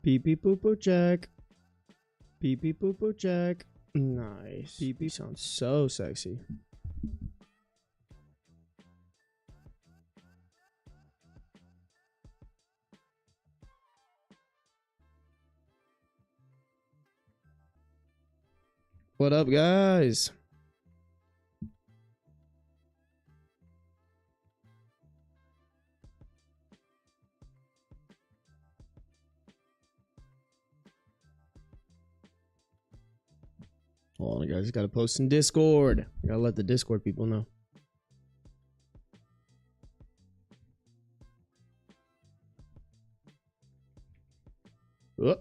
Pee pee poo poo check. Pee pee poo poo check. Nice. Pee pee sounds so sexy. What up, guys? Hold on, guys. Gotta post in Discord. Gotta let the Discord people know. Oh.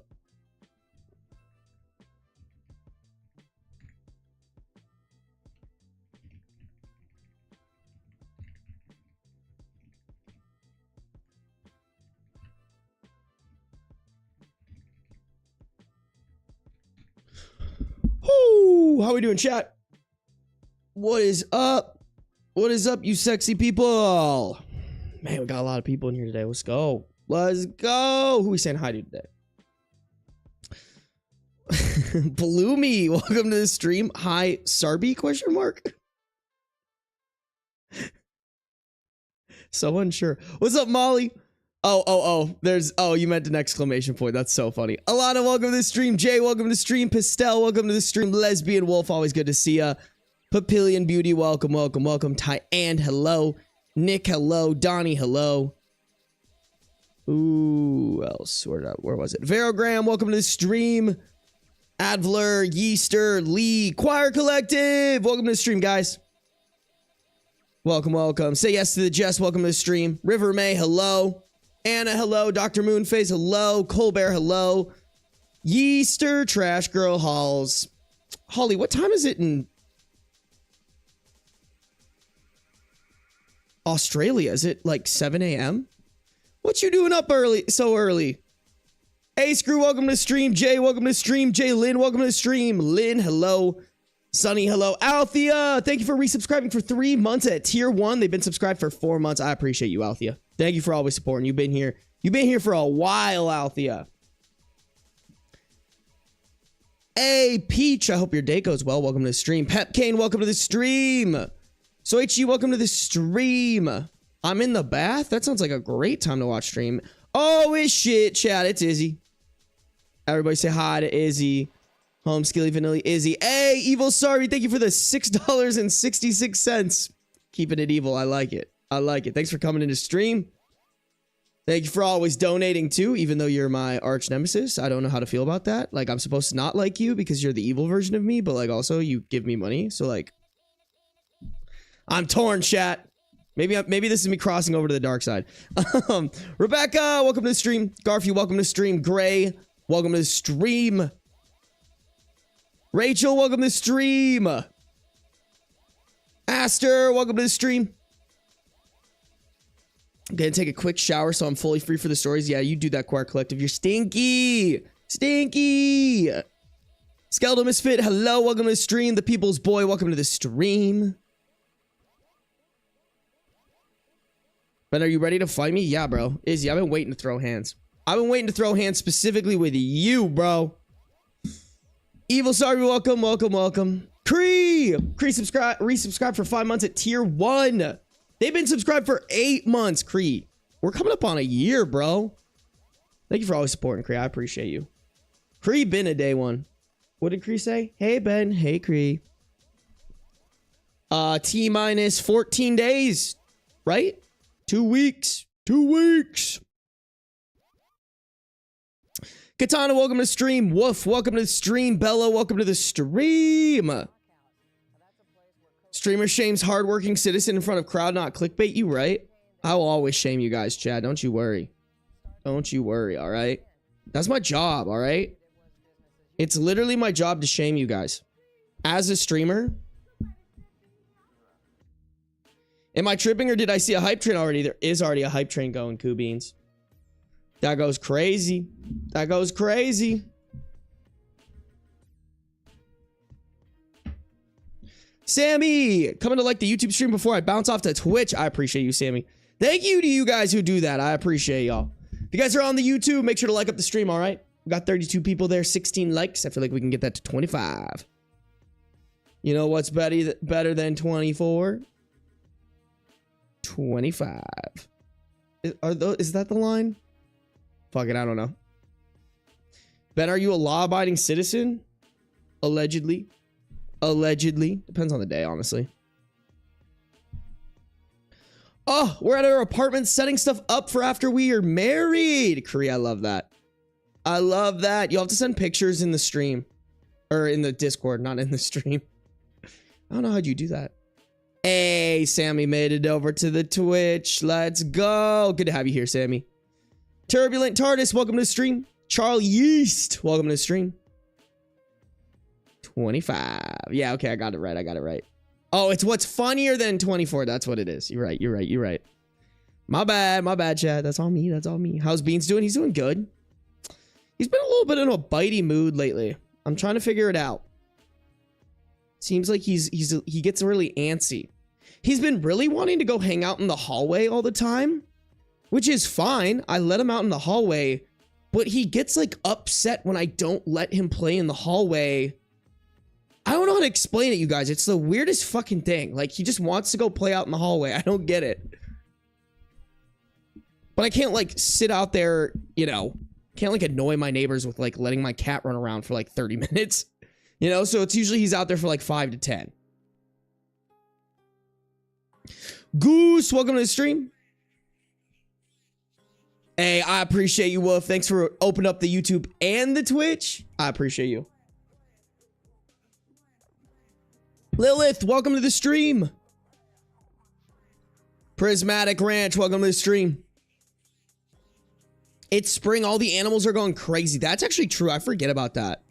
Woo! How we doing, chat? What is up? What is up, you sexy people? Man, we got a lot of people in here today. Let's go. Let's go. Who we saying hi to today? Bloomy, welcome to the stream. Hi, Sarby, question mark? So unsure. What's up, Molly? Oh, you meant an exclamation point. That's so funny. Alana, welcome to the stream. Jay, welcome to the stream. Pastel, welcome to the stream. Lesbian Wolf, always good to see ya. Papillion Beauty, welcome, welcome, welcome. Tyann, hello. Nick, hello. Donnie, hello. Who else? Where was it? Verogram, welcome to the stream. Advler, Yeaster, Lee, Choir Collective, welcome to the stream, guys. Welcome, welcome. Say yes to the Jess, welcome to the stream. River May, hello. Anna, hello. Dr. Moonface, hello. Colbert, hello. Yeaster, Trash Girl, Halls. Holly, what time is it in Australia? Is it like 7 a.m.? What you doing up early? So early. Hey, Screw, welcome to the stream. Jay, welcome to the stream. Jay Lynn, welcome to the stream. Lynn, hello. Sunny, hello. Althea, thank you for resubscribing for 3 months at tier 1. They've been subscribed for 4 months. I appreciate you, Althea. Thank you for always supporting. You've been here. You've been here for a while, Althea. Hey, Peach, I hope your day goes well. Welcome to the stream. Pep Kane, welcome to the stream. Soichi, welcome to the stream. I'm in the bath? That sounds like a great time to watch stream. Oh, it's shit, chat. It's Izzy. Everybody say hi to Izzy. Home Skilly Vanilla Izzy. Hey, Evil Sorry, thank you for the $6.66. Keeping it evil. I like it. I like it. Thanks for coming into stream. Thank you for always donating too, even though you're my arch nemesis. I don't know how to feel about that. Like, I'm supposed to not like you because you're the evil version of me, but like also you give me money. So like, I'm torn, chat. Maybe this is me crossing over to the dark side. Rebecca, welcome to the stream. Garfield, welcome to the stream. Gray, welcome to the stream. Rachel, welcome to the stream. Aster, welcome to the stream. I'm gonna take a quick shower so I'm fully free for the stories. Yeah, you do that, Choir Collective. You're stinky. Stinky. Skeletal Misfit, hello, welcome to the stream. The People's Boy, welcome to the stream. But are you ready to fight me? Yeah, bro. Izzy, I've been waiting to throw hands. I've been waiting to throw hands specifically with you, bro. Evil Sorry, welcome, welcome, welcome. Cree resubscribe for 5 months at tier 1. They've been subscribed for 8 months, Cree. We're coming up on a year, bro. Thank you for always supporting, Cree. I appreciate you. Cree been a day one. What did Cree say? Hey, Ben. Hey, Cree. T minus 14 days, right? 2 weeks. 2 weeks. Katana, welcome to the stream. Woof, welcome to the stream. Bella, welcome to the stream. Streamer shames hardworking citizen in front of crowd, not clickbait. You right? I will always shame you guys, Chad. Don't you worry. Don't you worry, all right? That's my job, all right? It's literally my job to shame you guys. As a streamer. Am I tripping or did I see a hype train already? There is already a hype train going, Cool Beans. That goes crazy. That goes crazy. Sammy, coming to like the YouTube stream before I bounce off to Twitch. I appreciate you, Sammy. Thank you to you guys who do that. I appreciate y'all. If you guys are on the YouTube, make sure to like up the stream, all right? We got 32 people there, 16 likes. I feel like we can get that to 25. You know what's better than 24? 25. Is that the line? Fuck it, I don't know. Ben, are you a law-abiding citizen? Allegedly. Allegedly. Depends on the day, honestly. Oh, we're at our apartment setting stuff up for after we are married. Kree, I love that. I love that. You'll have to send pictures in the stream. Or in the Discord, not in the stream. I don't know how'd you do that. Hey, Sammy made it over to the Twitch. Let's go. Good to have you here, Sammy. Turbulent TARDIS, welcome to the stream. Charles Yeast, welcome to the stream. 25. Yeah, okay, I got it right. I got it right. Oh, it's what's funnier than 24. That's what it is. You're right. You're right. You're right. My bad, Chad. That's all me. That's all me. How's Beans doing? He's doing good. He's been a little bit in a bitey mood lately. I'm trying to figure it out. Seems like he gets really antsy. He's been really wanting to go hang out in the hallway all the time, which is fine. I let him out in the hallway, but he gets like upset when I don't let him play in the hallway. I don't know how to explain it, you guys. It's the weirdest fucking thing. Like, he just wants to go play out in the hallway. I don't get it. But I can't, like, sit out there, you know. Can't, like, annoy my neighbors with, like, letting my cat run around for, like, 30 minutes. You know? So it's usually he's out there for, like, 5 to 10. Goose, welcome to the stream. Hey, I appreciate you, Wolf. Thanks for opening up the YouTube and the Twitch. I appreciate you. Lilith, welcome to the stream. Prismatic Ranch, welcome to the stream. It's spring. All the animals are going crazy. That's actually true. I forget about that.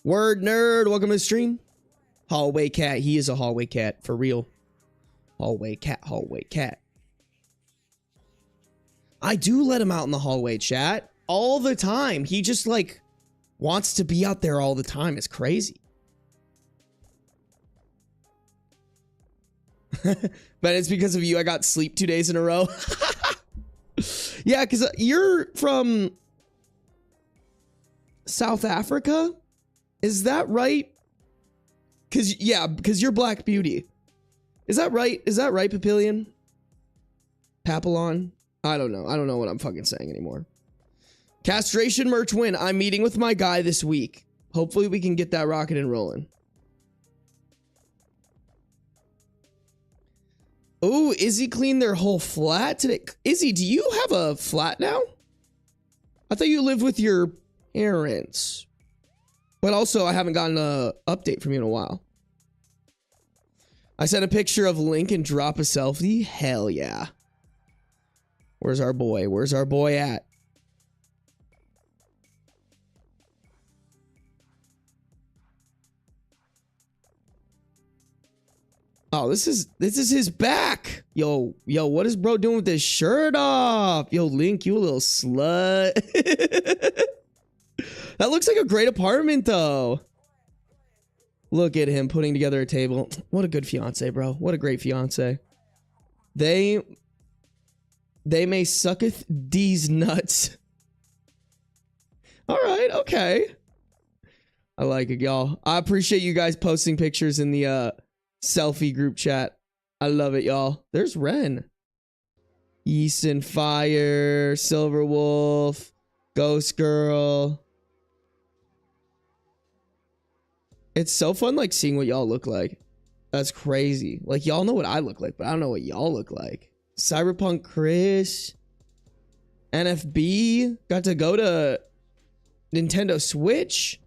Word Nerd, welcome to the stream. Hallway cat. He is a hallway cat. For real. Hallway cat, hallway cat. I do let him out in the hallway, chat. All the time. He just, like, wants to be out there all the time. It's crazy. But it's because of you I got sleep 2 days in a row. Yeah, because you're from South Africa? Is that right? Because you're Black Beauty. Is that right? Is that right, Papillion? Papillon? I don't know. I don't know what I'm fucking saying anymore. Castration merch win. I'm meeting with my guy this week. Hopefully we can get that rocket and rolling. Oh, Izzy cleaned their whole flat today. Izzy, do you have a flat now? I thought you lived with your parents. But also, I haven't gotten an update from you in a while. I sent a picture of Link and drop a selfie. Hell yeah. Where's our boy? Where's our boy at? Oh, this is his back. Yo, what is bro doing with his shirt off? Yo, Link, you a little slut. That looks like a great apartment, though. Look at him putting together a table. What a good fiance, bro. What a great fiance. They may sucketh these nuts. All right, okay. I like it, y'all. I appreciate you guys posting pictures in the selfie group chat. I love it, y'all. There's Ren. Easton Fire, Silver Wolf, Ghost Girl. It's so fun, like, seeing what y'all look like. That's crazy. Like, y'all know what I look like, but I don't know what y'all look like. Cyberpunk Chris. NFB. Got to go to Nintendo Switch.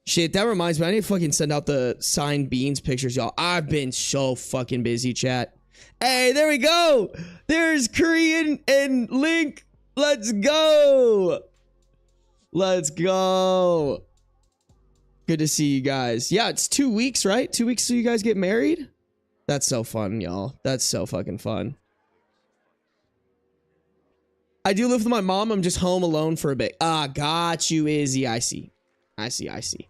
Shit, that reminds me. I need to fucking send out the signed Beans pictures, y'all. I've been so fucking busy, chat. Hey, there we go. There's Korean and Link. Let's go. Let's go. Good to see you guys. Yeah, it's 2 weeks, right? 2 weeks till you guys get married? That's so fun, y'all. That's so fucking fun. I do live with my mom. I'm just home alone for a bit. Ah, got you, Izzy. I see. I see.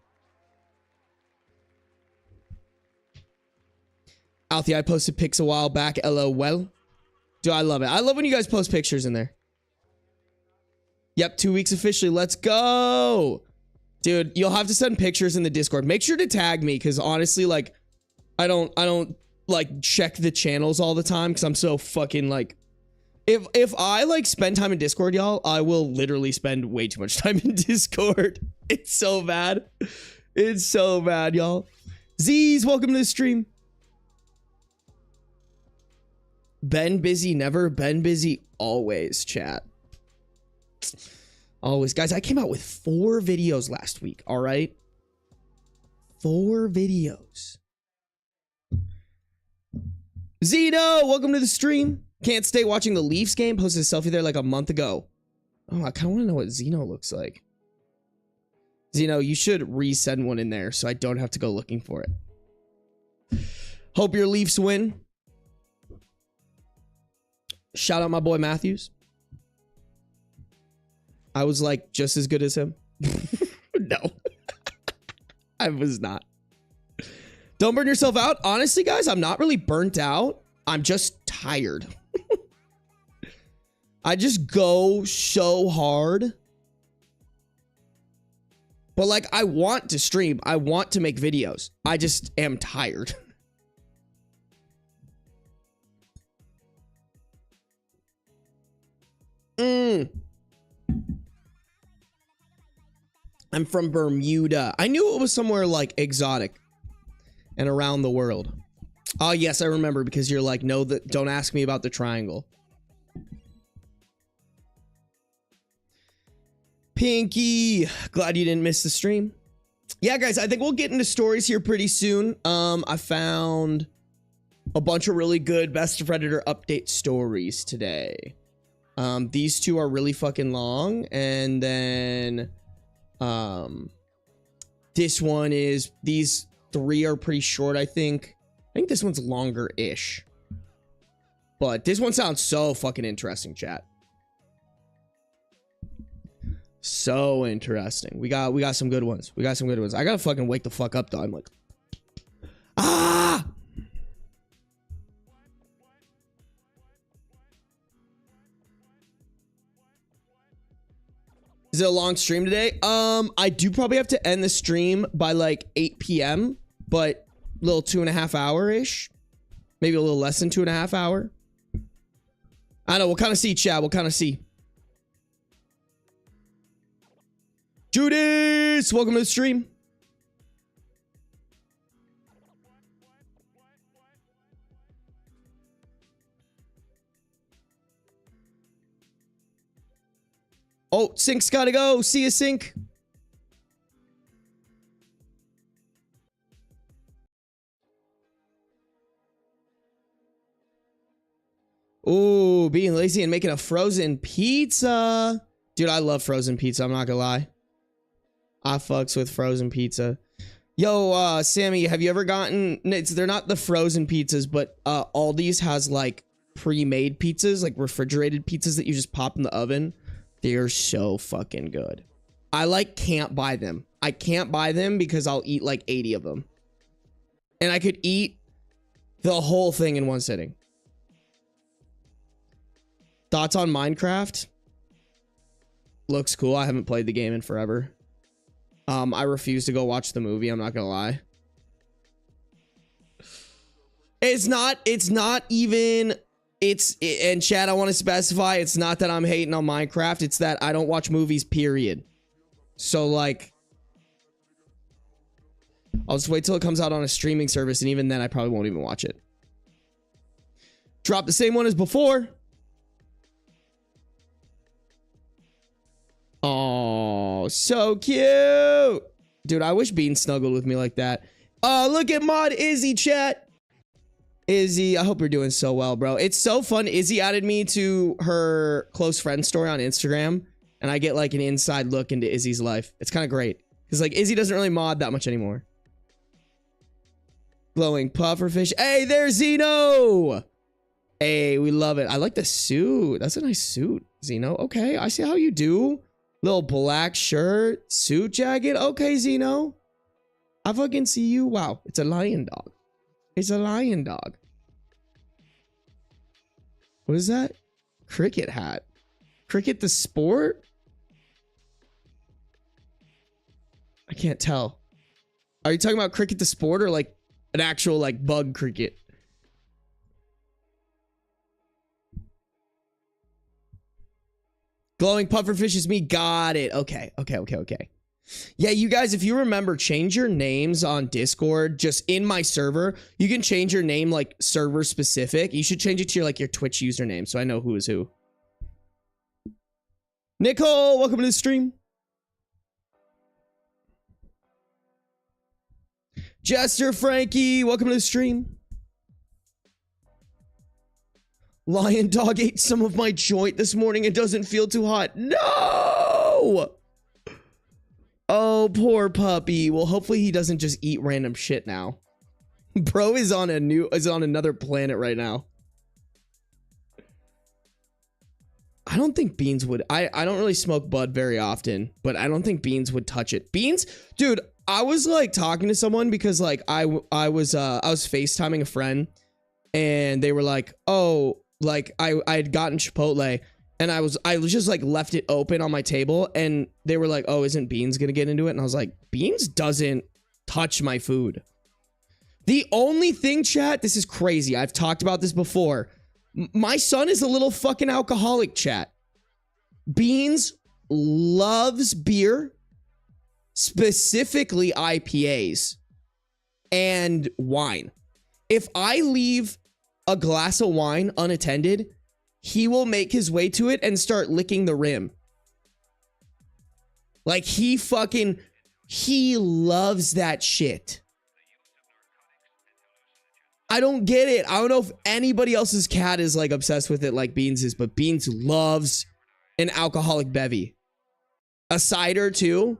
Althea, I posted pics a while back. LOL. Dude, I love it. I love when you guys post pictures in there. Yep, 2 weeks officially. Let's go. Dude, you'll have to send pictures in the Discord. Make sure to tag me, because honestly, like, I don't like check the channels all the time because I'm so fucking like, if I like spend time in Discord, y'all, I will literally spend way too much time in Discord. It's so bad. It's so bad, y'all. Z's, welcome to the stream. Been busy, never been busy, always, chat. Always. Guys, I came out with 4 videos last week, all right? 4 videos. Zeno, welcome to the stream. Can't stay watching the Leafs game. Posted a selfie there like a month ago. Oh, I kind of want to know what Zeno looks like. Zeno, you should resend one in there so I don't have to go looking for it. Hope your Leafs win. Shout out my boy Matthews. I was like just as good as him. No, I was not. Don't burn yourself out. Honestly, guys, I'm not really burnt out. I'm just tired. I just go so hard. But like, I want to stream. I want to make videos. I just am tired. I'm from Bermuda. I knew it was somewhere like exotic and around the world. Oh, yes, I remember, because you're like, no, don't ask me about the triangle. Pinky, glad you didn't miss the stream. Yeah, guys, I think we'll get into stories here pretty soon. I found a bunch of really good Best of Predator update stories today. These 2 are really fucking long, and then this one is, these 3 are pretty short, I think. I think this one's longer-ish. But this one sounds so fucking interesting, chat. So interesting. We got some good ones. We got some good ones. I gotta fucking wake the fuck up, though. I'm like, ah! Is it a long stream today? I do probably have to end the stream by like 8 p.m., but a little 2.5 hour-ish. Maybe a little less than 2.5 hour. I don't know. We'll kind of see, chat. We'll kind of see. Judas, welcome to the stream. Oh, Sync's gotta go. See you, Sync. Ooh, being lazy and making a frozen pizza. Dude, I love frozen pizza. I'm not gonna lie. I fucks with frozen pizza. Yo, Sammy, have you ever gotten... They're not the frozen pizzas, but Aldi's has, like, pre-made pizzas, like refrigerated pizzas that you just pop in the oven. They're so fucking good. I, like, can't buy them. I can't buy them because I'll eat, like, 80 of them. And I could eat the whole thing in one sitting. Thoughts on Minecraft? Looks cool. I haven't played the game in forever. I refuse to go watch the movie. I'm not gonna lie. It's not even, and Chad, I want to specify, it's not that I'm hating on Minecraft. It's that I don't watch movies, period. So, like, I'll just wait till it comes out on a streaming service, and even then, I probably won't even watch it. Drop the same one as before. Oh, so cute. Dude, I wish Bean snuggled with me like that. Oh, look at Mod Izzy, chat. Izzy, I hope you're doing so well, bro. It's so fun. Izzy added me to her close friend story on Instagram, and I get like an inside look into Izzy's life. It's kind of great. Because like Izzy doesn't really mod that much anymore. Glowing pufferfish. Hey, there's Zeno. Hey, we love it. I like the suit. That's a nice suit, Zeno. Okay, I see how you do. Little black shirt, suit jacket. Okay, Zeno. I fucking see you. Wow, it's a lion dog. It's a lion dog. What is that? Cricket hat. Cricket the sport? I can't tell. Are you talking about cricket the sport or like an actual like bug cricket? Glowing pufferfish is me. Got it. Okay. Yeah, you guys, if you remember, change your names on Discord. Just in my server, you can change your name like server specific. You should change it to your like your Twitch username so I know who is who. Nicole, welcome to the stream. Jester Frankie, welcome to the stream. Lion Dog ate some of my joint this morning and doesn't feel too hot. No! Oh, poor puppy. Well, hopefully he doesn't just eat random shit now. Bro is on another planet right now. I don't think Beans would. I don't really smoke bud very often, but I don't think Beans would touch it. Beans, dude, I was like talking to someone because like I was FaceTiming a friend and they were like, "Oh, like I had gotten Chipotle and I was just like left it open on my table and they were like, "Oh, isn't Beans going to get into it?" And I was like, "Beans doesn't touch my food." The only thing, chat, this is crazy. I've talked about this before. My son is a little fucking alcoholic, chat. Beans loves beer, specifically IPAs and wine. If I leave a glass of wine unattended, he will make his way to it and start licking the rim. Like he loves that shit. I don't get it. I don't know if anybody else's cat is like obsessed with it like Beans is, but Beans loves an alcoholic bevy. A cider too.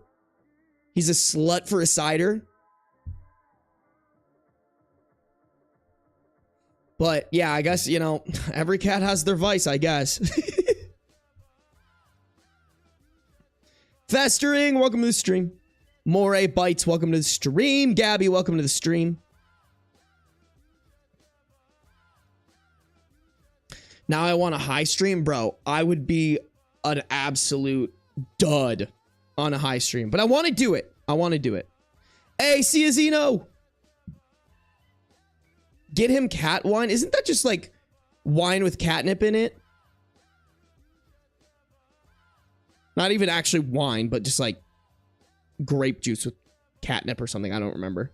He's a slut for a cider. But yeah, I guess, you know, every cat has their vice, I guess. Festering, welcome to the stream. Moray Bites, welcome to the stream. Gabby, welcome to the stream. Now I want a high stream, bro. I would be an absolute dud on a high stream, but I want to do it. Hey, Ciazino. Get him cat wine. Isn't that just like wine with catnip in it? Not even actually wine, but just like grape juice with catnip or something. I don't remember.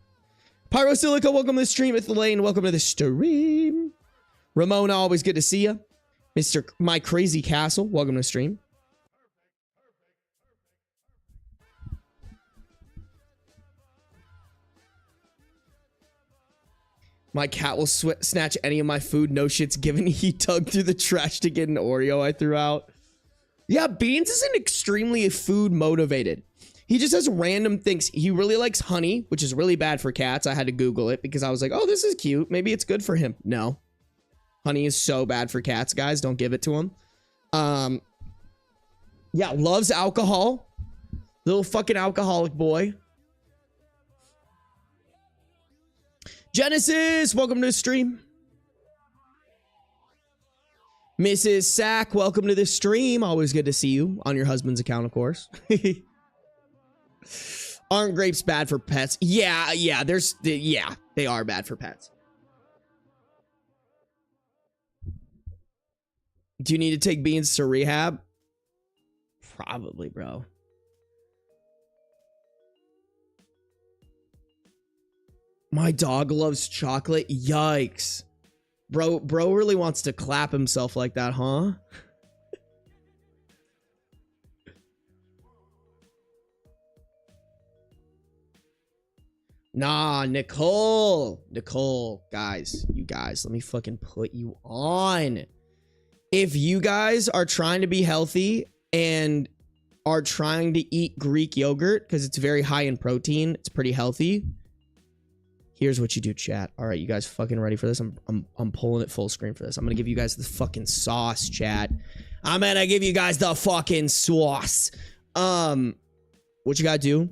Pyrosilica, welcome to the stream. Ethylane, welcome to the stream. Ramona, always good to see you. Mr. My Crazy Castle, welcome to the stream. My cat will snatch any of my food. No shit's given. He dug through the trash to get an Oreo I threw out. Yeah, Beans isn't extremely food motivated. He just has random things. He really likes honey, which is really bad for cats. I had to Google it because I was like, oh, this is cute. Maybe it's good for him. No. Honey is so bad for cats, guys. Don't give it to him. Yeah, loves alcohol. Little fucking alcoholic boy. Genesis, welcome to the stream. Mrs. Sack, welcome to the stream. Always good to see you on your husband's account, of course. Aren't grapes bad for pets? Yeah, they are bad for pets. Do you need to take Beans to rehab? Probably, bro. My dog loves chocolate. Yikes. Bro really wants to clap himself like that, huh? Nah, Nicole, guys, you guys, let me fucking put you on. If you guys are trying to be healthy and are trying to eat Greek yogurt because it's very high in protein, it's pretty healthy. Here's what you do, chat. All right, you guys fucking ready for this? I'm pulling it full screen for this. I'm gonna give you guys the fucking sauce, chat. I'm gonna give you guys the fucking sauce. What you gotta do?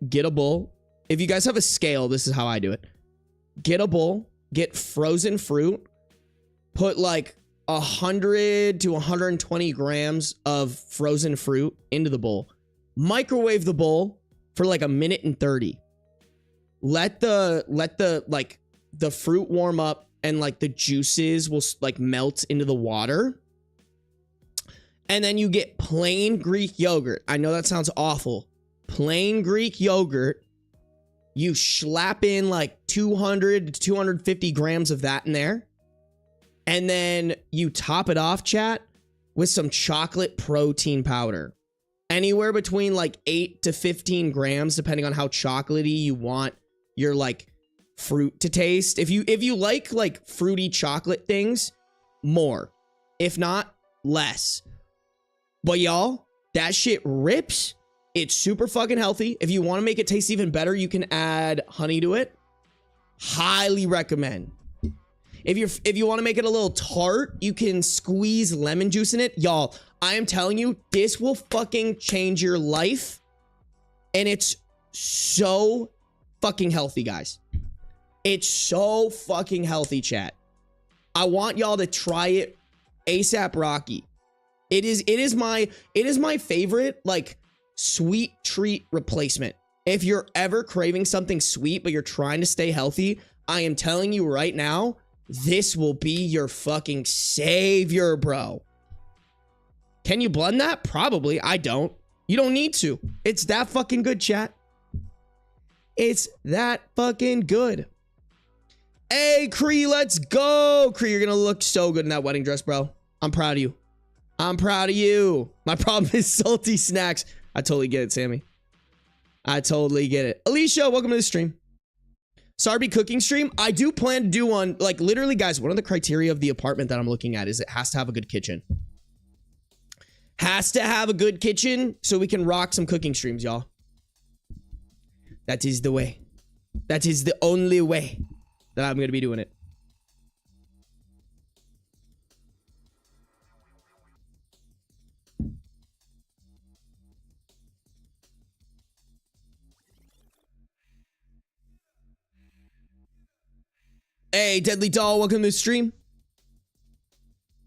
Get a bowl. If you guys have a scale, this is how I do it. Get a bowl, get frozen fruit, put like 100 to 120 grams of frozen fruit into the bowl. Microwave the bowl for like a minute and 30. Let the like the fruit warm up and like the juices will like melt into the water. And then you get plain Greek yogurt. I know that sounds awful. Plain Greek yogurt. You slap in like 200 to 250 grams of that in there. And then you top it off, chat, with some chocolate protein powder. Anywhere between like 8 to 15 grams, depending on how chocolatey you want your like fruit to taste. If you like fruity chocolate things, more. If not, less. But y'all, that shit rips. It's super fucking healthy. If you want to make it taste even better, you can add honey to it. Highly recommend. If you want to make it a little tart, you can squeeze lemon juice in it. Y'all, I am telling you, this will fucking change your life. And it's so fucking healthy, guys. It's so fucking healthy, chat. I want y'all to try it ASAP Rocky. It is my favorite like sweet treat replacement. If you're ever craving something sweet but you're trying to stay healthy, I am telling you right now, this will be your fucking savior, bro. Can you blend that? Probably. I don't. You don't need to. It's that fucking good, chat. It's that fucking good. Hey, Cree, let's go. Cree, you're gonna look so good in that wedding dress, bro. I'm proud of you. I'm proud of you. My problem is salty snacks. I totally get it, Sammy. I totally get it. Alicia, welcome to the stream. Sarby cooking stream. I do plan to do one. Like, literally, guys, one of the criteria of the apartment that I'm looking at is it has to have a good kitchen. Has to have a good kitchen so we can rock some cooking streams, y'all. That is the way. That is the only way that I'm going to be doing it. Hey, Deadly Doll, welcome to the stream.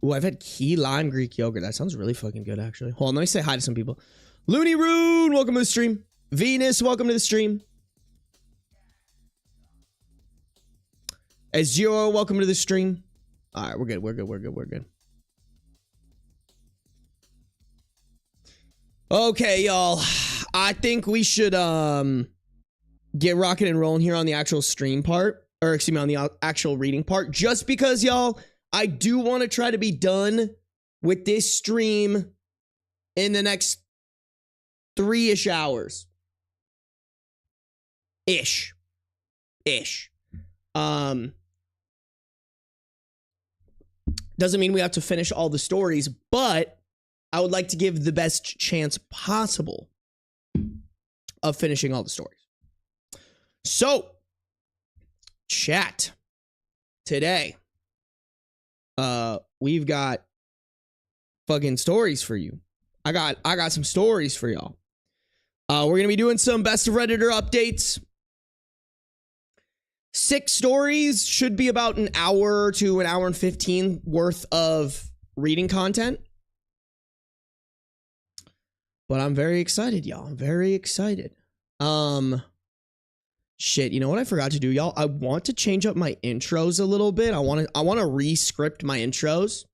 Ooh, I've had key lime Greek yogurt. That sounds really fucking good, actually. Hold on, let me say hi to some people. Looney Rune, welcome to the stream. Venus, welcome to the stream. Azure, welcome to the stream. All right, we're good, we're good, we're good, we're good. Okay, y'all. I think we should get rocking and rolling here on the actual stream part. Or excuse me, on the actual reading part. Just because, y'all, I do want to try to be done with this stream in the next 3-ish hours. Ish. Doesn't mean we have to finish all the stories, but I would like to give the best chance possible of finishing all the stories. So, chat, today, we've got fucking stories for you. I got some stories for y'all. We're gonna be doing some best of Redditor updates. 6 stories should be about an hour to an hour and 15 worth of reading content. But I'm very excited, y'all. I'm very excited. Shit, you know what I forgot to do, y'all? I want to change up my intros a little bit. I want to re-script my intros.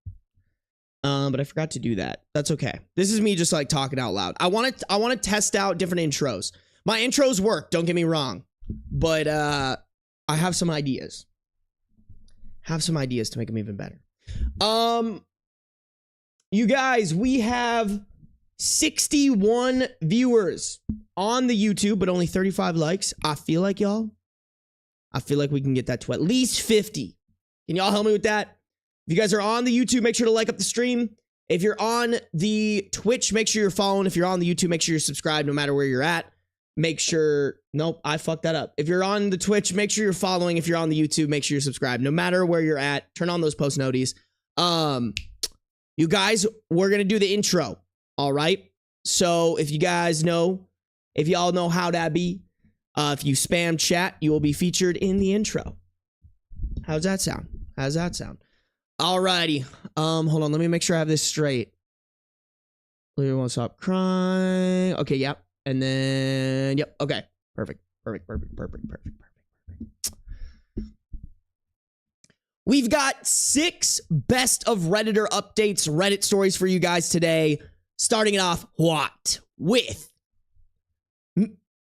But I forgot to do that. That's okay. This is me just like talking out loud. I want to test out different intros. My intros work, don't get me wrong. But I have some ideas. To make them even better. You guys, we have 61 viewers on the YouTube, but only 35 likes. I feel like we can get that to at least 50. Can y'all help me with that? If you guys are on the YouTube, make sure to like up the stream. If you're on the Twitch, make sure you're following. If you're on the YouTube, make sure you're subscribed no matter where you're at. Make sure, nope, I fucked that up. If you're on the Twitch, make sure you're following. If you're on the YouTube, make sure you're subscribed no matter where you're at. Turn on those post noties. You guys, we're going to do the intro. All right. So if you guys know, if y'all know how that be, if you spam chat, you will be featured in the intro. How's that sound? Alrighty. Hold on. Let me make sure I have this straight. We won't stop crying. Okay. Yep. And then, yep. Okay. Perfect. We've got 6 best of Redditor updates, Reddit stories for you guys today. Starting it off, with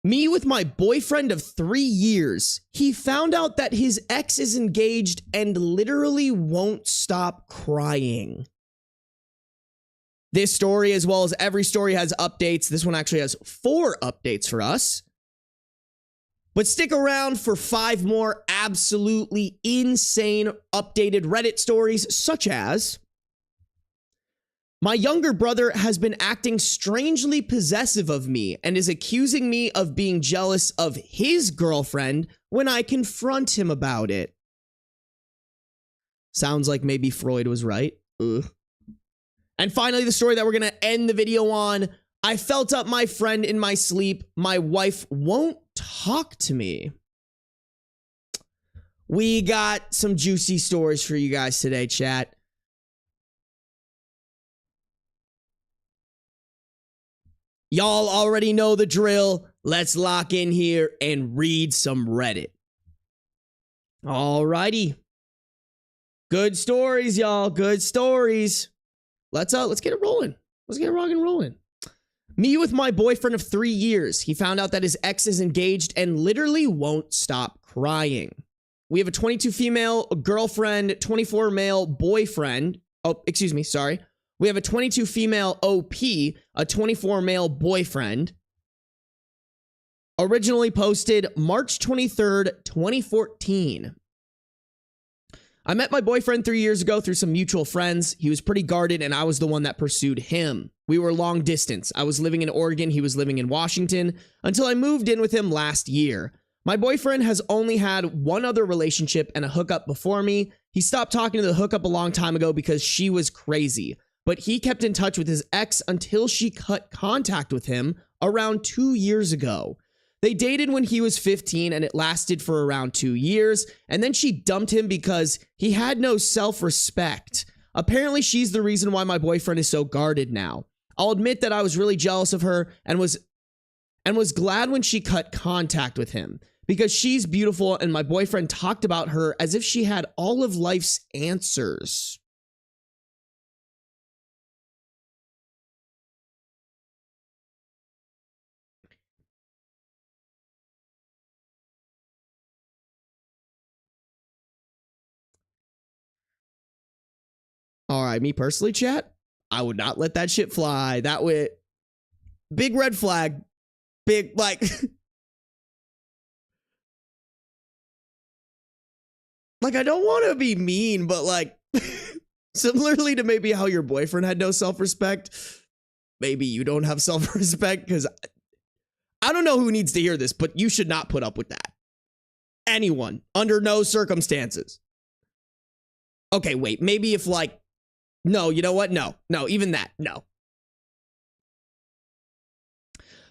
me with my boyfriend of 3 years. He found out that his ex is engaged and literally won't stop crying. This story, as well as every story, has updates. This one actually has 4 updates for us. But stick around for 5 more absolutely insane updated Reddit stories, such as: my younger brother has been acting strangely possessive of me and is accusing me of being jealous of his girlfriend when I confront him about it. Sounds like maybe Freud was right. Ugh. And finally, the story that we're going to end the video on: I felt up my friend in my sleep. My wife won't talk to me. We got some juicy stories for you guys today, chat. Y'all already know the drill. Let's lock in here and read some Reddit. Alrighty. Good stories, y'all. Good stories. Let's get it rolling. Let's get it rock and rolling. Me with my boyfriend of 3 years. He found out that his ex is engaged and literally won't stop crying. We have a 22 female girlfriend, 24 male boyfriend. Oh, excuse me. Sorry. We have a 22 female OP, a 24 male boyfriend. Originally posted March 23rd, 2014. I met my boyfriend 3 years ago through some mutual friends. He was pretty guarded and I was the one that pursued him. We were long distance. I was living in Oregon. He was living in Washington until I moved in with him last year. My boyfriend has only had one other relationship and a hookup before me. He stopped talking to the hookup a long time ago because she was crazy, but he kept in touch with his ex until she cut contact with him around 2 years ago. They dated when he was 15 and it lasted for around 2 years, and then she dumped him because he had no self-respect. Apparently, she's the reason why my boyfriend is so guarded now. I'll admit that I was really jealous of her and was glad when she cut contact with him because she's beautiful and my boyfriend talked about her as if she had all of life's answers. All right, me personally, chat, I would not let that shit fly. That would... Big red flag. Big, like... like, I don't want to be mean, but like... similarly to maybe how your boyfriend had no self-respect, maybe you don't have self-respect, because I don't know who needs to hear this, but you should not put up with that. Anyone. Under no circumstances. Okay, wait. Maybe if like... No, you know what? No, even that. No.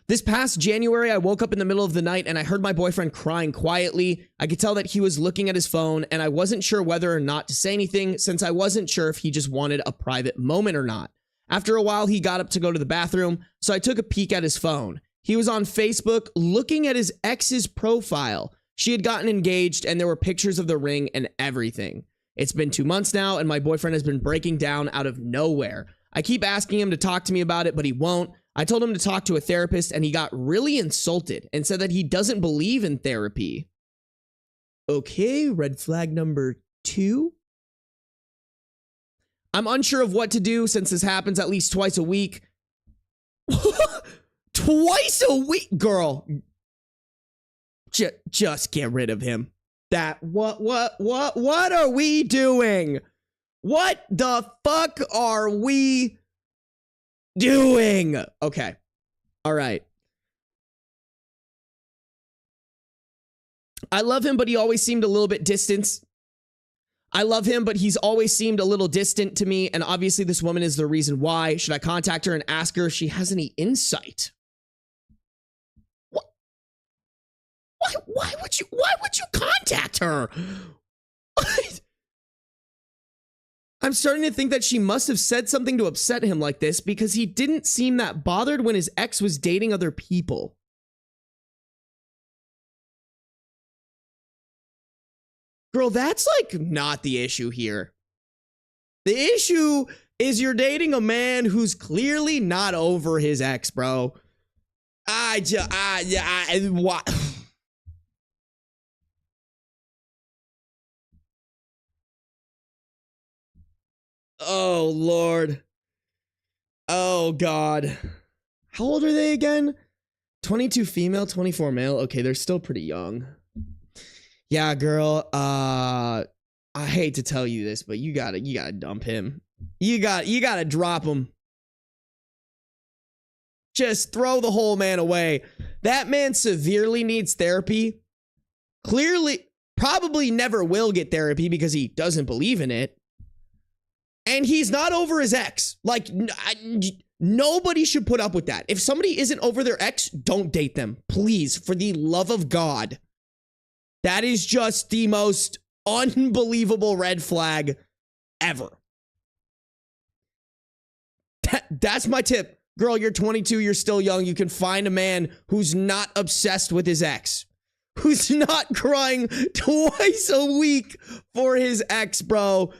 This past January, I woke up in the middle of the night and I heard my boyfriend crying quietly. I could tell that he was looking at his phone and I wasn't sure whether or not to say anything since I wasn't sure if he just wanted a private moment or not. After a while, he got up to go to the bathroom, so I took a peek at his phone. He was on Facebook looking at his ex's profile. She had gotten engaged and there were pictures of the ring and everything. It's been 2 months now and my boyfriend has been breaking down out of nowhere. I keep asking him to talk to me about it, but he won't. I told him to talk to a therapist and he got really insulted and said that he doesn't believe in therapy. Okay, red flag number 2. I'm unsure of what to do since this happens at least twice a week. Twice a week, girl. Just get rid of him. What are we doing? What the fuck are we doing? Okay. All right. I love him, but he always seemed a little bit distant. I love him, but he's always seemed a little distant to me. And obviously this woman is the reason why. Should I contact her and ask her if she has any insight? Why would you contact her? I'm starting to think that she must have said something to upset him like this because he didn't seem that bothered when his ex was dating other people. Girl, that's like not the issue here. The issue is you're dating a man who's clearly not over his ex, bro. What? Oh, Lord. Oh, God. How old are they again? 22 female, 24 male. Okay, they're still pretty young. Yeah, girl. I hate to tell you this, but you gotta dump him. You gotta drop him. Just throw the whole man away. That man severely needs therapy. Clearly, probably never will get therapy because he doesn't believe in it. And he's not over his ex. Like, nobody should put up with that. If somebody isn't over their ex, don't date them. Please, for the love of God. That is just the most unbelievable red flag ever. That's my tip. Girl, you're 22, you're still young. You can find a man who's not obsessed with his ex. Who's not crying twice a week for his ex, bro.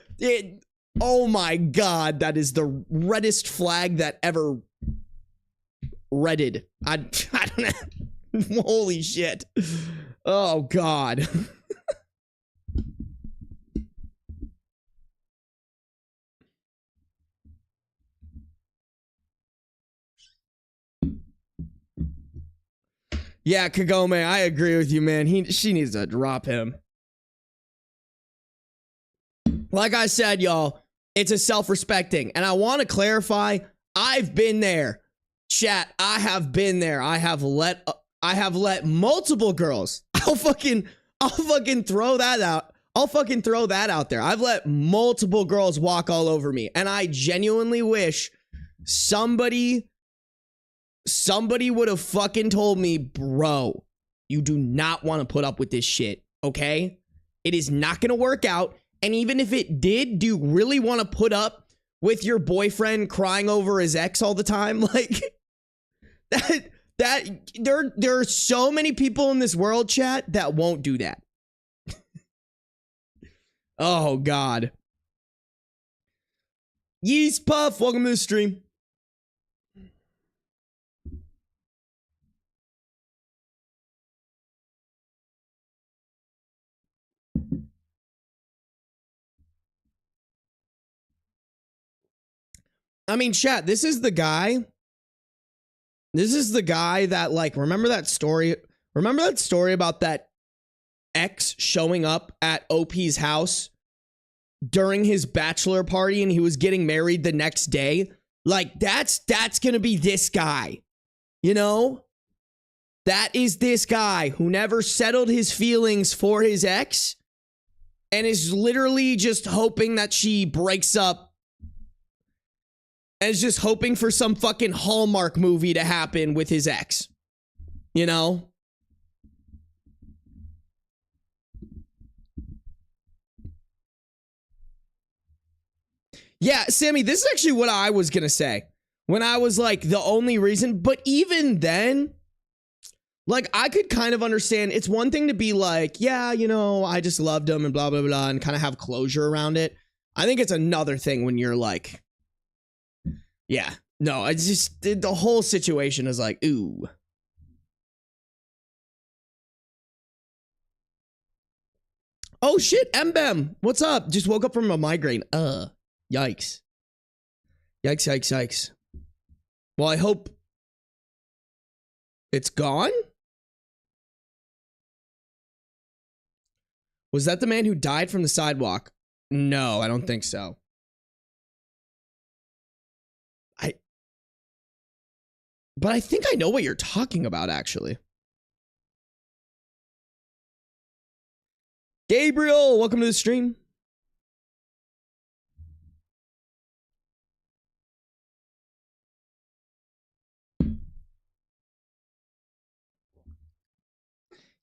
Oh my God, that is the reddest flag that ever redded. I don't know. Holy shit. Oh God. Yeah, Kagome, I agree with you, man. She needs to drop him. Like I said, y'all, it's a self-respecting. And I want to clarify, I've been there. Chat, I have been there. I have let multiple girls. I'll fucking throw that out. I'll fucking throw that out there. I've let multiple girls walk all over me. And I genuinely wish somebody would have fucking told me, bro, you do not want to put up with this shit, okay? It is not going to work out. And even if it did, do you really want to put up with your boyfriend crying over his ex all the time? Like, there are so many people in this world, chat, that won't do that. Oh, God. Yeast Puff, welcome to the stream. I mean, chat, this is the guy that, like, remember that story about that ex showing up at OP's house during his bachelor party and he was getting married the next day? Like, that's gonna be this guy, you know? That is this guy who never settled his feelings for his ex and is literally just hoping that she breaks up and is just hoping for some fucking Hallmark movie to happen with his ex. You know? Yeah, Sammy, this is actually what I was gonna say. When I was like, the only reason, but even then, like, I could kind of understand. It's one thing to be like, yeah, you know, I just loved him and blah, blah, blah, and kind of have closure around it. I think it's another thing when you're like, yeah, no, I just, the whole situation is like, ooh. Oh shit, Mbem, what's up? Just woke up from a migraine. Yikes. Yikes, yikes, yikes. Well, I hope it's gone? Was that the man who died from the sidewalk? No, I don't think so. But I think I know what you're talking about, actually. Gabriel, welcome to the stream.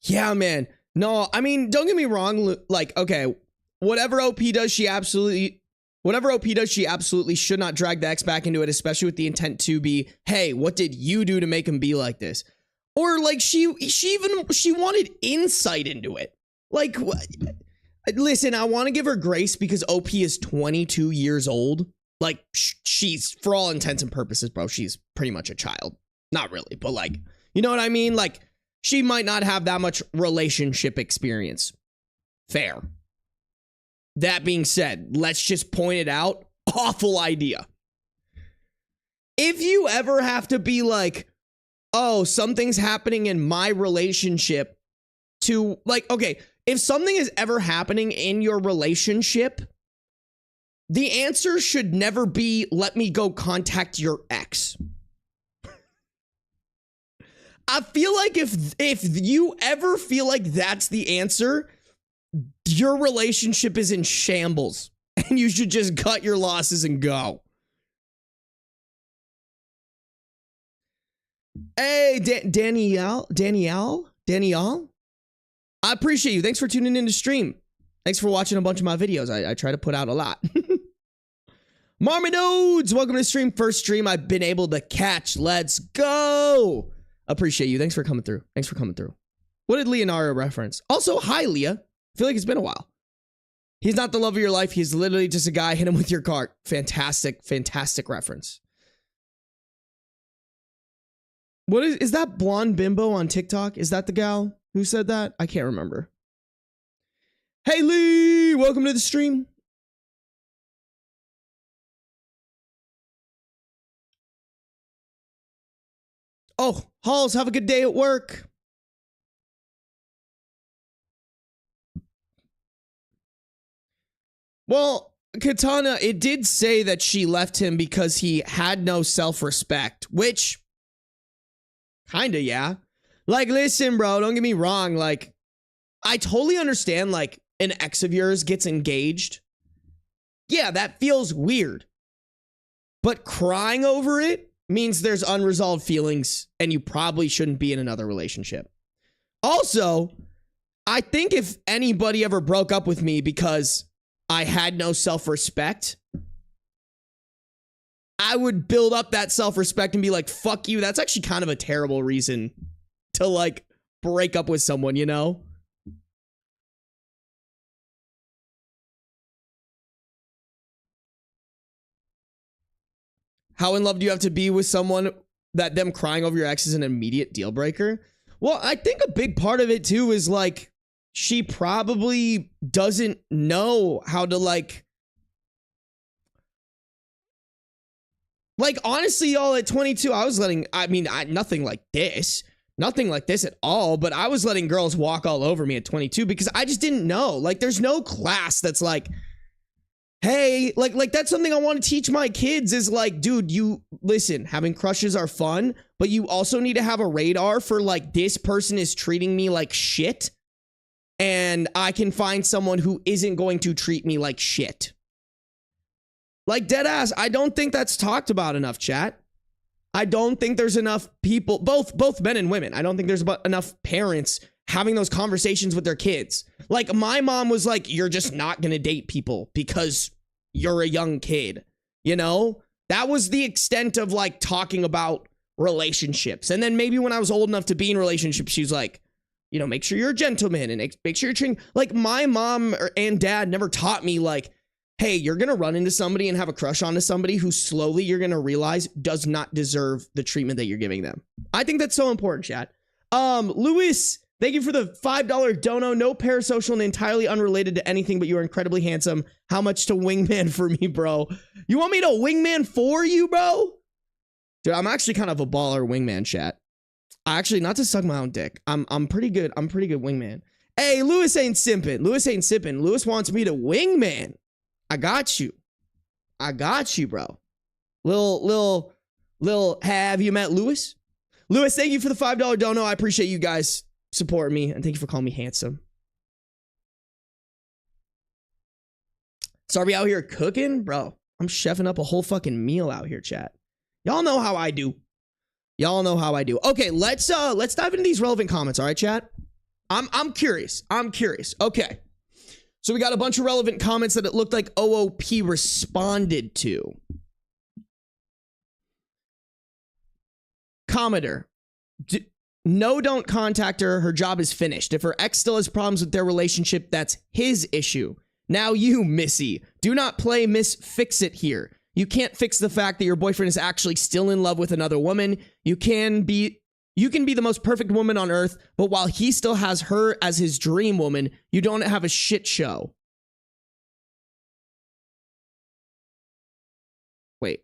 Yeah, man. No, I mean, don't get me wrong. Like, okay, whatever OP does, she absolutely Whatever OP does, she absolutely should not drag the ex back into it, especially with the intent to be, hey, what did you do to make him be like this? Or like she wanted insight into it. Like, listen, I want to give her grace because OP is 22 years old. Like, she's, for all intents and purposes, bro, she's pretty much a child. Not really, but like, you know what I mean? Like, she might not have that much relationship experience. Fair. That being said, let's just point it out. Awful idea. If you ever have to be like, oh, something's happening in my relationship to, like, okay, if something is ever happening in your relationship, the answer should never be, let me go contact your ex. I feel like if you ever feel like that's the answer, your relationship is in shambles and you should just cut your losses and go. Hey, Danielle, I appreciate you. Thanks for tuning in to stream. Thanks for watching a bunch of my videos. I try to put out a lot. Marmonodes, welcome to the stream. First stream I've been able to catch. Let's go. Appreciate you. Thanks for coming through. What did Leonardo reference? Also, hi, Leah. I feel like it's been a while. He's not the love of your life. He's literally just a guy. Hit him with your cart. Fantastic reference. What is that blonde bimbo on TikTok? Is that the gal who said that? I can't remember. Hey, Lee, welcome to the stream. Oh, Halls, have a good day at work. Well, Katana, it did say that she left him because he had no self-respect, which kinda, yeah. Like, listen, bro, don't get me wrong. Like, I totally understand, like, an ex of yours gets engaged. Yeah, that feels weird. But crying over it means there's unresolved feelings and you probably shouldn't be in another relationship. Also, I think if anybody ever broke up with me because I had no self-respect, I would build up that self-respect and be like, fuck you. That's actually kind of a terrible reason to, like, break up with someone, you know? How in love do you have to be with someone that them crying over your ex is an immediate deal breaker? Well, I think a big part of it too is like, she probably doesn't know how to like honestly, y'all, at 22, I was letting, nothing like this at all, but I was letting girls walk all over me at 22 because I just didn't know. Like, there's no class that's like, hey, like that's something I want to teach my kids is like, dude, you listen, having crushes are fun, but you also need to have a radar for like, this person is treating me like shit and I can find someone who isn't going to treat me like shit. Like, dead ass, I don't think that's talked about enough, chat. I don't think there's enough people, both men and women. I don't think there's enough parents having those conversations with their kids. Like, my mom was like, you're just not gonna date people because you're a young kid, you know? That was the extent of like talking about relationships. And then maybe when I was old enough to be in relationships, she's like, you know, make sure you're a gentleman and make sure you're treating, like, my mom and dad never taught me like, hey, you're gonna run into somebody and have a crush onto somebody who slowly you're gonna realize does not deserve the treatment that you're giving them. I think that's so important, chat. Luis, thank you for the $5 dono. No parasocial and entirely unrelated to anything, but you are incredibly handsome. How much to wingman for me, bro? You want me to wingman for you, bro? Dude, I'm actually kind of a baller wingman, chat. Actually, not to suck my own dick. I'm pretty good. I'm pretty good wingman. Hey, Luis ain't simping. Luis wants me to wingman. I got you, bro. Lil, have you met Luis? Luis, thank you for the $5 dono. I appreciate you guys supporting me, and thank you for calling me handsome. So are we out here cooking? Bro, I'm chefing up a whole fucking meal out here, chat. Y'all know how I do. Okay, let's dive into these relevant comments, all right, chat? I'm curious. Okay. So we got a bunch of relevant comments that it looked like OOP responded to. Commenter. No, don't contact her. Her job is finished. If her ex still has problems with their relationship, that's his issue. Now you, Missy. Do not play Miss Fix-It here. You can't fix the fact that your boyfriend is actually still in love with another woman. You can be the most perfect woman on earth, but while he still has her as his dream woman, you don't have a shit show. Wait.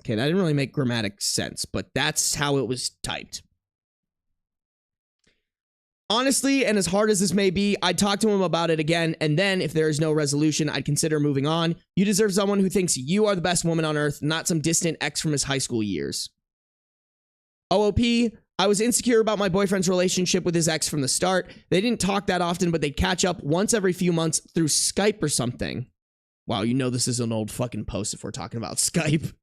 Okay, that didn't really make grammatic sense, but that's how it was typed. Honestly, and as hard as this may be, I'd talk to him about it again, and then, if there is no resolution, I'd consider moving on. You deserve someone who thinks you are the best woman on earth, not some distant ex from his high school years. OOP, I was insecure about my boyfriend's relationship with his ex from the start. They didn't talk that often, but they'd catch up once every few months through Skype or something. Wow, you know this is an old fucking post if we're talking about Skype.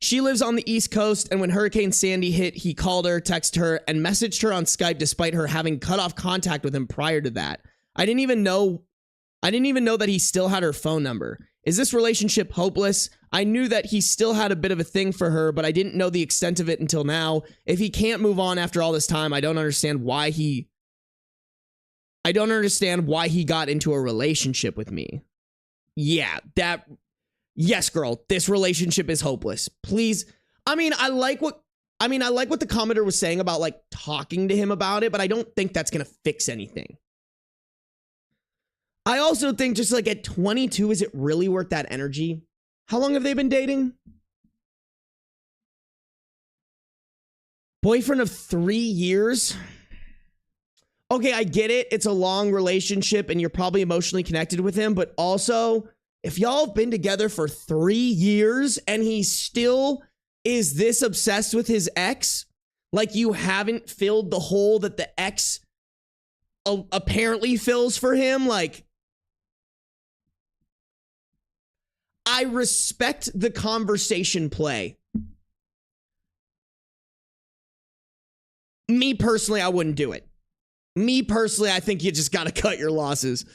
She lives on the East Coast, and when Hurricane Sandy hit, he called her, texted her, and messaged her on Skype despite her having cut off contact with him prior to that. I didn't even know that he still had her phone number. Is this relationship hopeless? I knew that he still had a bit of a thing for her, but I didn't know the extent of it until now. If he can't move on after all this time, I don't understand why he got into a relationship with me. Yeah, yes, girl, this relationship is hopeless. Please. I like what the commenter was saying about like talking to him about it, but I don't think that's going to fix anything. I also think just like at 22, is it really worth that energy? How long have they been dating? Boyfriend of 3 years? Okay, I get it. It's a long relationship and you're probably emotionally connected with him, but also, if y'all have been together for 3 years and he still is this obsessed with his ex, like you haven't filled the hole that the ex apparently fills for him, like, I respect the conversation play. Me personally, I wouldn't do it. Me personally, I think you just gotta cut your losses.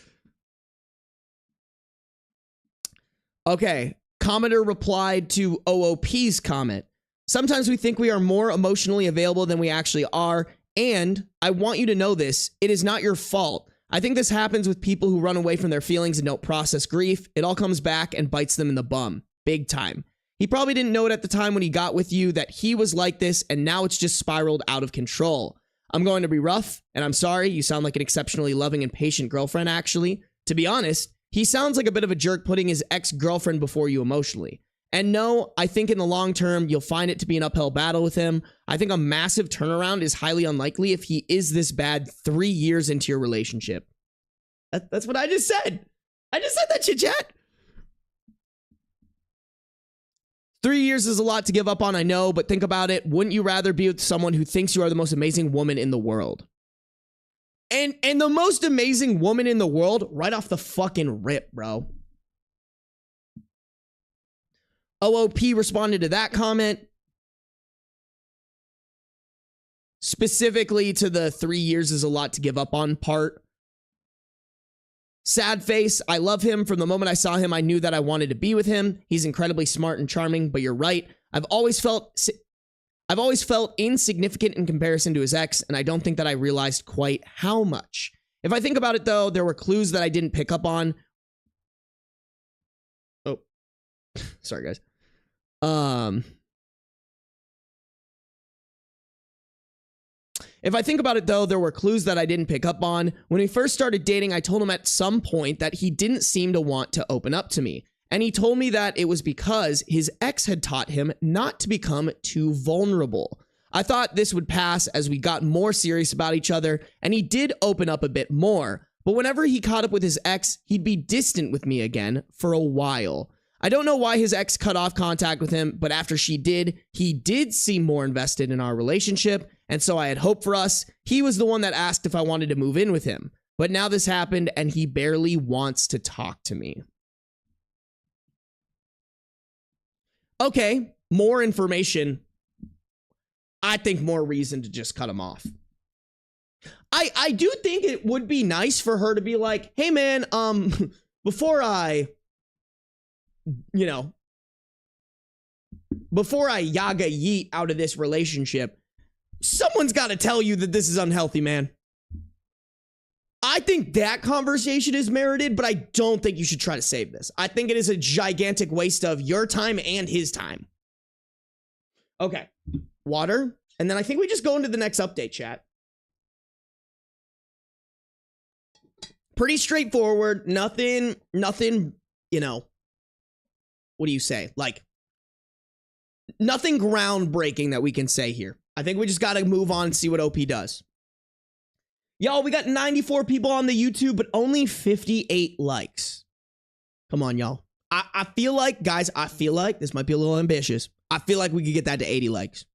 Okay, commenter replied to OOP's comment. Sometimes we think we are more emotionally available than we actually are, and I want you to know this, it is not your fault. I think this happens with people who run away from their feelings and don't process grief. It all comes back and bites them in the bum. Big time. He probably didn't know it at the time when he got with you that he was like this, and now it's just spiraled out of control. I'm going to be rough, and I'm sorry. You sound like an exceptionally loving and patient girlfriend, actually. To be honest, he sounds like a bit of a jerk putting his ex-girlfriend before you emotionally. And no, I think in the long term, you'll find it to be an uphill battle with him. I think a massive turnaround is highly unlikely if he is this bad 3 years into your relationship. That's what I just said. I just said that shit, chat. 3 years is a lot to give up on, I know, but think about it. Wouldn't you rather be with someone who thinks you are the most amazing woman in the world? And the most amazing woman in the world right off the fucking rip, bro. OOP responded to that comment. Specifically to the 3 years is a lot to give up on part. Sad face, I love him. From the moment I saw him, I knew that I wanted to be with him. He's incredibly smart and charming, but you're right. I've always felt insignificant in comparison to his ex, and I don't think that I realized quite how much. If I think about it, though, there were clues that I didn't pick up on. Oh, sorry, guys. If I think about it, though, there were clues that I didn't pick up on. When we first started dating, I told him at some point that he didn't seem to want to open up to me. And he told me that it was because his ex had taught him not to become too vulnerable. I thought this would pass as we got more serious about each other, and he did open up a bit more. But whenever he caught up with his ex, he'd be distant with me again for a while. I don't know why his ex cut off contact with him, but after she did, he did seem more invested in our relationship, and so I had hope for us. He was the one that asked if I wanted to move in with him. But now this happened, and he barely wants to talk to me. Okay, more information, I think more reason to just cut him off. I do think it would be nice for her to be like, hey man, before I yaga yeet out of this relationship, someone's got to tell you that this is unhealthy, man. I think that conversation is merited, but I don't think you should try to save this. I think it is a gigantic waste of your time and his time. Okay, water. And then I think we just go into the next update, chat. Pretty straightforward. Nothing, you know, what do you say? Like, nothing groundbreaking that we can say here. I think we just got to move on and see what OP does. Y'all, we got 94 people on the YouTube, but only 58 likes. Come on, y'all. I feel like, guys, I feel like this might be a little ambitious. I feel like we could get that to 80 likes.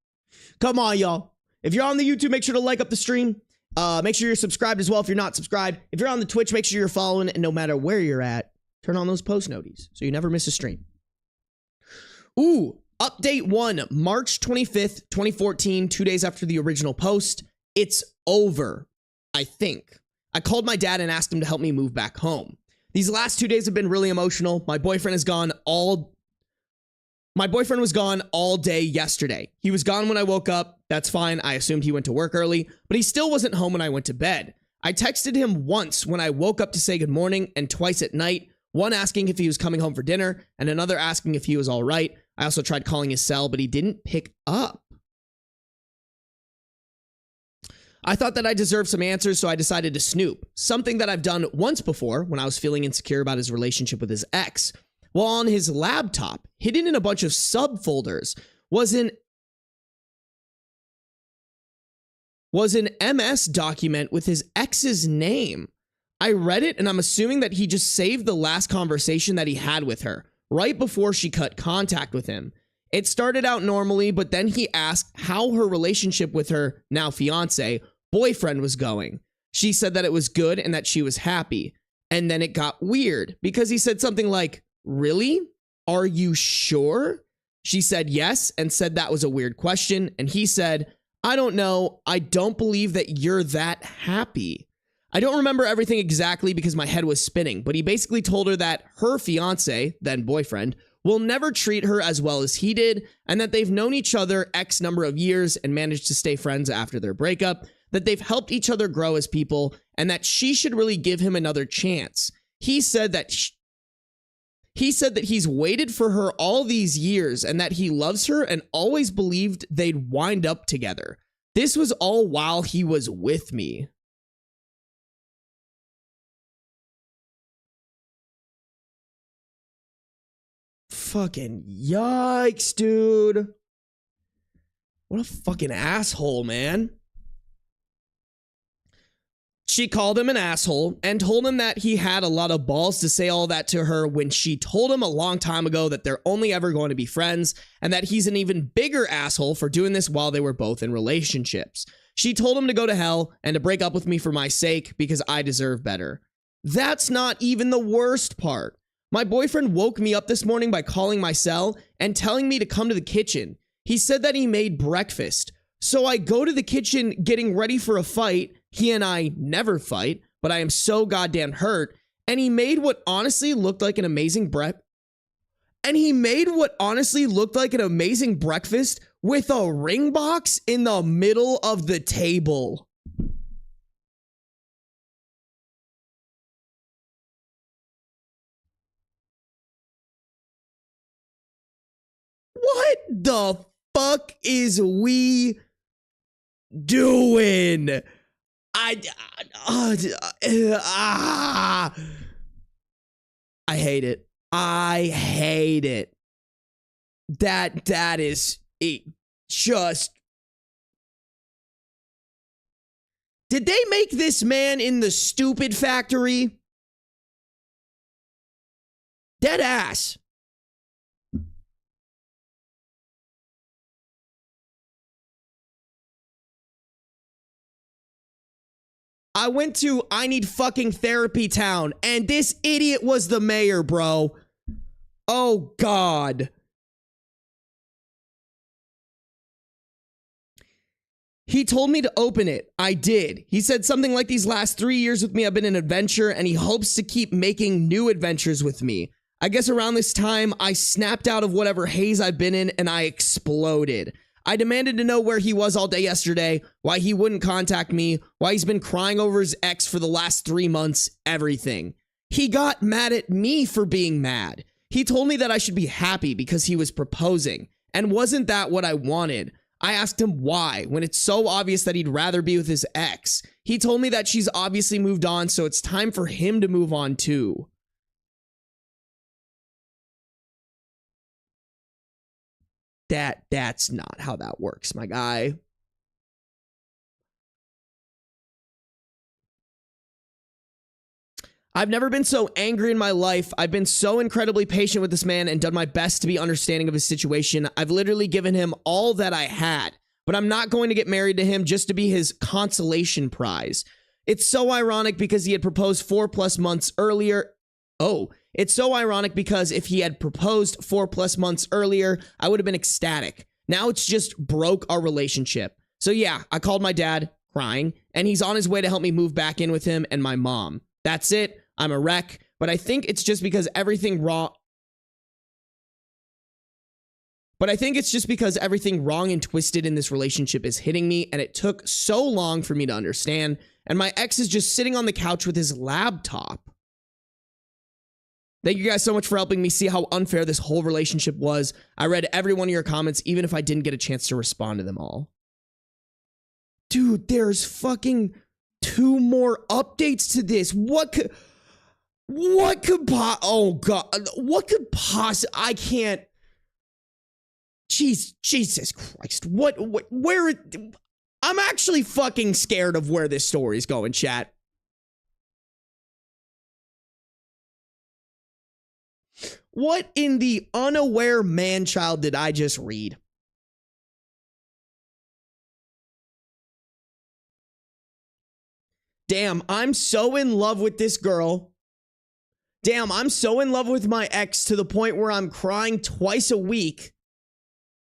Come on, y'all. If you're on the YouTube, make sure to like up the stream. Make sure you're subscribed as well if you're not subscribed. If you're on the Twitch, make sure you're following, and no matter where you're at, turn on those post noties so you never miss a stream. Ooh, update 1, March 25th, 2014, 2 days after the original post. It's over, I think. I called my dad and asked him to help me move back home. These last 2 days have been really emotional. My boyfriend was gone all day yesterday. He was gone when I woke up. That's fine. I assumed he went to work early, but he still wasn't home when I went to bed. I texted him once when I woke up to say good morning and twice at night, one asking if he was coming home for dinner and another asking if he was all right. I also tried calling his cell, but he didn't pick up. I thought that I deserved some answers, so I decided to snoop, something that I've done once before when I was feeling insecure about his relationship with his ex. Well, on his laptop, hidden in a bunch of subfolders, was an MS document with his ex's name. I read it, and I'm assuming that he just saved the last conversation that he had with her, right before she cut contact with him. It started out normally, but then he asked how her relationship with her now fiance boyfriend was going. She said that it was good and that she was happy. And then it got weird because he said something like, "Really? Are you sure?" She said yes and said that was a weird question. And he said, "I don't know. I don't believe that you're that happy." I don't remember everything exactly because my head was spinning, but he basically told her that her fiance, then boyfriend, will never treat her as well as he did, and that they've known each other X number of years and managed to stay friends after their breakup, that they've helped each other grow as people, and that she should really give him another chance. He said that he's waited for her all these years and that he loves her and always believed they'd wind up together. This was all while he was with me. Fucking yikes, dude. What a fucking asshole, man. She called him an asshole and told him that he had a lot of balls to say all that to her when she told him a long time ago that they're only ever going to be friends, and that he's an even bigger asshole for doing this while they were both in relationships. She told him to go to hell and to break up with me for my sake because I deserve better. That's not even the worst part. My boyfriend woke me up this morning by calling my cell and telling me to come to the kitchen. He said that he made breakfast. So I go to the kitchen getting ready for a fight. He and I never fight, but I am so goddamn hurt. And he made what honestly looked like an amazing breakfast with a ring box in the middle of the table. What the fuck is we doing? I hate it. I hate it. That is it. Just. Did they make this man in the stupid factory? Dead ass. I went to I Need Fucking Therapy Town, and this idiot was the mayor, bro. Oh, God. He told me to open it. I did. He said something like, these last 3 years with me have been an adventure, and he hopes to keep making new adventures with me. I guess around this time, I snapped out of whatever haze I've been in, and I exploded. I demanded to know where he was all day yesterday, why he wouldn't contact me, why he's been crying over his ex for the last 3 months, everything. He got mad at me for being mad. He told me that I should be happy because he was proposing. And wasn't that what I wanted? I asked him why, when it's so obvious that he'd rather be with his ex. He told me that she's obviously moved on, so it's time for him to move on too. That's not how that works, my guy. I've never been so angry in my life. I've been so incredibly patient with this man and done my best to be understanding of his situation. I've literally given him all that I had, but I'm not going to get married to him just to be his consolation prize. It's so ironic because he had proposed 4+ months earlier. Oh, it's so ironic because if he had proposed 4+ months earlier, I would have been ecstatic. Now it's just broke our relationship. So yeah, I called my dad, crying, and he's on his way to help me move back in with him and my mom. That's it. I'm a wreck, but I think it's just because everything wrong. But I think it's just because everything wrong and twisted in this relationship is hitting me, and it took so long for me to understand. And my ex is just sitting on the couch with his laptop. Thank you guys so much for helping me see how unfair this whole relationship was. I read every one of your comments, even if I didn't get a chance to respond to them all. Dude, there's fucking 2 more updates to this. Oh God, what could possibly, I can't, Jesus Christ, where, I'm actually fucking scared of where this story's going, chat. What in the unaware man-child did I just read? Damn, I'm so in love with this girl. Damn, I'm so in love with my ex to the point where I'm crying twice a week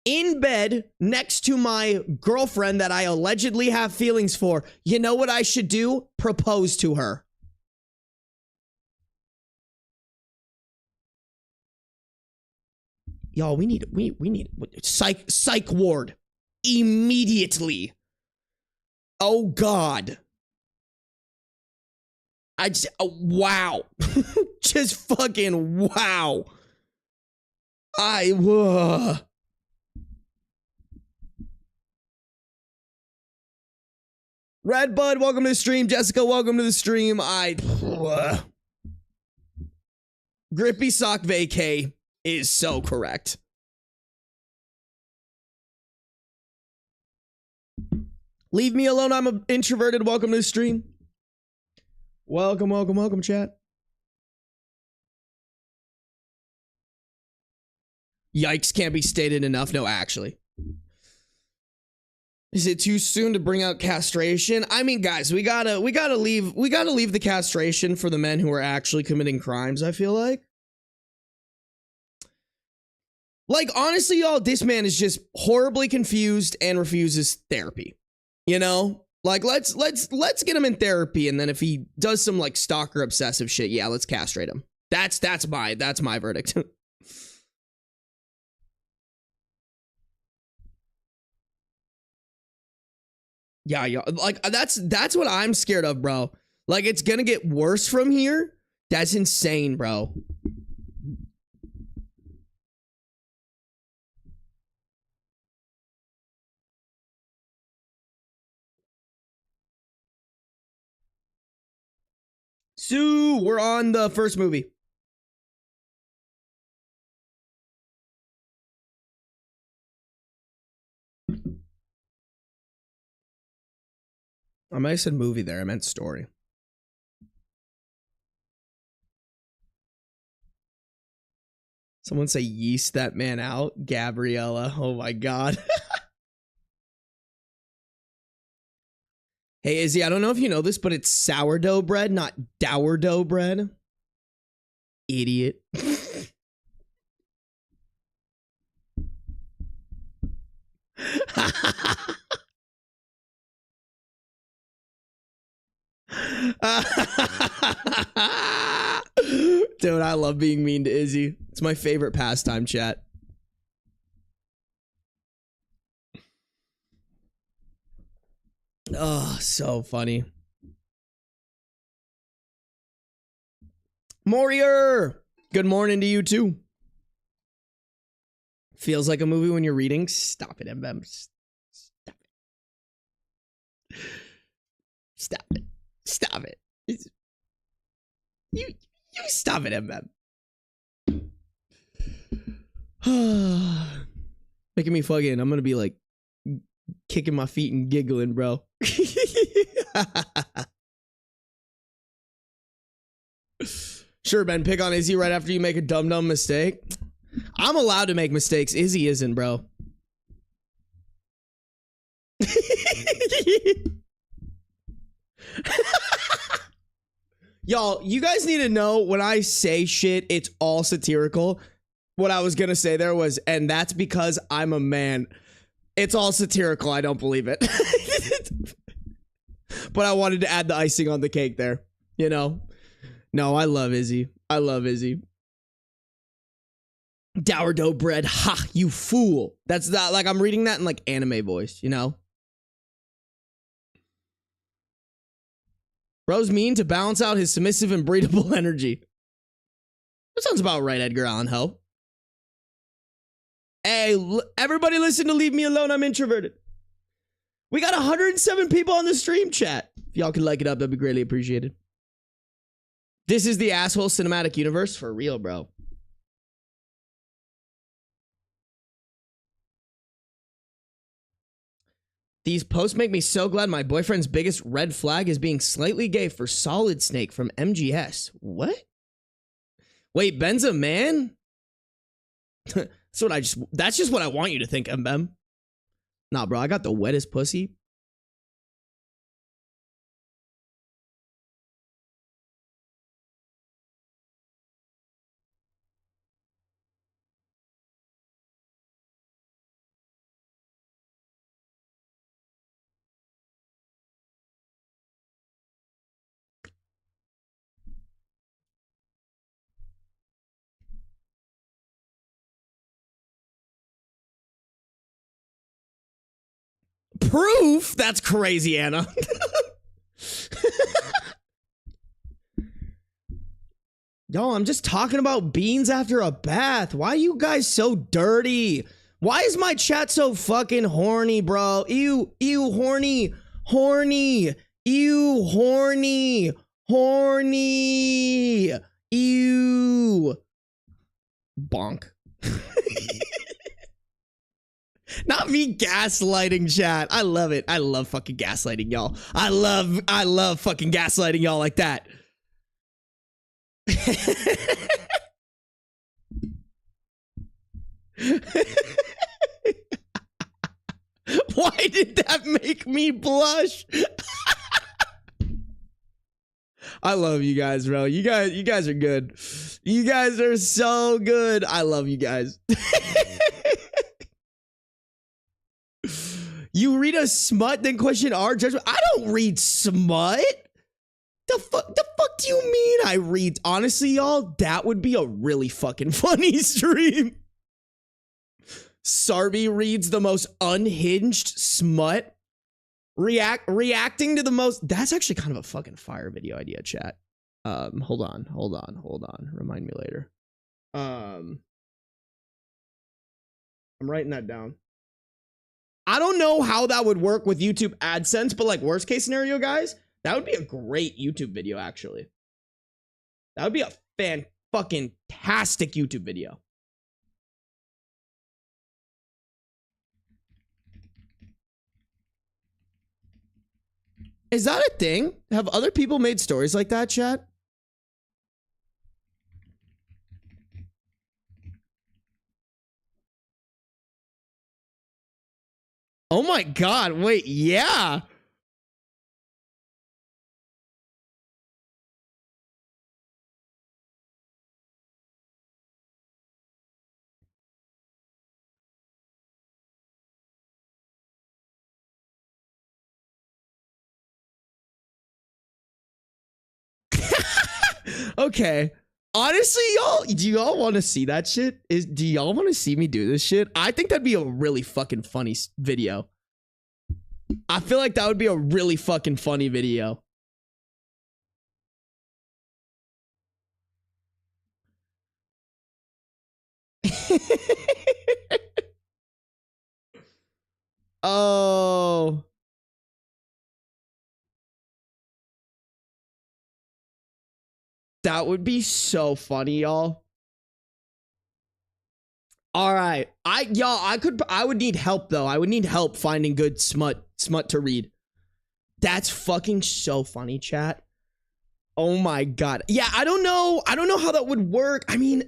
in bed next to my girlfriend that I allegedly have feelings for. You know what I should do? Propose to her. Y'all, we need psych ward immediately. Oh God. Wow. Just fucking wow. Red Bud, welcome to the stream. Jessica, welcome to the stream. Grippy sock vacay is so correct. Leave me alone. I'm introverted. Welcome to the stream. Welcome, chat. Yikes can't be stated enough. No, actually. Is it too soon to bring out castration? I mean, guys, we gotta leave the castration for the men who are actually committing crimes, I feel like. Like, honestly, y'all, this man is just horribly confused and refuses therapy. You know? Like, let's get him in therapy, and then if he does some like stalker obsessive shit, yeah, let's castrate him. That's my verdict. Yeah, like that's what I'm scared of, bro. Like, it's gonna get worse from here. That's insane, bro. Sue, we're on the first movie. I might have said movie there. I meant story. Someone say yeast that man out. Gabriella. Oh my God. Hey, Izzy, I don't know if you know this, but it's sourdough bread, not dourdough bread. Idiot. Dude, I love being mean to Izzy. It's my favorite pastime, chat. Oh, so funny. Morier! Good morning to you too. Feels like a movie when you're reading. Stop it, MBM. Stop it. Stop it. Stop it. You stop it, MBM. Making me fucking, I'm gonna be like kicking my feet and giggling, bro. Sure, Ben, pick on Izzy right after you make a dumb mistake. I'm allowed to make mistakes. Izzy isn't, bro. Y'all, you guys need to know when I say shit, it's all satirical. What I was gonna say there was, and that's because I'm a man. It's all satirical. I don't believe it. But I wanted to add the icing on the cake there, you know? No, I love Izzy. I love Izzy. Sourdough bread. Ha, you fool. That's that. Like, I'm reading that in like anime voice, you know? Bro's mean to balance out his submissive and breedable energy. That sounds about right, Edgar Allan Poe. Hey, everybody listen to Leave Me Alone. I'm introverted. We got 107 people on the stream chat. If y'all could like it up, that'd be greatly appreciated. This is the asshole cinematic universe for real, bro. These posts make me so glad my boyfriend's biggest red flag is being slightly gay for Solid Snake from MGS. What? Wait, Ben's a man? That's just what I want you to think, MBM. Nah, bro, I got the wettest pussy. Proof? That's crazy, Anna. Yo, I'm just talking about beans after a bath. Why are you guys so dirty? Why is my chat so fucking horny, bro? Ew, horny, horny, ew, horny, horny, ew. Bonk. Not me gaslighting chat. I love it. I love fucking gaslighting y'all. I love fucking gaslighting y'all like that. Why did that make me blush? I love you guys, bro. You guys are good. You guys are so good. I love you guys. You read a smut, then question our judgment. I don't read smut. The fuck do you mean I read? Honestly, y'all, that would be a really fucking funny stream. Sarby reads the most unhinged smut. Reacting to the most. That's actually kind of a fucking fire video idea, chat. Hold on. Remind me later. I'm writing that down. I don't know how that would work with YouTube AdSense, but like worst case scenario, guys, that would be a great YouTube video, actually. That would be a fan-fucking-tastic YouTube video. Is that a thing? Have other people made stories like that, chat? Oh my god, wait, yeah. Okay. Honestly, y'all, do y'all want to see that shit? Do y'all want to see me do this shit? I think that'd be a really fucking funny video. I feel like that would be a really fucking funny video. Oh. That would be so funny, y'all. All right. I would need help though. I would need help finding good smut to read. That's fucking so funny, chat. Oh my god. Yeah, I don't know how that would work. I mean,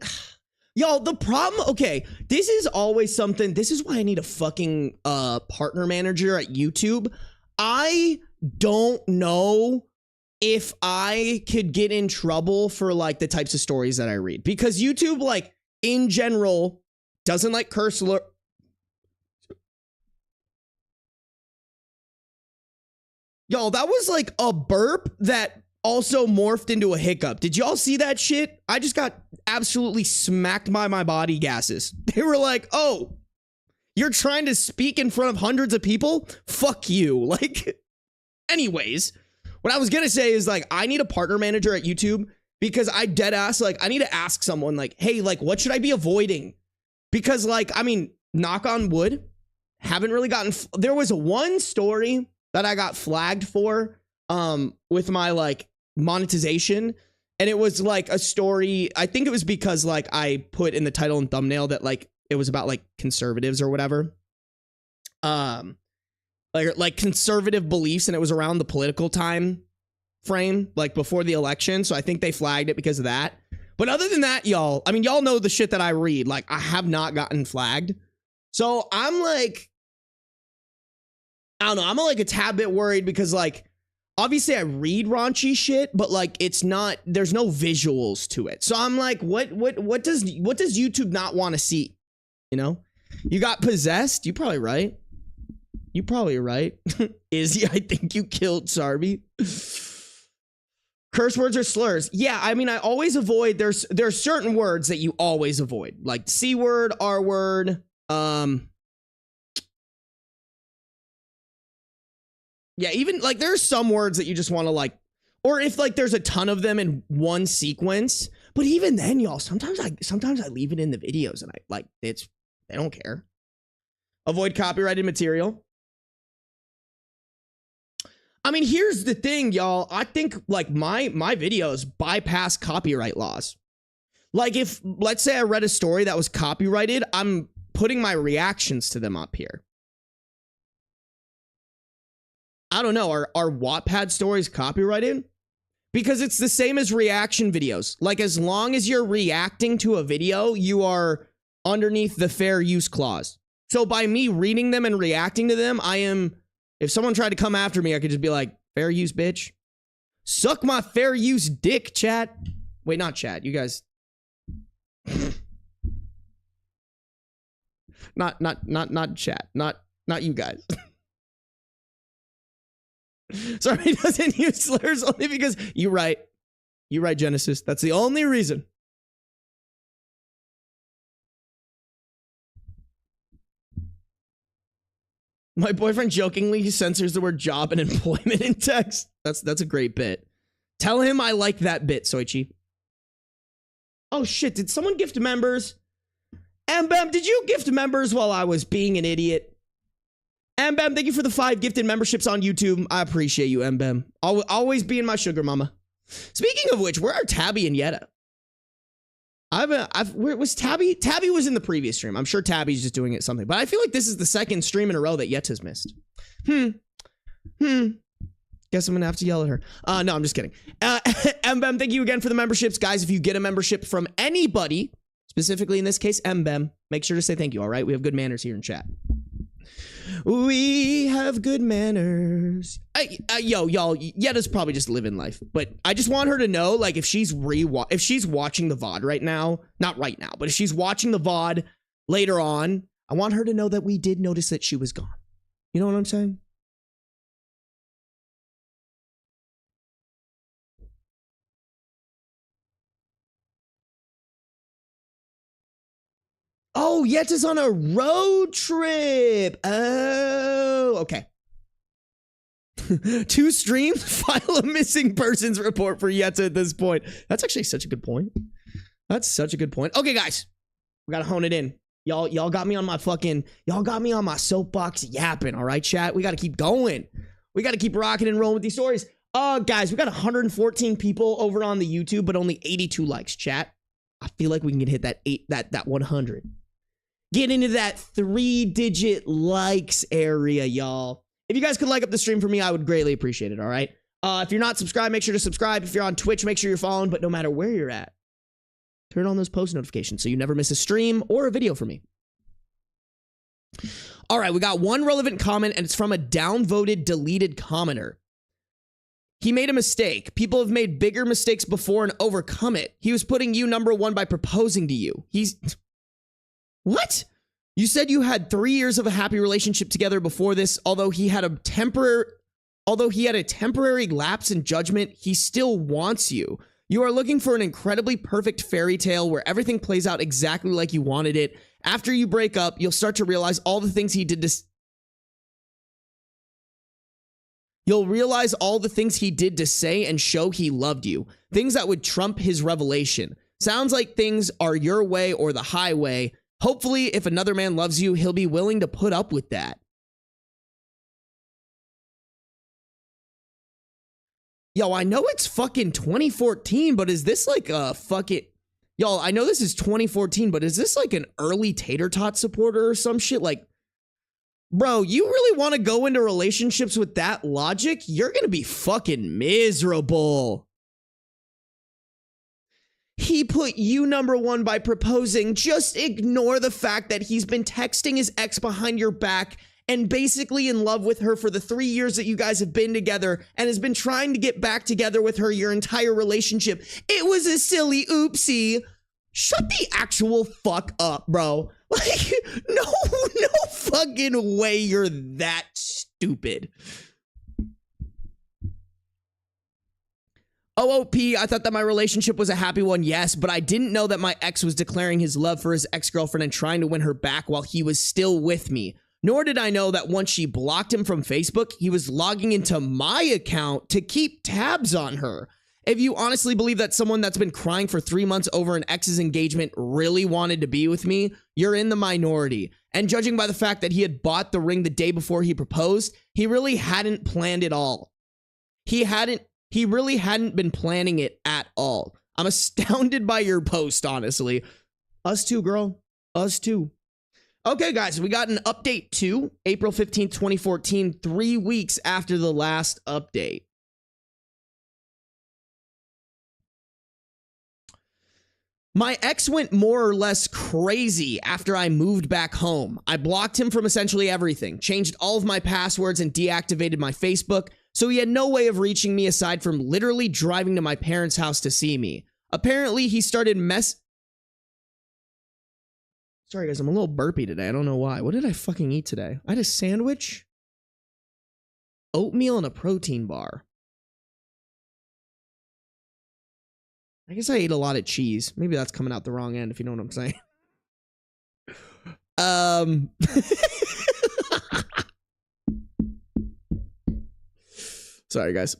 y'all, the problem, okay, this is always something. This is why I need a fucking partner manager at YouTube. I don't know if I could get in trouble for like the types of stories that I read, because YouTube, like in general, doesn't like curse alert. Y'all, that was like a burp that also morphed into a hiccup. Did y'all see that shit? I just got absolutely smacked by my body gases. They were like, oh, you're trying to speak in front of hundreds of people? Fuck you. Like, anyways, what I was gonna say is like, I need a partner manager at YouTube, because I dead ass, like, I need to ask someone like, hey, like, what should I be avoiding? Because like, I mean, knock on wood, haven't really gotten, there was one story that I got flagged for with my like monetization, and it was like a story, I think it was because like I put in the title and thumbnail that like it was about like conservatives or whatever, like conservative beliefs, and it was around the political time frame, like before the election, so I think they flagged it because of that. But other than that, y'all, I mean, y'all know the shit that I read, like I have not gotten flagged, so I'm like, I don't know, I'm like a tad bit worried, because like obviously I read raunchy shit, but like it's not, there's no visuals to it. So I'm like, what does YouTube not want to see? You know? You got possessed? You probably right. You probably right. Izzy, I think you killed Sarby. Curse words or slurs? Yeah, I mean, I always avoid, there's certain words that you always avoid, like C word, R word, yeah, even like there's some words that you just want to like, or if like there's a ton of them in one sequence. But even then, y'all, sometimes I leave it in the videos, and I like, they don't care. Avoid copyrighted material. I mean, here's the thing, y'all. I think like my videos bypass copyright laws. Like if, let's say I read a story that was copyrighted, I'm putting my reactions to them up here. I don't know, are Wattpad stories copyrighted? Because it's the same as reaction videos. Like as long as you're reacting to a video, you are underneath the fair use clause. So by me reading them and reacting to them, I am, if someone tried to come after me, I could just be like, fair use, bitch. Suck my fair use dick, chat. Wait, not chat, you guys. not chat, not you guys. Sorry, he doesn't use slurs only because you're right. You're right, Genesis. That's the only reason. My boyfriend jokingly censors the word job and employment in text. That's a great bit. Tell him I like that bit, Soichi. Oh shit, did someone gift members? Mbem, did you gift members while I was being an idiot? Mbem, thank you for the 5 gifted memberships on YouTube. I appreciate you, Mbem. Always being my sugar mama. Speaking of which, where are Tabby and Yetta? Where was Tabby? Tabby was in the previous stream. I'm sure Tabby's just doing it something. But I feel like this is the second stream in a row that Yetta's missed. Guess I'm gonna have to yell at her. No, I'm just kidding. Mbem, thank you again for the memberships. Guys, if you get a membership from anybody, specifically in this case, Mbem, make sure to say thank you, all right? We have good manners here in chat. We have good manners. Yo, y'all, Yetta's probably just living life, but I just want her to know, like, if she's watching the VOD right now, not right now, but if she's watching the VOD later on, I want her to know that we did notice that she was gone. You know what I'm saying? Oh, Yetta's on a road trip. Oh, okay. 2 streams, file a missing persons report for Yetta at this point. That's actually such a good point. That's such a good point. Okay, guys, we gotta hone it in. Y'all got me on my soapbox yapping. All right, chat. We gotta keep going. We gotta keep rocking and rolling with these stories. Guys, we got 114 people over on the YouTube, but only 82 likes. Chat, I feel like we can hit that 100. Get into that 3-digit likes area, y'all. If you guys could like up the stream for me, I would greatly appreciate it, all right? If you're not subscribed, make sure to subscribe. If you're on Twitch, make sure you're following. But no matter where you're at, turn on those post notifications so you never miss a stream or a video from me. All right, we got one relevant comment, and it's from a downvoted, deleted commenter. He made a mistake. People have made bigger mistakes before and overcome it. He was putting you number 1 by proposing to you. What? You said you had 3 years of a happy relationship together before this. Although he had a temporary lapse in judgment, he still wants you. You are looking for an incredibly perfect fairy tale where everything plays out exactly like you wanted it. After you break up, you'll start to realize all the things he did to say and show he loved you. Things that would trump his revelation. Sounds like things are your way or the highway. Hopefully, if another man loves you, he'll be willing to put up with that. Yo, I know it's fucking 2014, but is this like a fucking... Y'all, I know this is 2014, but is this like an early Tater Tot supporter or some shit? Like, bro, you really want to go into relationships with that logic? You're going to be fucking miserable. He put you number 1 by proposing. Just ignore the fact that he's been texting his ex behind your back and basically in love with her for the 3 years that you guys have been together and has been trying to get back together with her your entire relationship. It was a silly oopsie. Shut the actual fuck up, bro. Like, no fucking way you're that stupid. OOP, I thought that my relationship was a happy one, yes, but I didn't know that my ex was declaring his love for his ex-girlfriend and trying to win her back while he was still with me. Nor did I know that once she blocked him from Facebook, he was logging into my account to keep tabs on her. If you honestly believe that someone that's been crying for 3 months over an ex's engagement really wanted to be with me, you're in the minority. And judging by the fact that he had bought the ring the day before he proposed, he really hadn't planned it all. He really hadn't been planning it at all. I'm astounded by your post, honestly. Us too, girl. Us too. Okay, guys, we got an update too. April 15th, 2014, 3 weeks after the last update. My ex went more or less crazy after I moved back home. I blocked him from essentially everything, changed all of my passwords, and deactivated my Facebook, so he had no way of reaching me aside from literally driving to my parents' house to see me. Apparently, he started Sorry, guys, I'm a little burpy today. I don't know why. What did I fucking eat today? I had a sandwich, oatmeal, and a protein bar. I guess I ate a lot of cheese. Maybe that's coming out the wrong end, if you know what I'm saying. Sorry, guys.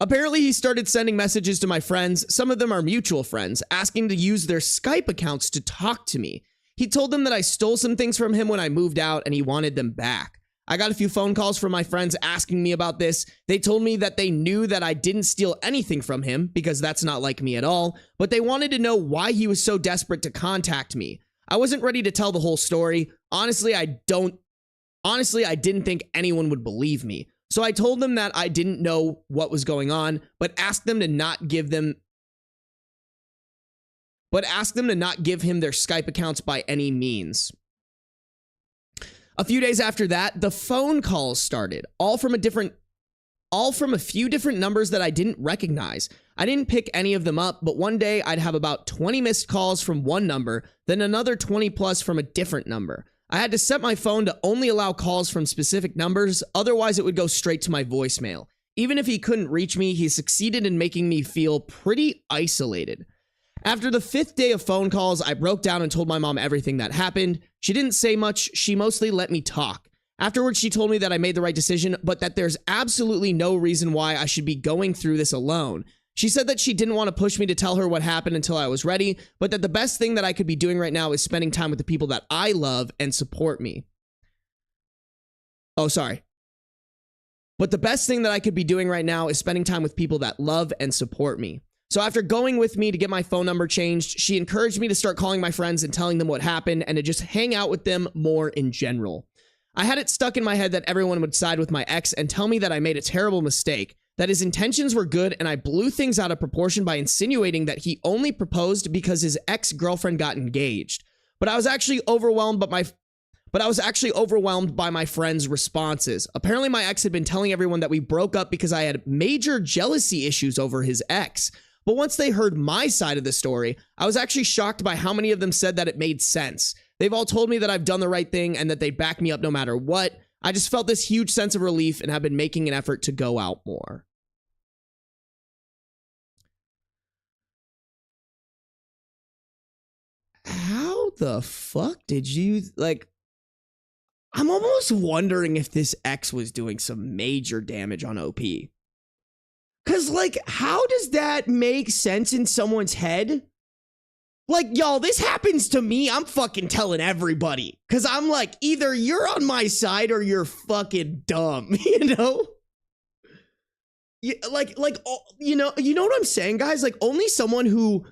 Apparently, he started sending messages to my friends. Some of them are mutual friends, asking to use their Skype accounts to talk to me. He told them that I stole some things from him when I moved out and he wanted them back. I got a few phone calls from my friends asking me about this. They told me that they knew that I didn't steal anything from him because that's not like me at all, but they wanted to know why he was so desperate to contact me. I wasn't ready to tell the whole story. Honestly, I didn't think anyone would believe me. So I told them that I didn't know what was going on, but asked them to not give him their Skype accounts by any means. A few days after that, the phone calls started, all from a few different numbers that I didn't recognize. I didn't pick any of them up, but one day I'd have about 20 missed calls from one number, then another 20 plus from a different number. I had to set my phone to only allow calls from specific numbers, otherwise it would go straight to my voicemail. Even if he couldn't reach me, he succeeded in making me feel pretty isolated. After the 5th day of phone calls, I broke down and told my mom everything that happened. She didn't say much. She mostly let me talk. Afterwards, she told me that I made the right decision, but that there's absolutely no reason why I should be going through this alone. She said that she didn't want to push me to tell her what happened until I was ready, but that the best thing that I could be doing right now is spending time with the people that I love and support me. Oh, sorry. But the best thing that I could be doing right now is spending time with people that love and support me. So after going with me to get my phone number changed, she encouraged me to start calling my friends and telling them what happened and to just hang out with them more in general. I had it stuck in my head that everyone would side with my ex and tell me that I made a terrible mistake, that his intentions were good, and I blew things out of proportion by insinuating that he only proposed because his ex-girlfriend got engaged. But I was actually overwhelmed by my friends' responses. Apparently my ex had been telling everyone that we broke up because I had major jealousy issues over his ex. But once they heard my side of the story, I was actually shocked by how many of them said that it made sense. They've all told me that I've done the right thing and that they back me up no matter what. I just felt this huge sense of relief and have been making an effort to go out more. How the fuck did you, like, I'm almost wondering if this ex was doing some major damage on OP. Cause like, how does that make sense in someone's head? Like, y'all, this happens to me. I'm fucking telling everybody. Cause I'm like, either you're on my side or you're fucking dumb, you know? You know what I'm saying, guys? Like, only someone who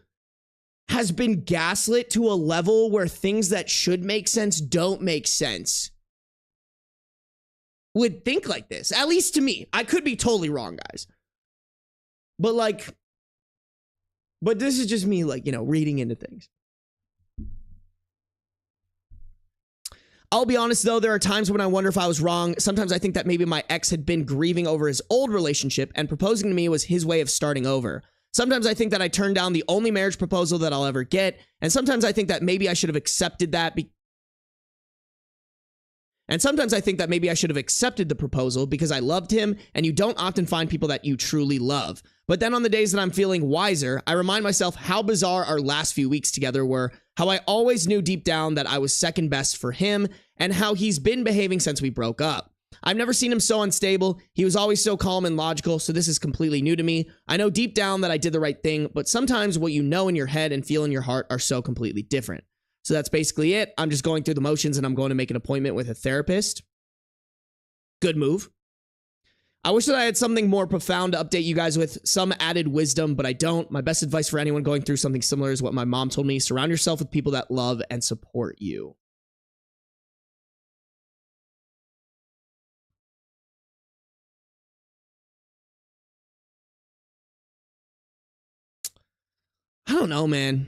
has been gaslit to a level where things that should make sense don't make sense would think like this. At least to me. I could be totally wrong, guys. But like, but this is just me, like, you know, reading into things. I'll be honest, though, there are times when I wonder if I was wrong. Sometimes I think that maybe my ex had been grieving over his old relationship and proposing to me was his way of starting over. Sometimes I think that I turned down the only marriage proposal that I'll ever get. And sometimes I think that maybe I should have accepted that. And sometimes I think that maybe I should have accepted the proposal because I loved him, and you don't often find people that you truly love. But then on the days that I'm feeling wiser, I remind myself how bizarre our last few weeks together were, how I always knew deep down that I was second best for him, and how he's been behaving since we broke up. I've never seen him so unstable. He was always so calm and logical, so this is completely new to me. I know deep down that I did the right thing, but sometimes what you know in your head and feel in your heart are so completely different. So that's basically it. I'm just going through the motions and I'm going to make an appointment with a therapist. Good move. I wish that I had something more profound to update you guys with, some added wisdom, but I don't. My best advice for anyone going through something similar is what my mom told me. Surround yourself with people that love and support you. I don't know, man.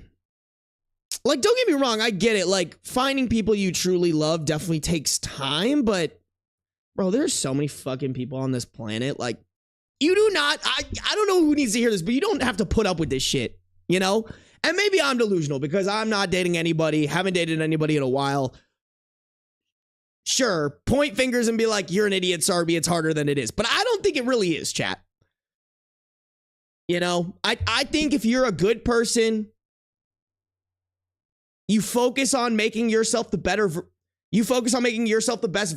Like, don't get me wrong, I get it. Like, finding people you truly love definitely takes time, but bro, there's so many fucking people on this planet. Like, you do not, I don't know who needs to hear this, but you don't have to put up with this shit, you know? And maybe I'm delusional because I'm not dating anybody, haven't dated anybody in a while. Sure, point fingers and be like, you're an idiot, Sarby, it's harder than it is. But I don't think it really is, chat. You know, I think if you're a good person, you focus on making yourself the best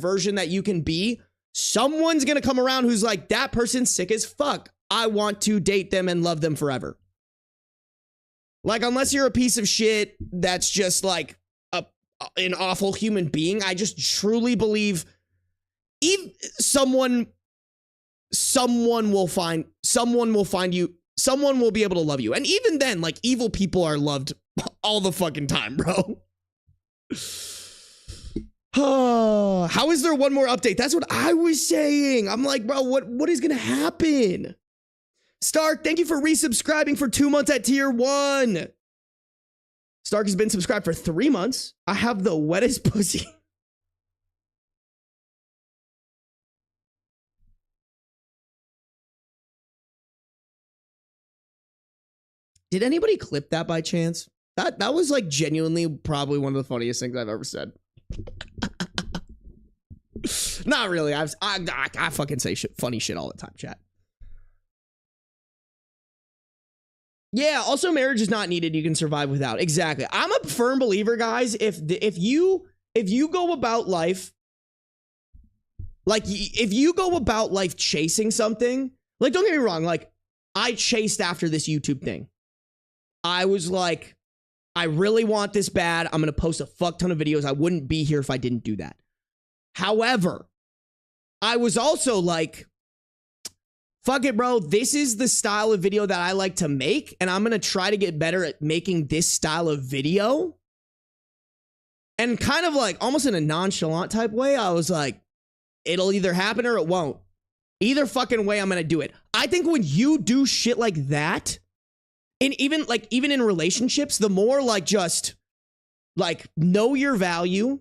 version that you can be. Someone's going to come around who's like, that person's sick as fuck. I want to date them and love them forever. Like, unless you're a piece of shit that's just like an awful human being, I just truly believe someone will find you. Someone will be able to love you. And even then, like, evil people are loved all the fucking time, bro. How is there one more update? That's what I was saying. I'm like, bro, what is gonna happen? Stark, thank you for resubscribing for 2 months at tier 1. Stark has been subscribed for 3 months. I have the wettest pussy. Did anybody clip that by chance? That was like genuinely probably one of the funniest things I've ever said. Not really. I fucking say funny shit all the time, chat. Yeah, also marriage is not needed. You can survive without. Exactly. I'm a firm believer, guys. If you go about life, like if you go about life chasing something, like don't get me wrong, like I chased after this YouTube thing. I was like, I really want this bad. I'm going to post a fuck ton of videos. I wouldn't be here if I didn't do that. However, I was also like, fuck it, bro. This is the style of video that I like to make, and I'm going to try to get better at making this style of video. And kind of like almost in a nonchalant type way, I was like, it'll either happen or it won't. Either fucking way, I'm going to do it. I think when you do shit like that, and even in relationships, the more like just like know your value,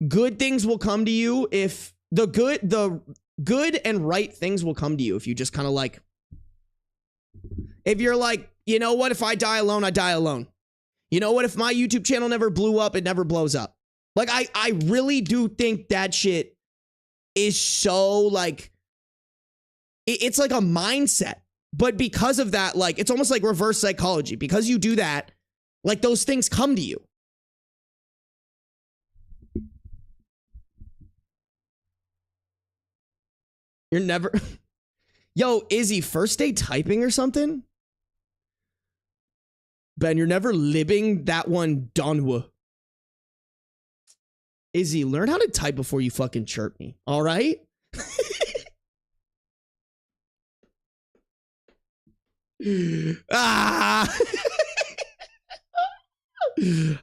good things will come to you. If the good and right things will come to you if you just kind of like, if you're like, you know what, if I die alone, I die alone. You know what, if my YouTube channel never blew up, it never blows up. Like I really do think that shit is so like, it's like a mindset. But because of that, like, it's almost like reverse psychology. Because you do that, like, those things come to you. You're never... Yo, Izzy, first day typing or something? Ben, you're never living that one Donwa. Izzy, learn how to type before you fucking chirp me. All right? Ah!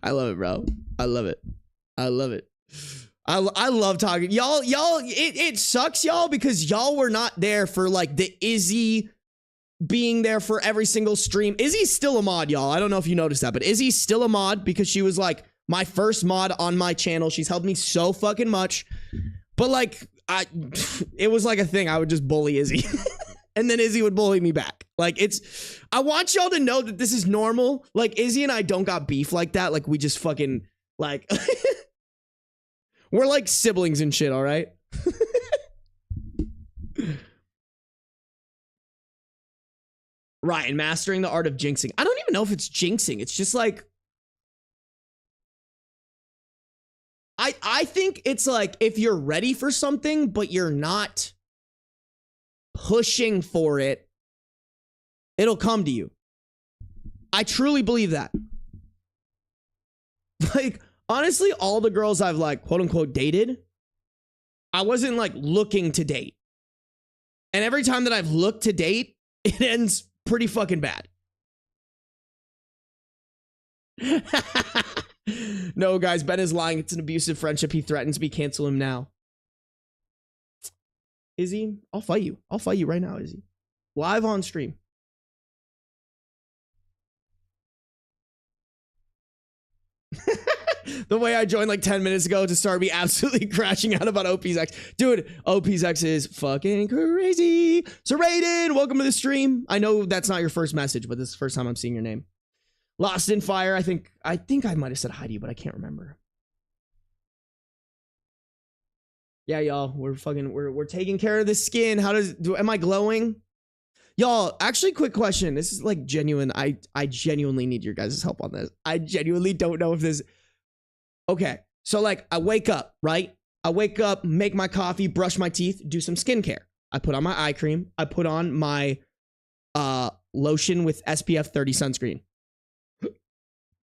I love it, bro. I love it. I love it. I love talking. Y'all, it sucks, y'all, because y'all were not there for like the Izzy being there for every single stream. Izzy's still a mod, y'all. I don't know if you noticed that, but Izzy's still a mod because she was like my first mod on my channel. She's helped me so fucking much. But like, it was like a thing. I would just bully Izzy. And then Izzy would bully me back. Like, I want y'all to know that this is normal. Like, Izzy and I don't got beef like that. Like, we just fucking, like, we're like siblings and shit, all right? Ryan, mastering the art of jinxing. I don't even know if it's jinxing. It's just like, I think it's like if you're ready for something, but you're not pushing for it, it'll come to you. I truly believe that. Like, honestly, all the girls I've like, quote unquote, dated, I wasn't like looking to date. And every time that I've looked to date, it ends pretty fucking bad. No, guys, Ben is lying. It's an abusive friendship. He threatens me. Cancel him now. Izzy, I'll fight you. I'll fight you right now, Izzy. Live on stream. The way I joined like 10 minutes ago to start me absolutely crashing out about OP's X. Dude, OP's X is fucking crazy. So Raiden, welcome to the stream. I know that's not your first message, but this is the first time I'm seeing your name. Lost in Fire. I think I might have said hi to you, but I can't remember. Yeah, y'all, we're taking care of the skin. Am I glowing? Y'all, actually, quick question. This is like genuine. I genuinely need your guys' help on this. I genuinely don't know if this. Okay, so like I wake up, right? I wake up, make my coffee, brush my teeth, do some skincare. I put on my eye cream. I put on my lotion with SPF 30 sunscreen.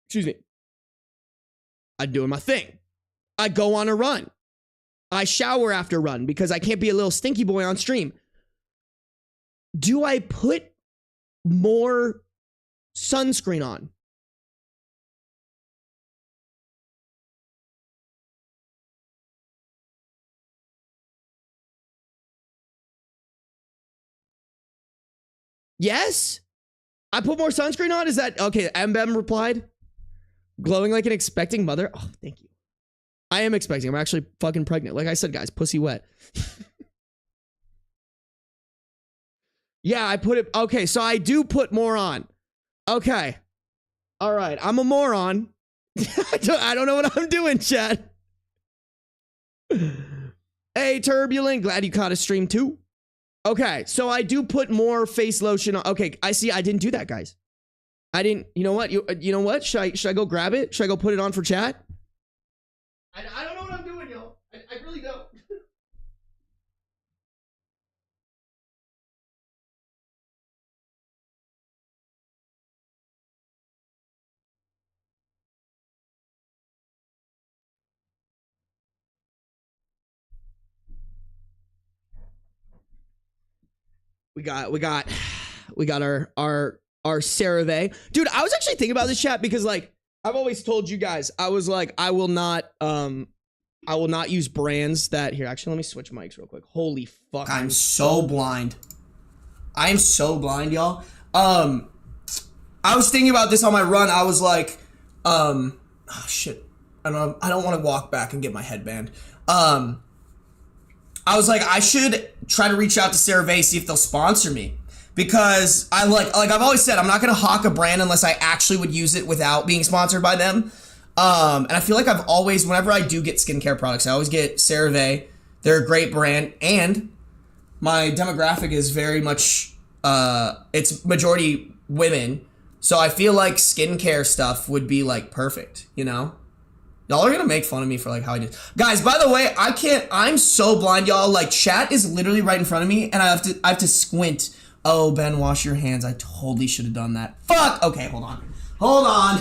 Excuse me. I'm doing my thing. I go on a run. I shower after run because I can't be a little stinky boy on stream. Do I put more sunscreen on? Yes? I put more sunscreen on? Is that okay? MBM replied. Glowing like an expecting mother. Oh, thank you. I am expecting. I'm actually fucking pregnant. Like I said, guys, pussy wet. Yeah, I put it. Okay, so I do put more on. Okay. All right. I'm a moron. I don't know what I'm doing, chat. Hey, Turbulent. Glad you caught a stream too. Okay, so I do put more face lotion on. Okay, I see. I didn't do that, guys. I didn't. You know what? You know what? Should I go grab it? Should I go put it on for chat? I don't know what I'm doing, yo. I really don't. We got our CeraVe. Dude, I was actually thinking about this chat because like I've always told you guys, I was like, I will not use brands that here. Actually, let me switch mics real quick. Holy fuck. I'm so blind. I am so blind, y'all. I was thinking about this on my run. I was like, oh shit. I don't want to walk back and get my headband. I was like, I should try to reach out to CeraVe, see if they'll sponsor me. Because I like I've always said, I'm not going to hawk a brand unless I actually would use it without being sponsored by them. And I feel like I've always, whenever I do get skincare products, I always get CeraVe. They're a great brand. And my demographic is very much, it's majority women. So I feel like skincare stuff would be like perfect, you know? Y'all are gonna make fun of me for like how I did. Guys, by the way, I'm so blind, y'all. Like chat is literally right in front of me and I have to squint. Oh, Ben, wash your hands. I totally should have done that. Fuck! Okay, hold on. Hold on.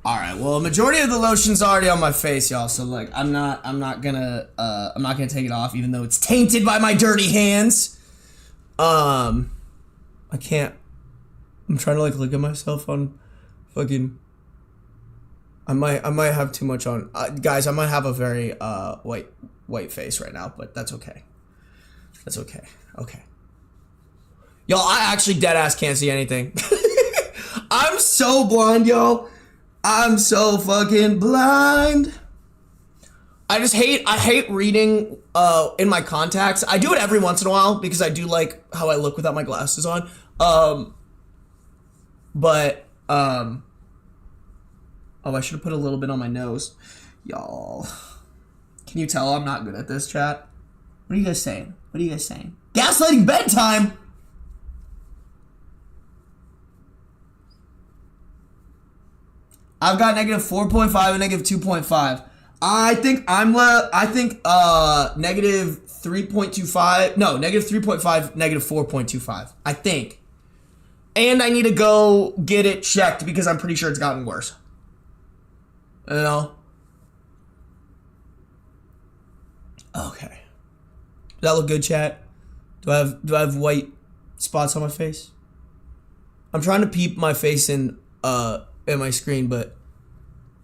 All right. Well, a majority of the lotion's already on my face, y'all. So like, I'm not gonna take it off, even though it's tainted by my dirty hands. I can't. I'm trying to like look at myself on, fucking. I might have too much on, guys. I might have a very white face right now, but that's okay. That's okay. Okay. Y'all, I actually dead ass can't see anything. I'm so blind, y'all. I'm so fucking blind. I hate reading in my contacts. I do it every once in a while because I do like how I look without my glasses on. Oh, I should have put a little bit on my nose. Y'all. Can you tell I'm not good at this, chat? What are you guys saying? What are you guys saying? Gaslighting bedtime! I've got negative 4.5 and negative 2.5. I think negative 3.25. No, negative 3.5, negative 4.25. I think. And I need to go get it checked because I'm pretty sure it's gotten worse. You know? Okay. Does that look good, chat? Do I have white spots on my face? I'm trying to peep my face in my screen, but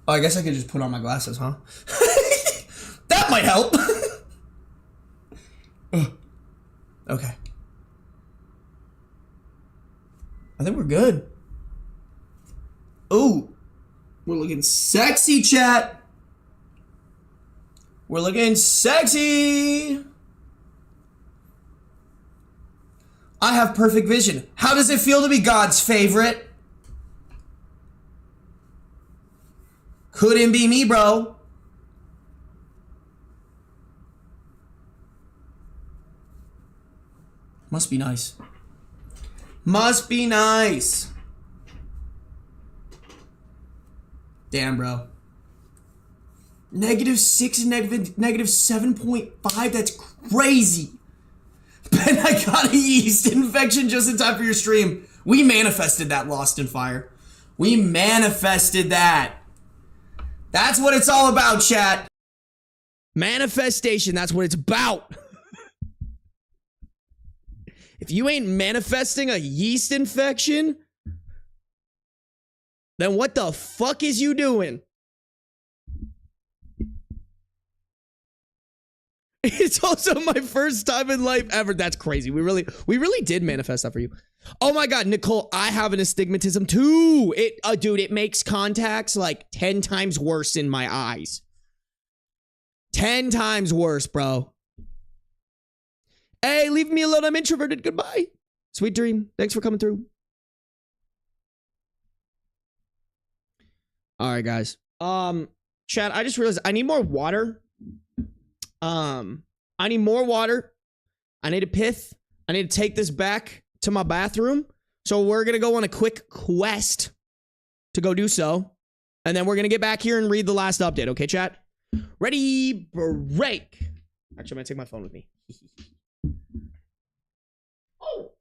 I guess I could just put on my glasses, huh? That might help. Okay. I think we're good. Ooh. We're looking sexy, chat. We're looking sexy. I have perfect vision. How does it feel to be God's favorite? Couldn't be me, bro. Must be nice. Must be nice. Damn, bro. -6 and negative 7.5. That's crazy. Ben, I got a yeast infection just in time for your stream. We manifested that, Lost in Fire. We manifested that. That's what it's all about, chat. Manifestation, that's what it's about. If you ain't manifesting a yeast infection, then what the fuck is you doing? It's also my first time in life ever. That's crazy. We really did manifest that for you. Oh my God, Nicole, I have an astigmatism too. Dude, it makes contacts like 10 times worse in my eyes. 10 times worse, bro. Hey, leave me alone. I'm introverted. Goodbye. Sweet dream. Thanks for coming through. All right, guys. Chat, I just realized I need more water. I need more water. I need a pith. I need to take this back to my bathroom. So we're going to go on a quick quest to go do so. And then we're going to get back here and read the last update. Okay, chat? Ready, break. Actually, I'm going to take my phone with me. Oh.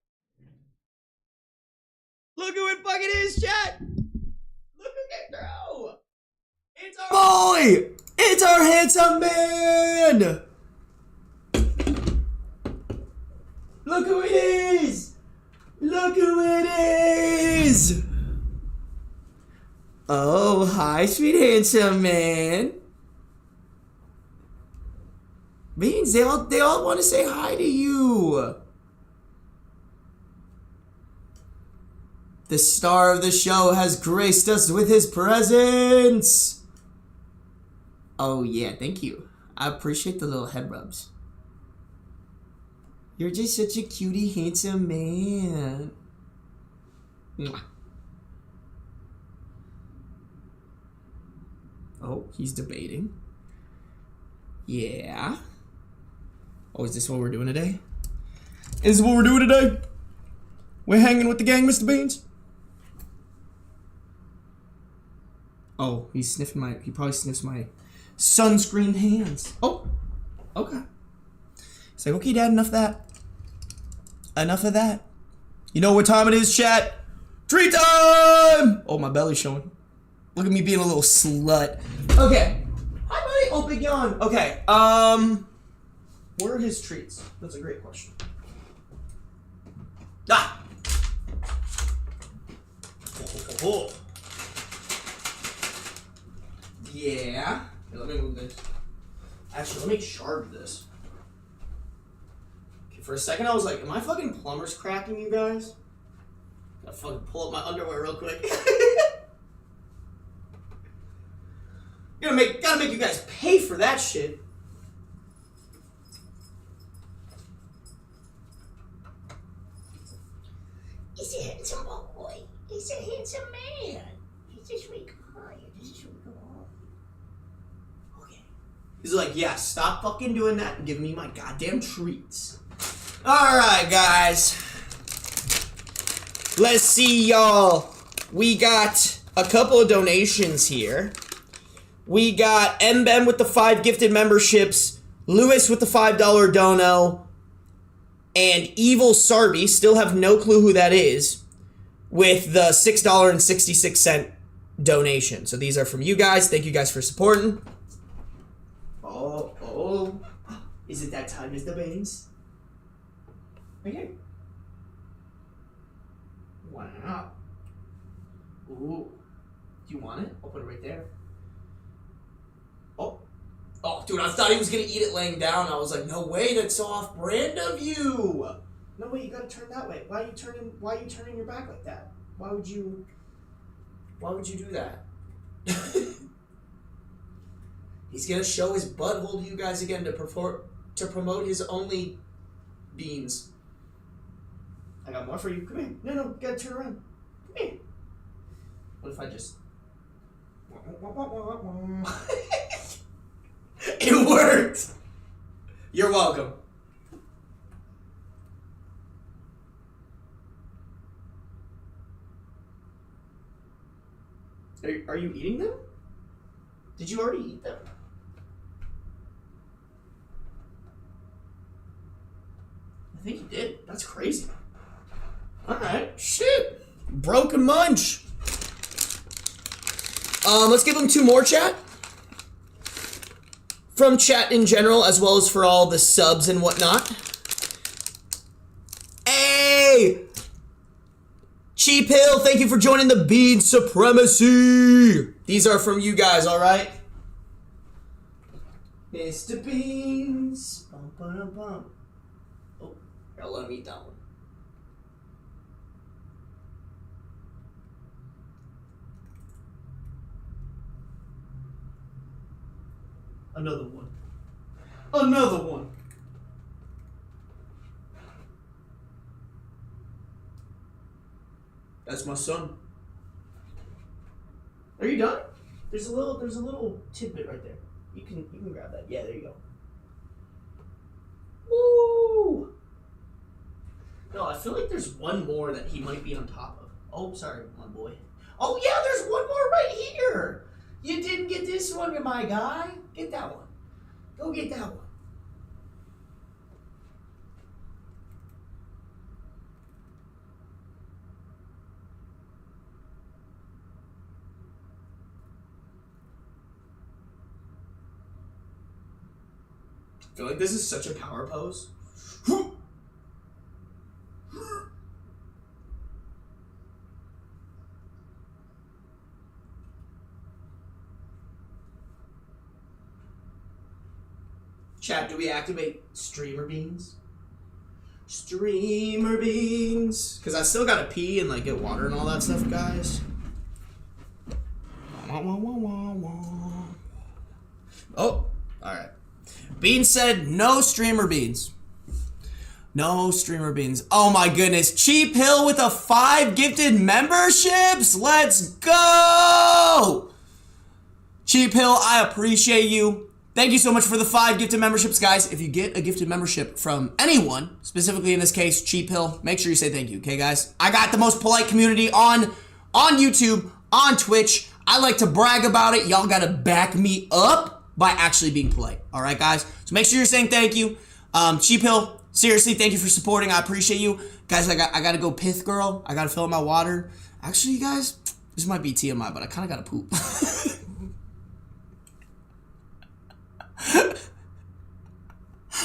Look who it fucking is, chat. Look who came through. It's our boy. It's our handsome man. Look who it is. Look who it is. Oh, hi, sweet handsome man. Beans, they all want to say hi to you. The star of the show has graced us with his presence. Oh yeah, thank you. I appreciate the little head rubs. You're just such a cutie, handsome man. Mwah. Oh, he's debating. Yeah. Oh, is this what we're doing today? Is this what we're doing today? We're hanging with the gang, Mr. Beans? Oh, he's sniffing he probably sniffs my sunscreened hands. Oh, okay. It's like, okay, Dad, enough of that. Enough of that. You know what time it is, chat? Treat time! Oh, my belly's showing. Look at me being a little slut. Okay. Hi, buddy. Oh, big yawn. Okay, where are his treats? That's a great question. Ah! Oh. Yeah. Here, let me move this. Actually, let me charge this. Okay, for a second I was like, am I fucking plumber's cracking you guys? Gotta fucking pull up my underwear real quick. Gotta make you guys pay for that shit. He's a handsome boy. He's a handsome man. He's a sweet guy. He's a sweet guy. Okay. He's like, yeah, stop fucking doing that and give me my goddamn treats. Alright, guys. Let's see, y'all. We got a couple of donations here. We got Mbem with the 5 gifted memberships, Lewis with the $5 dono, and Evil Sarby, still have no clue who that is, with the $6.66 donation. So these are from you guys. Thank you guys for supporting. Oh. Is it that time, Mr. Baines? Okay. Wow. Ooh. Do you want it? I'll put it right there. Oh, dude, I thought he was gonna eat it laying down. I was like, no way, that's so off-brand of you. No way, you gotta turn that way. Why are you turning your back like that? Why would you do that? He's gonna show his butthole to you guys again to promote his only beans. I got more for you. Come here. No, you gotta turn around. Come here. What if I just... It worked! You're welcome. Are you eating them? Did you already eat them? I think you did. That's crazy. Alright. Shit. Broken munch. Let's give them 2 more, chat. From chat in general, as well as for all the subs and whatnot. Hey! Cheap Hill, thank you for joining the Bean Supremacy. These are from you guys, alright? Mr. Beans. Ba-dum-bum. Oh, here, let me eat that one. Another one. Another one. That's my son. Are you done? There's a little tidbit right there. You can grab that. Yeah, there you go. Woo! No, I feel like there's one more that he might be on top of. Oh, sorry, my boy. Oh yeah, there's one more right here. You didn't get this one, my guy. Get that one. Go get that one. I feel like this is such a power pose. Chat, do we activate streamer beans? Streamer beans. Because I still gotta pee and like get water and all that stuff, guys. Oh, alright. Bean said no streamer beans. No streamer beans. Oh my goodness. Cheap Hill with a 5 gifted memberships. Let's go. Cheap Hill, I appreciate you. Thank you so much for the 5 gifted memberships, guys. If you get a gifted membership from anyone, specifically in this case, Cheap Hill, make sure you say thank you, okay, guys? I got the most polite community on YouTube, on Twitch. I like to brag about it. Y'all gotta back me up by actually being polite, all right, guys? So make sure you're saying thank you. Cheap Hill, seriously, thank you for supporting. I appreciate you. Guys, I gotta go pith, girl. I gotta fill up my water. Actually, you guys, this might be TMI, but I kind of gotta poop.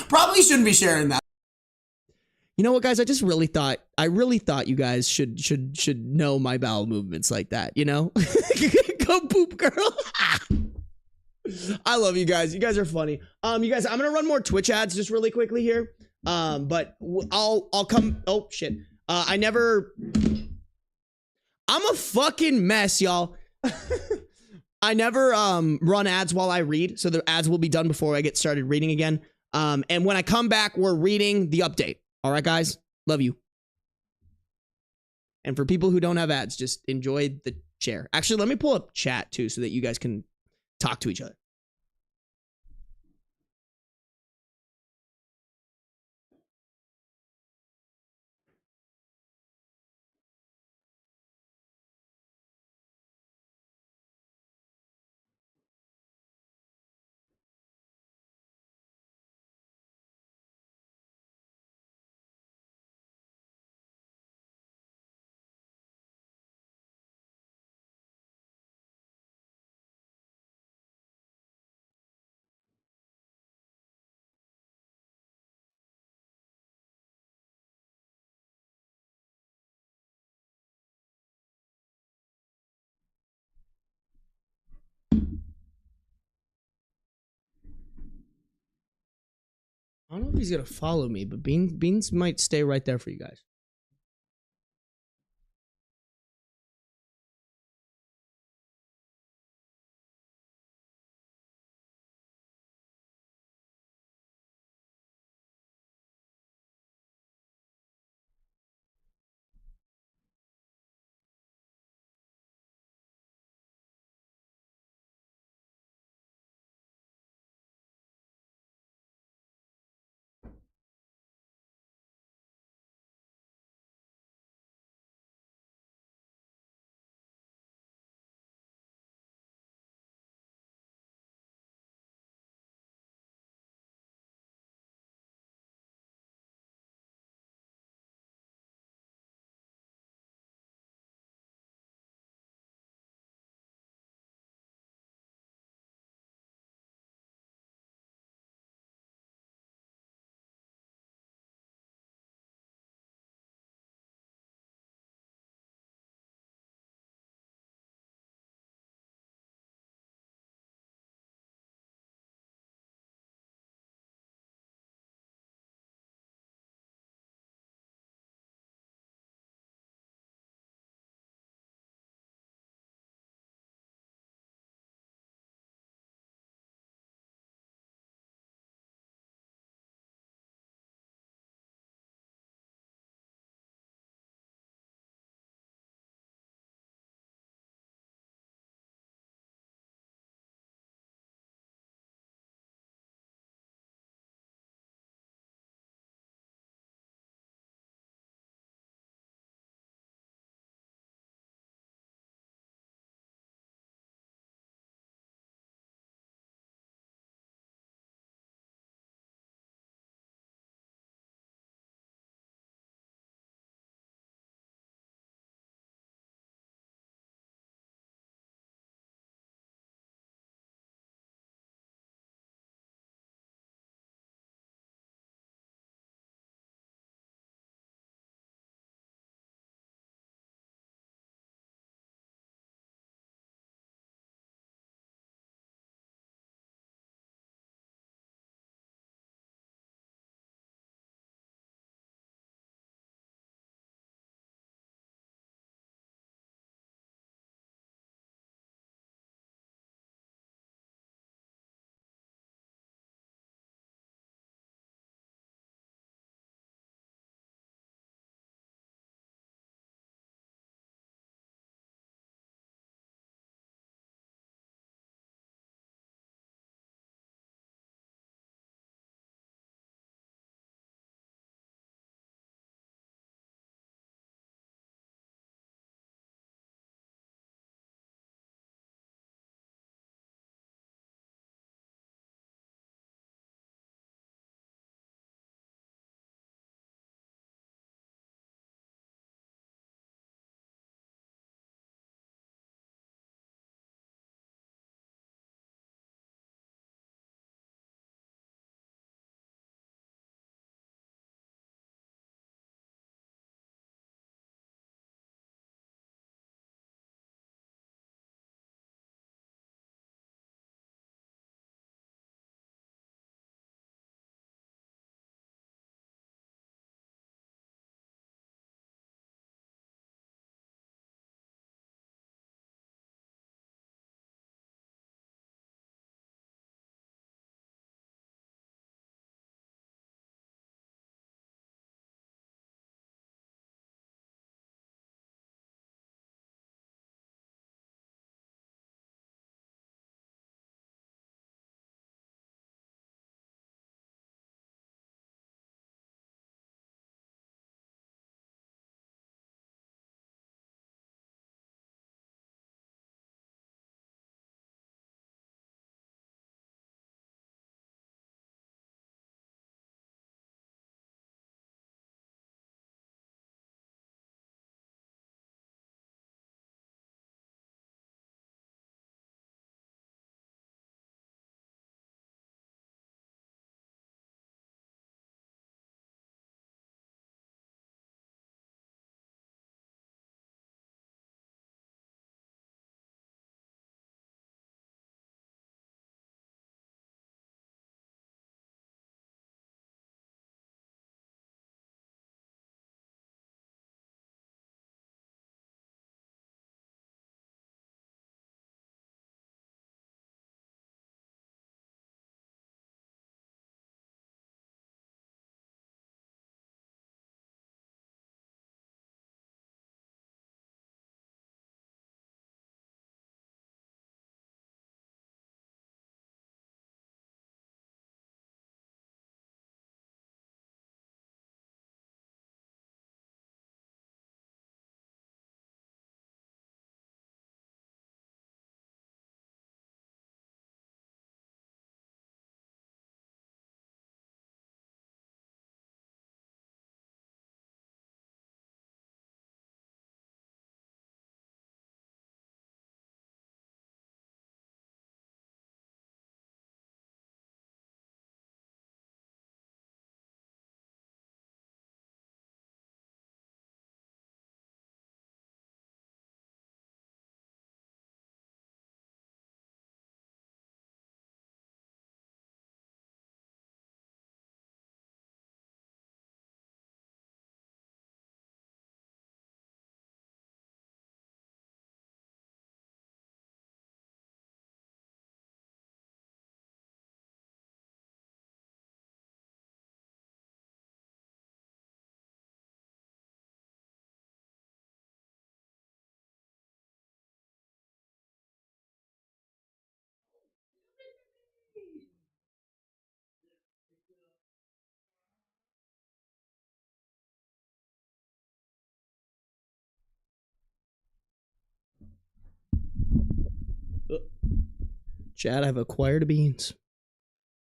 Probably shouldn't be sharing that. You know what, guys? I really thought you guys should know my bowel movements like that. You know, go poop, girl. I love you guys. You guys are funny. You guys, I'm gonna run more Twitch ads just really quickly here. But I'll come. Oh shit. I'm a fucking mess, y'all. I never run ads while I read, so the ads will be done before I get started reading again. And when I come back, we're reading the update. All right, guys? Love you. And for people who don't have ads, just enjoy the share. Actually, let me pull up chat, too, so that you guys can talk to each other. I don't know if he's gonna follow me, but Beans might stay right there for you guys. Chad, I've acquired a beans.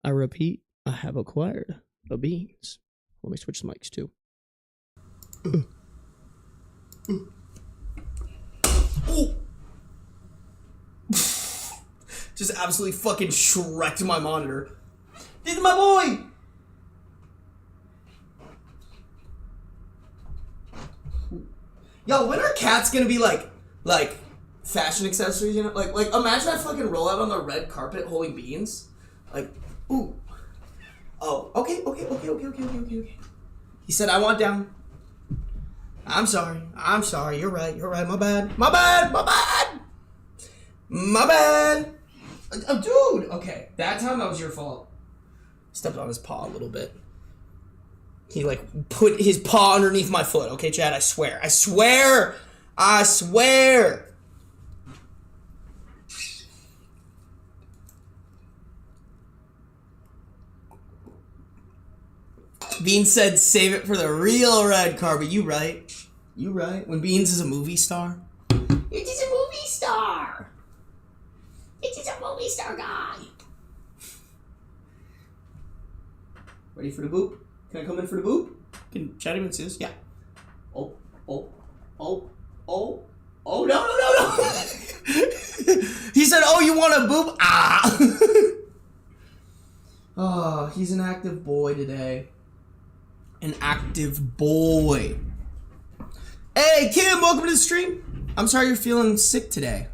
I repeat, I have acquired a beans. Let me switch the mics too. Oh. Just absolutely fucking shreked my monitor. This is my boy! Yo, when are cats gonna be like fashion accessories, you know? Like imagine I fucking roll out on the red carpet holding beans. Like, ooh. Oh, okay. He said I want down. I'm sorry. You're right. My bad. Oh, dude. Okay, that time that was your fault. Stepped on his paw a little bit. He like put his paw underneath my foot. Okay, Chad, I swear. Beans said save it for the real red carpet. You right. When Beans is a movie star. It is a movie star. It is a movie star guy. Ready for the boop? Can I come in for the boop? Can Chad even see this? Yeah. Oh, no. He said, oh, you want a boop? Ah. Oh, he's an active boy today. An active boy. Hey, Kim, welcome to the stream. I'm sorry you're feeling sick today.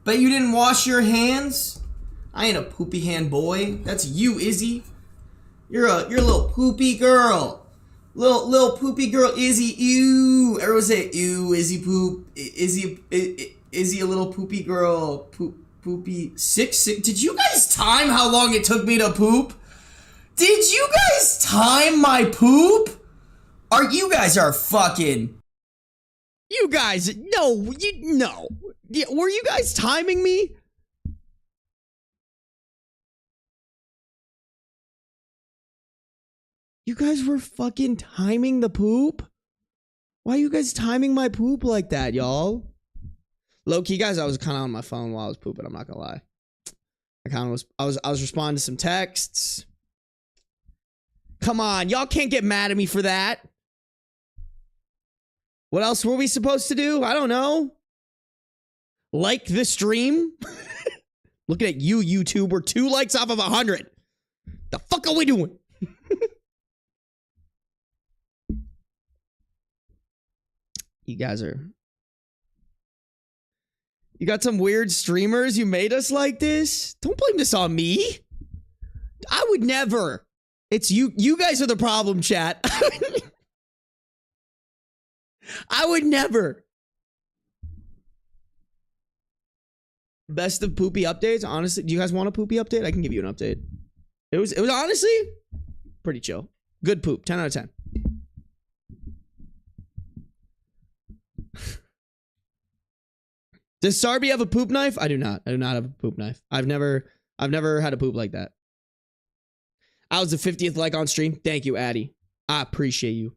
Bet you didn't wash your hands? I ain't a poopy hand boy. That's you, Izzy. You're a little poopy girl. Little poopy girl, Izzy. Ew. Everyone say ew, Izzy poop. Izzy a little poopy girl. Poopy. Sick. Did you guys time how long it took me to poop? Did you guys time my poop? You guys are fucking. You guys, no. Yeah, were you guys timing me? You guys were fucking timing the poop? Why are you guys timing my poop like that, y'all? Low-key, guys, I was kind of on my phone while I was pooping, I'm not gonna lie. I was responding to some texts. Come on, y'all can't get mad at me for that. What else were we supposed to do? I don't know. Like the stream? Looking at you, YouTube. We're 2 likes off of 100. The fuck are we doing? You guys are... You got some weird streamers. You made us like this. Don't blame this on me. I would never. It's you. You guys are the problem, chat. I would never. Best of poopy updates. Honestly, do you guys want a poopy update? I can give you an update. It was honestly pretty chill. Good poop. 10 out of 10. Does Sarby have a poop knife? I do not. I do not have a poop knife. I've never had a poop like that. I was the 50th like on stream. Thank you, Addy. I appreciate you.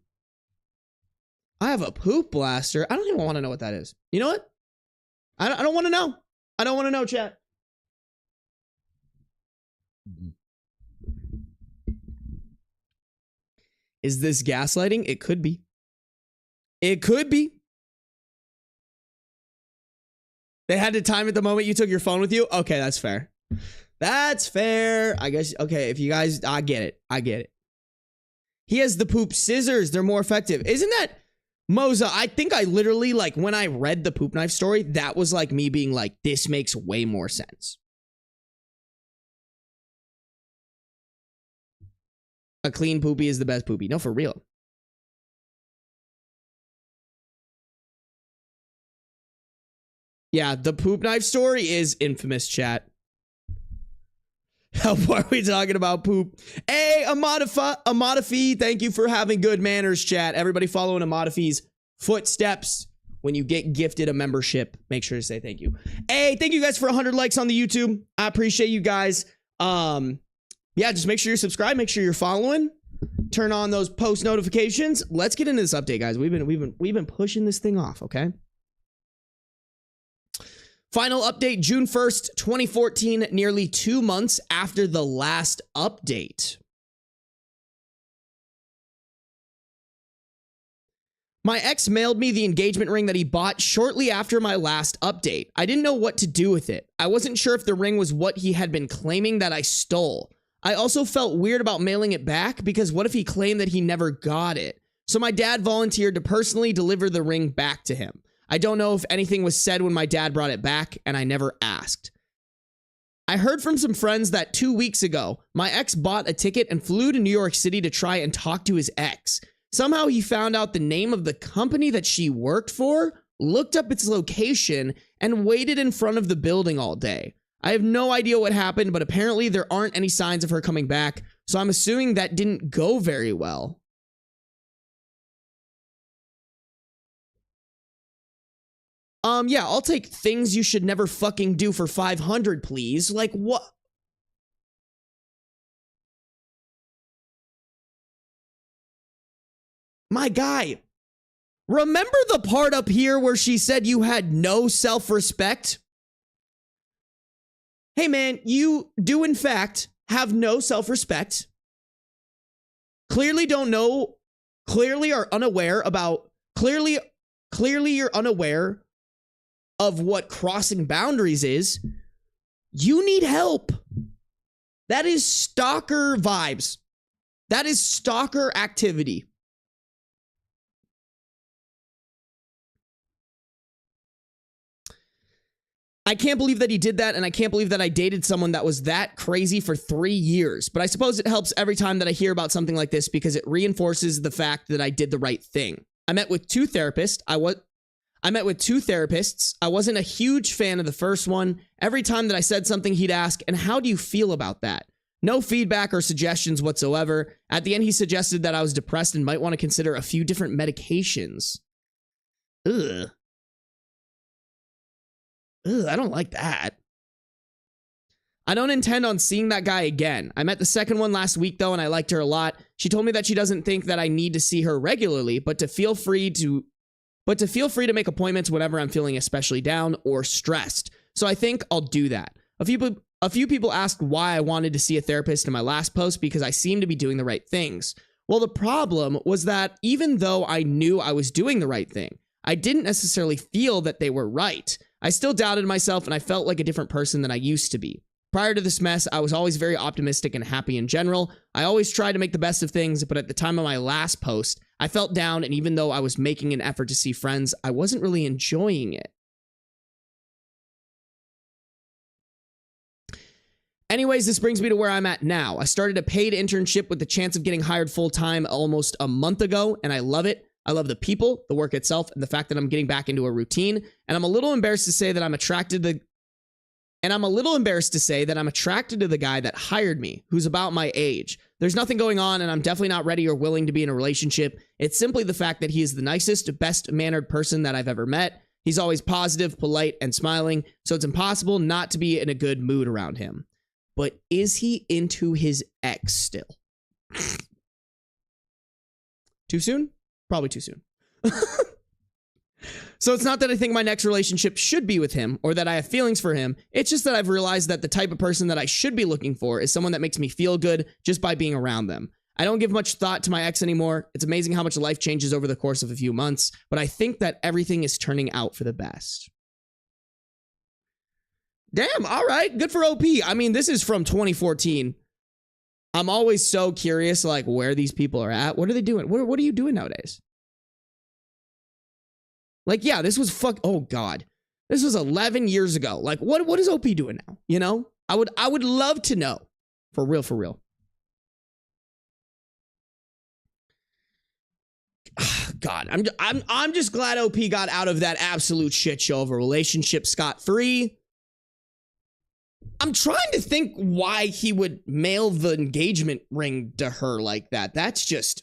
I have a poop blaster. I don't even want to know what that is. You know what? I don't want to know. I don't want to know, chat. Is this gaslighting? It could be. It could be. They had to time it the moment you took your phone with you? Okay, that's fair. That's fair. I guess, okay, if you guys, I get it. I get it. He has the poop scissors. They're more effective. Isn't that, Moza, I think I literally, like, when I read the poop knife story, that was like me being like, this makes way more sense. A clean poopy is the best poopy. No, for real. Yeah, the poop knife story is infamous, chat. How far are we talking about poop? Hey, Amadafi, thank you for having good manners, chat. Everybody following Amadafi's footsteps. When you get gifted a membership, make sure to say thank you. Hey, thank you guys for 100 likes on the YouTube. I appreciate you guys. Yeah, just make sure you're subscribed. Make sure you're following. Turn on those post notifications. Let's get into this update, guys. We've been pushing this thing off, okay? Final update, June 1st, 2014, nearly 2 months after the last update. My ex mailed me the engagement ring that he bought shortly after my last update. I didn't know what to do with it. I wasn't sure if the ring was what he had been claiming that I stole. I also felt weird about mailing it back because what if he claimed that he never got it? So my dad volunteered to personally deliver the ring back to him. I don't know if anything was said when my dad brought it back, and I never asked. I heard from some friends that 2 weeks ago, my ex bought a ticket and flew to New York City to try and talk to his ex. Somehow he found out the name of the company that she worked for, looked up its location, and waited in front of the building all day. I have no idea what happened, but apparently there aren't any signs of her coming back, so I'm assuming that didn't go very well. Yeah, I'll take things you should never fucking do for 500, please. Like, what? My guy, remember the part up here where she said you had no self-respect? Hey man, you do in fact have no self-respect. Clearly don't know, clearly are unaware about, clearly you're unaware of what crossing boundaries is. You need help. That is stalker vibes. That is stalker activity. I can't believe that he did that, and I can't believe that I dated someone that was that crazy for 3 years. But I suppose it helps every time that I hear about something like this because it reinforces the fact that I did the right thing. I met with two therapists. I wasn't a huge fan of the first one. Every time that I said something, he'd ask, "And how do you feel about that?" No feedback or suggestions whatsoever. At the end, he suggested that I was depressed and might want to consider a few different medications. Ugh. I don't like that. I don't intend on seeing that guy again. I met the second one last week though, and I liked her a lot. She told me that she doesn't think that I need to see her regularly, but to feel free to make appointments whenever I'm feeling especially down or stressed. So I think I'll do that. A few people asked why I wanted to see a therapist in my last post because I seem to be doing the right things. Well, the problem was that even though I knew I was doing the right thing, I didn't necessarily feel that they were right. I still doubted myself and I felt like a different person than I used to be. Prior to this mess, I was always very optimistic and happy in general. I always tried to make the best of things, but at the time of my last post, I felt down, and even though I was making an effort to see friends, I wasn't really enjoying it. Anyways, this brings me to where I'm at now. I started a paid internship with the chance of getting hired full-time almost a month ago, and I love it. I love the people, the work itself, and the fact that I'm getting back into a routine. And I'm a little embarrassed to say that I'm attracted to the guy that hired me, who's about my age. There's nothing going on, and I'm definitely not ready or willing to be in a relationship. It's simply the fact that he is the nicest, best-mannered person that I've ever met. He's always positive, polite, and smiling, so it's impossible not to be in a good mood around him. But is he into his ex still? Too soon? Probably too soon. So it's not that I think my next relationship should be with him or that I have feelings for him. It's just that I've realized that the type of person that I should be looking for is someone that makes me feel good just by being around them. I don't give much thought to my ex anymore. It's amazing how much life changes over the course of a few months, but I think that everything is turning out for the best. Damn, all right. Good for OP. I mean, this is from 2014. I'm always so curious, like, where these people are at. What are they doing? What are you doing nowadays? Like, yeah, this was oh God. This was 11 years ago. Like, what is OP doing now? You know? I would love to know. For real, for real. God, I'm just glad OP got out of that absolute shit show of a relationship scot-free. I'm trying to think why he would mail the engagement ring to her like that. That's just...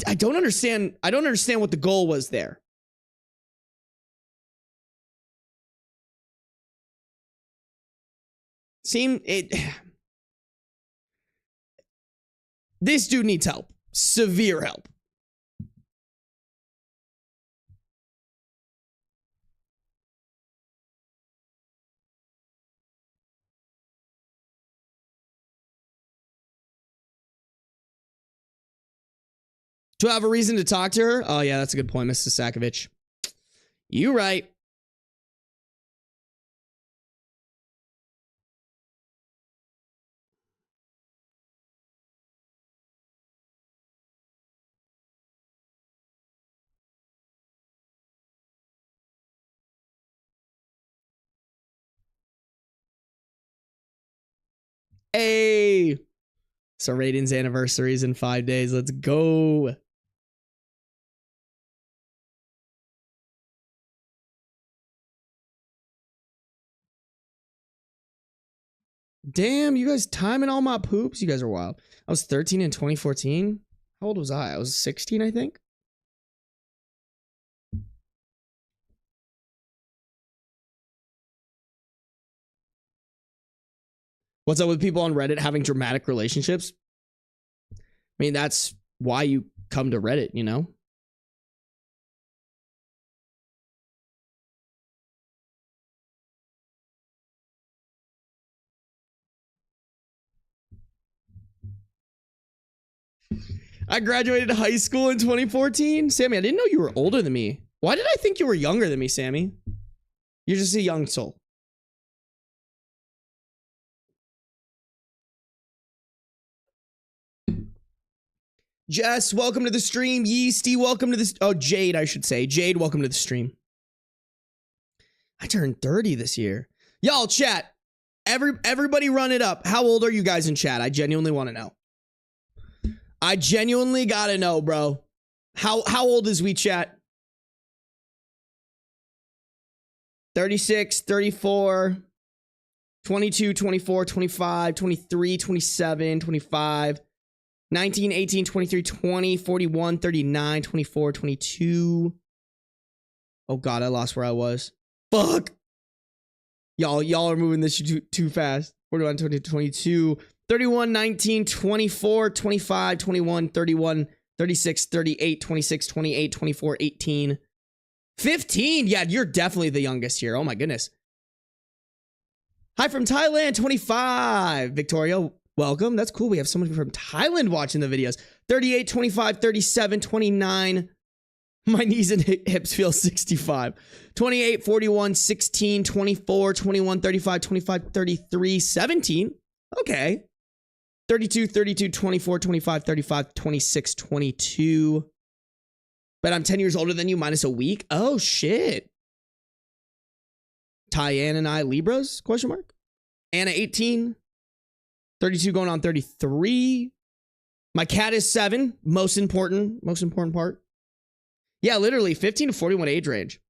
I don't understand. I don't understand what the goal was there. This dude needs help. Severe help. Do I have a reason to talk to her? Oh, yeah, that's a good point, Mrs. Sakovic. You right. Hey. So Raiden's anniversary is in 5 days. Let's go. Damn, you guys timing all my poops? You guys are wild. I was 13 in 2014. How old was I? I was 16, I think. What's up with people on Reddit having dramatic relationships? I mean, that's why you come to Reddit, you know? I graduated high school in 2014. Sammy, I didn't know you were older than me. Why did I think you were younger than me, Sammy? You're just a young soul. Jess, welcome to the stream. Yeasty, welcome to this. Oh, Jade, I should say. Jade, welcome to the stream. I turned 30 this year. Y'all, chat. Everybody run it up. How old are you guys in chat? I genuinely want to know. I genuinely gotta know, bro. How old is we, chat? 36, 34, 22, 24, 25, 23, 27, 25, 19, 18, 23, 20, 41, 39, 24, 22. Oh God, I lost where I was. Fuck. Y'all are moving this too fast. 41, 20, 22, 31, 19, 24, 25, 21, 31, 36, 38, 26, 28, 24, 18, 15. Yeah, you're definitely the youngest here. Oh my goodness. Hi from Thailand, 25. Victoria, welcome. That's cool. We have someone from Thailand watching the videos. 38, 25, 37, 29. My knees and hips feel 65. 28, 41, 16, 24, 21, 35, 25, 33, 17. Okay. 32, 32, 24, 25, 35, 26, 22. But I'm 10 years older than you minus a week. Oh, shit. Tyann and I, Libras, question mark. Anna, 18. 32 going on 33. My cat is 7. Most important part. Yeah, literally 15 to 41 age range.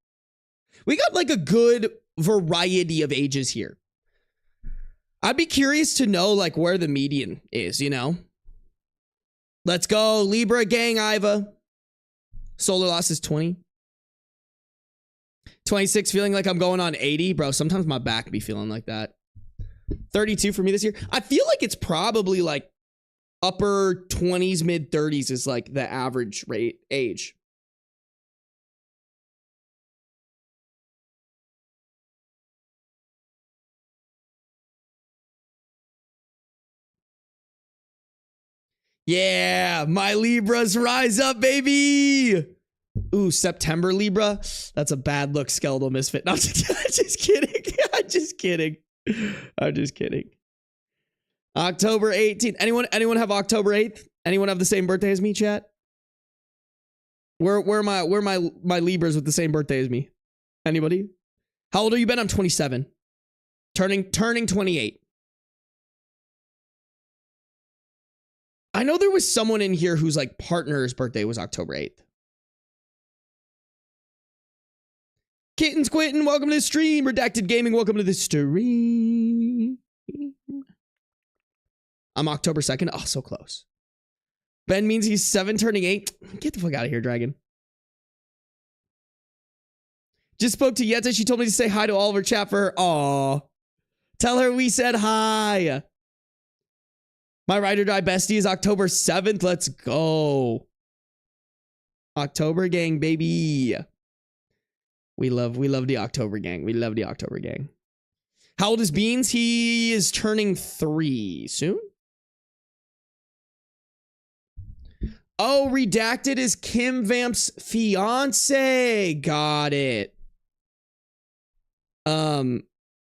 We got like a good variety of ages here. I'd be curious to know like where the median is, you know? Let's go. Libra gang, Iva. Solar loss is 20. 26, feeling like I'm going on 80. Bro, sometimes my back be feeling like that. 32 for me this year. I feel like it's probably like upper 20s, mid 30s is like the average rate age. Yeah, my Libras rise up, baby. Ooh, September Libra. That's a bad look, skeletal misfit. No, I'm just kidding. I'm just kidding. October 18th. Anyone have October 8th? Anyone have the same birthday as me, chat? Where are my Libras with the same birthday as me? Anybody? How old are you, Ben? I'm 27. Turning 28. I know there was someone in here whose like partner's birthday was October 8th. Kittens Quentin, welcome to the stream. Redacted Gaming, welcome to the stream. I'm October 2nd. Oh, so close. Ben means he's 7 turning 8. Get the fuck out of here, Dragon. Just spoke to Yetta. She told me to say hi to all of her chat for her. Aw. Tell her we said hi. My ride or die bestie is October 7th. Let's go. October gang, baby. We love the October gang. We love the October gang. How old is Beans? He is turning 3 soon. Oh, Redacted is Kim Vamp's fiance. Got it.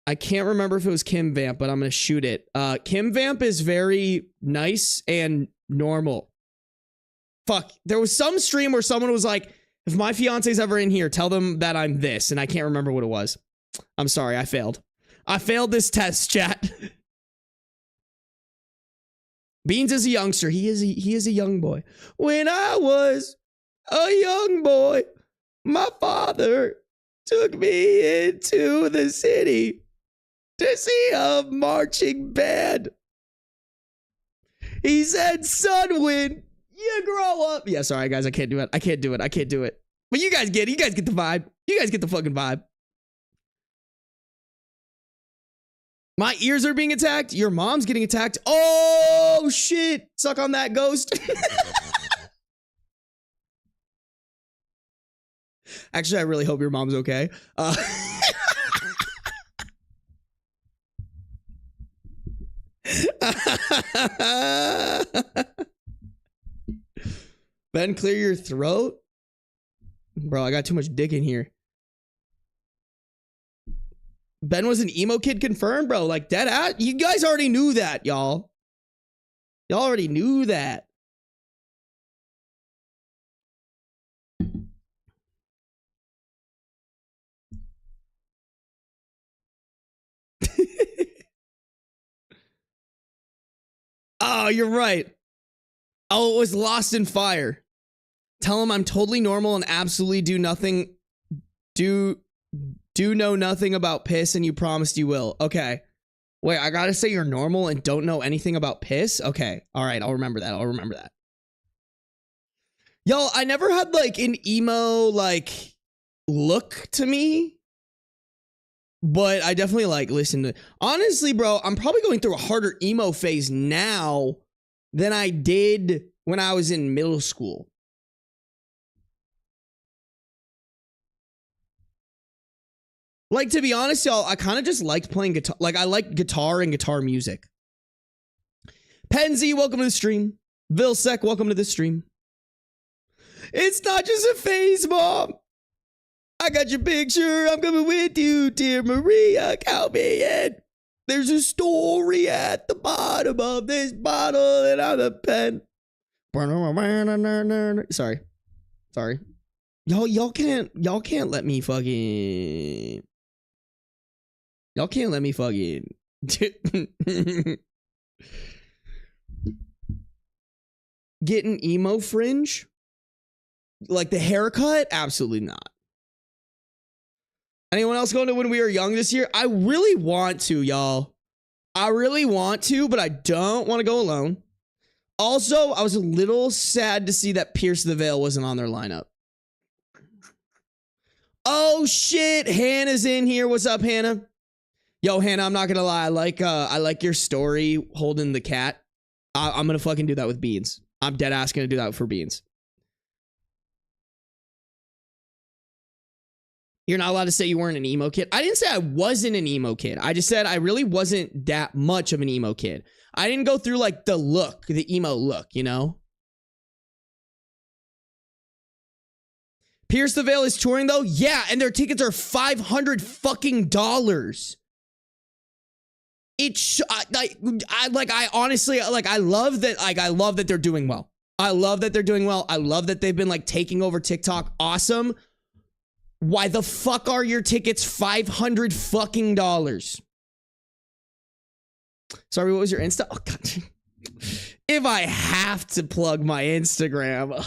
I can't remember if it was Kim Vamp, but I'm gonna shoot it. Kim Vamp is very nice and normal. Fuck, there was some stream where someone was like, if my fiance's ever in here, tell them that I'm this, and I can't remember what it was. I'm sorry, I failed. I failed this test, chat. Beans is a youngster. He is a young boy. When I was a young boy, my father took me into the city to see a marching band. He said, son, when you grow up. Yeah, sorry, guys. I can't do it. I can't do it. I can't do it. But you guys get it. You guys get the vibe. You guys get the fucking vibe. My ears are being attacked. Your mom's getting attacked. Oh, shit. Suck on that, ghost. Actually, I really hope your mom's okay. Ben, clear your throat. Bro, I got too much dick in here. Ben was an emo kid confirmed, bro. Like, dead at. You guys already knew that, y'all. Y'all already knew that. Oh, you're right. Oh, it was Lost in Fire. Tell him I'm totally normal and absolutely do nothing. Do know nothing about piss and you promised you will. Okay. Wait, I gotta say you're normal and don't know anything about piss? Okay. All right, I'll remember that. I'll remember that. Yo, I never had like an emo like look to me. But I definitely like listen to. Honestly, bro, I'm probably going through a harder emo phase now than I did when I was in middle school. Like, to be honest, y'all, I kind of just liked playing guitar. Like, I like guitar and guitar music. Penzi, welcome to the stream. Vilsec, welcome to the stream. It's not just a phase, Mom. I got your picture. I'm coming with you, dear Maria. Count me in. There's a story at the bottom of this bottle and I'm a pen. Sorry. Y'all can't let me fucking. Y'all can't let me fucking. Get an emo fringe? Like the haircut? Absolutely not. Anyone else going to When We Were Young this year? I really want to, y'all. I really want to, but I don't want to go alone. Also, I was a little sad to see that Pierce the Veil wasn't on their lineup. Oh shit, Hannah's in here. What's up, Hannah? Yo, Hannah, I'm not gonna lie. I like your story holding the cat. I'm gonna fucking do that with Beans. I'm dead ass gonna do that for Beans. You're not allowed to say you weren't an emo kid. I didn't say I wasn't an emo kid. I just said I really wasn't that much of an emo kid. I didn't go through like the look, the emo look, you know? Pierce the Veil is touring though? Yeah, and their tickets are $500 fucking dollars. It's I honestly I love that they're doing well. I love that they're doing well. I love that they've been like taking over TikTok. Awesome. Why the fuck are your tickets $500 fucking dollars? Sorry, what was your Insta? Oh god. If I have to plug my Instagram,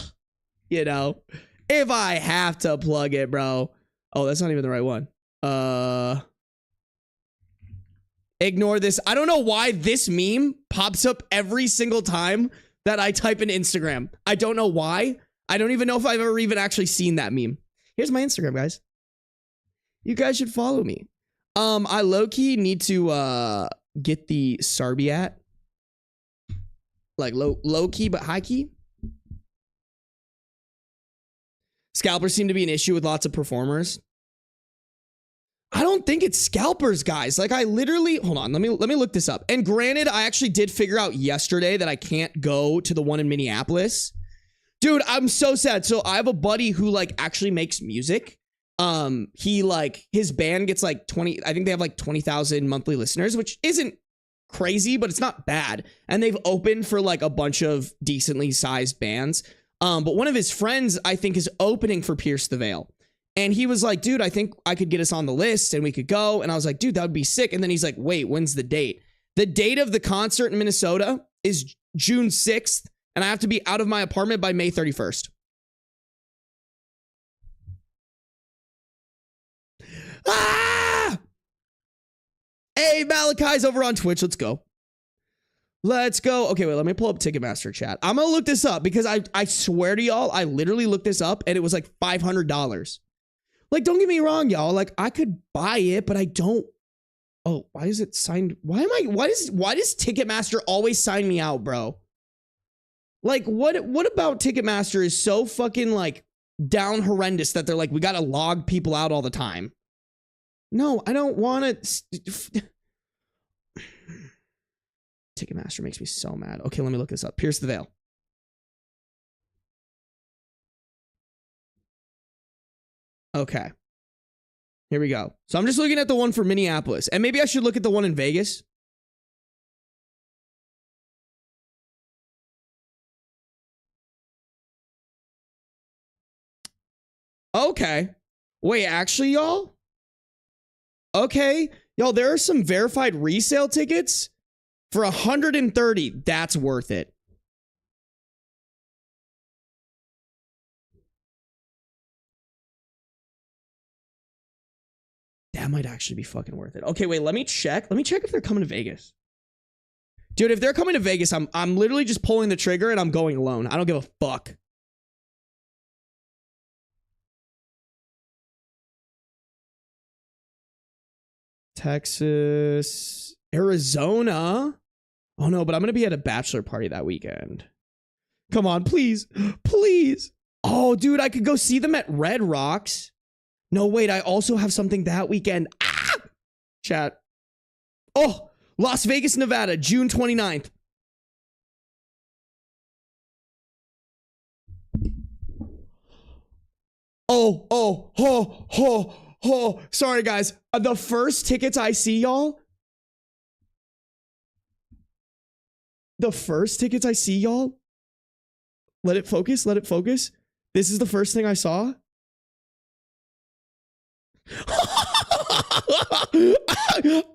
you know, if I have to plug it, bro. Oh, that's not even the right one. Ignore this. I don't know why this meme pops up every single time that I type in Instagram. I don't know why. I don't even know if I've ever even actually seen that meme. Here's my Instagram, guys. You guys should follow me. I low-key need to get the Sarbiat. Like low key, but high key. Scalpers seem to be an issue with lots of performers. I don't think it's scalpers, guys. Like I literally, hold on, let me look this up. And granted, I actually did figure out yesterday that I can't go to the one in Minneapolis. Dude, I'm so sad. So I have a buddy who like actually makes music. He like, his band gets like 20, I think they have like 20,000 monthly listeners, which isn't crazy, but it's not bad. And they've opened for like a bunch of decently sized bands. But one of his friends, I think, is opening for Pierce the Veil. And he was like, dude, I think I could get us on the list and we could go. And I was like, dude, that would be sick. And then he's like, wait, when's the date? The date of the concert in Minnesota is June 6th. And I have to be out of my apartment by May 31st. Ah! Hey, Malachi's over on Twitch. Let's go. Let's go. Okay, wait, let me pull up Ticketmaster chat. I'm going to look this up because I swear to y'all, I literally looked this up and it was like $500. Like, don't get me wrong, y'all. Like, I could buy it, but I don't. Oh, why is it signed? Why does Ticketmaster always sign me out, bro? Like, what about Ticketmaster is so fucking like down horrendous that they're like, we got to log people out all the time. No, I don't want to. Ticketmaster makes me so mad. Okay, let me look this up. Pierce the Veil. Okay. Here we go. So I'm just looking at the one for Minneapolis. And maybe I should look at the one in Vegas. Okay. Wait, actually, y'all? Okay. Y'all, there are some verified resale tickets for 130. That's worth it. That might actually be fucking worth it. Okay, wait, let me check. Let me check if they're coming to Vegas. Dude, if they're coming to Vegas, I'm literally just pulling the trigger and I'm going alone. I don't give a fuck. Texas, Arizona. Oh no, but I'm going to be at a bachelor party that weekend. Come on, please. Please. Oh, dude, I could go see them at Red Rocks. No, wait, I also have something that weekend. Ah! Chat. Oh, Las Vegas, Nevada, June 29th. Oh. Sorry, guys. The first tickets I see, y'all. The first tickets I see, y'all. Let it focus. Let it focus. This is the first thing I saw.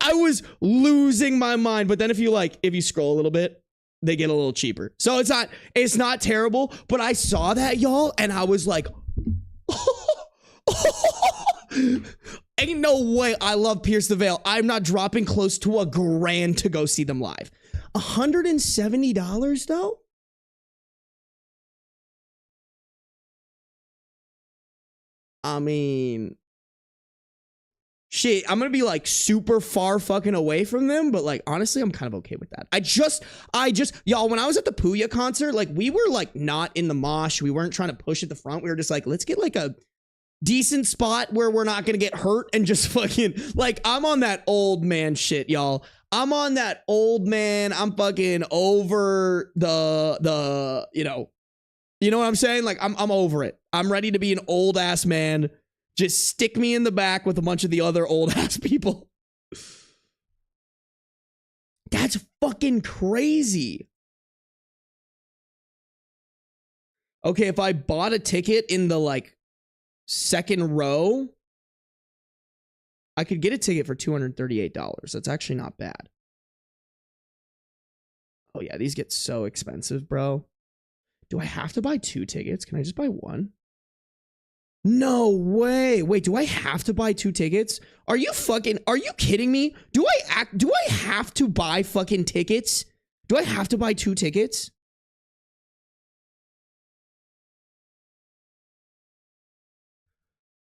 I was losing my mind, but then if you scroll a little bit, they get a little cheaper. So it's not terrible, but I saw that, y'all, and I was like, ain't no way. I love Pierce the Veil. I'm not dropping close to $1,000 to go see them live. $170 though? I mean, shit, I'm gonna be like super far fucking away from them, but like honestly, I'm kind of okay with that. I just, y'all, when I was at the Puya concert, like we were like not in the mosh. We weren't trying to push at the front. We were just like, let's get like a decent spot where we're not gonna get hurt and just fucking like, I'm on that old man shit, y'all. I'm on that old man. I'm fucking over the you know what I'm saying? Like I'm over it. I'm ready to be an old ass man. Just stick me in the back with a bunch of the other old ass people. That's fucking crazy. Okay, if I bought a ticket in the like second row, I could get a ticket for $238. That's actually not bad. Oh yeah, these get so expensive, bro. Do I have to buy 2 tickets? Can I just buy 1? No way. Wait, do I have to buy 2 tickets? Are you kidding me? Do I have to buy fucking tickets? Do I have to buy 2 tickets?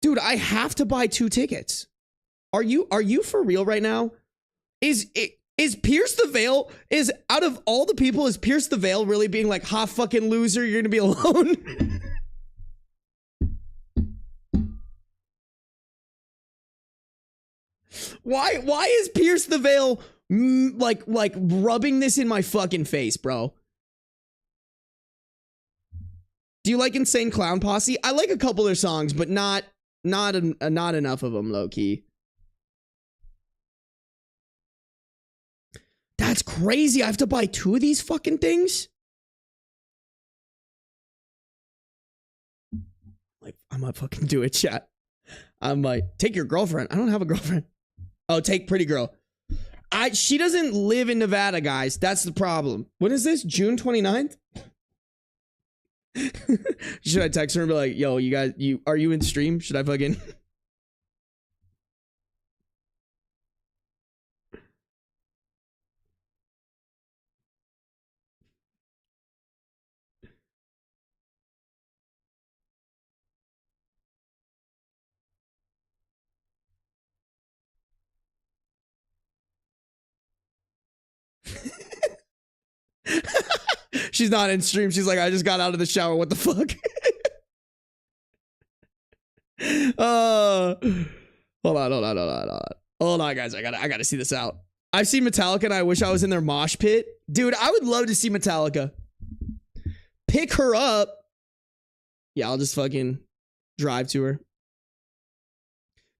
Dude, I have to buy 2 tickets. Are you for real right now? Is it Is Pierce the Veil, is out of all the people, is Pierce the Veil really being like, ha fucking loser, you're gonna be alone? Why is Pierce the Veil like rubbing this in my fucking face, bro? Do you like Insane Clown Posse? I like a couple of their songs, but not enough of them, low key. That's crazy. I have to buy 2 of these fucking things. Like, I might fucking do it, chat. I might take your girlfriend. I don't have a girlfriend. Oh, take Pretty Girl. She doesn't live in Nevada, guys. That's the problem. When is this? June 29th? Should I text her and be like, yo, you guys, are you in stream? Should I fucking... She's not in stream. She's like, I just got out of the shower. What the fuck? Hold on, guys. I gotta see this out. I've seen Metallica and I wish I was in their mosh pit. Dude, I would love to see Metallica. Pick her up. Yeah, I'll just fucking drive to her.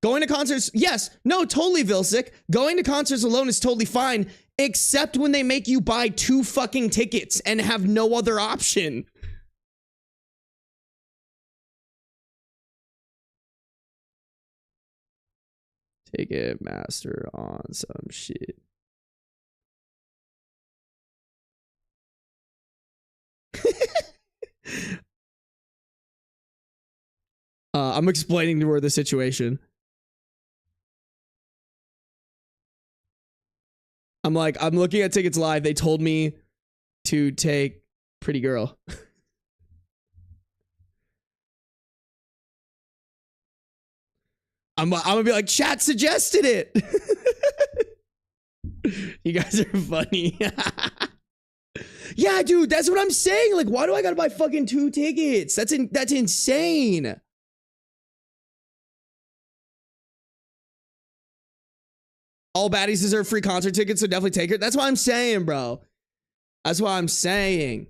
Going to concerts, yes. No, totally, Vilsic. Going to concerts alone is totally fine, except when they make you buy 2 fucking tickets and have no other option. Ticketmaster on some shit. I'm explaining to her the situation. I'm like, I'm looking at tickets live. They told me to take Pretty Girl. I'm gonna be like, chat suggested it. You guys are funny. Yeah, dude, that's what I'm saying. Like, why do I gotta buy fucking 2 tickets? That's insane. All baddies deserve free concert tickets, so definitely take her. That's what I'm saying, bro. That's what I'm saying.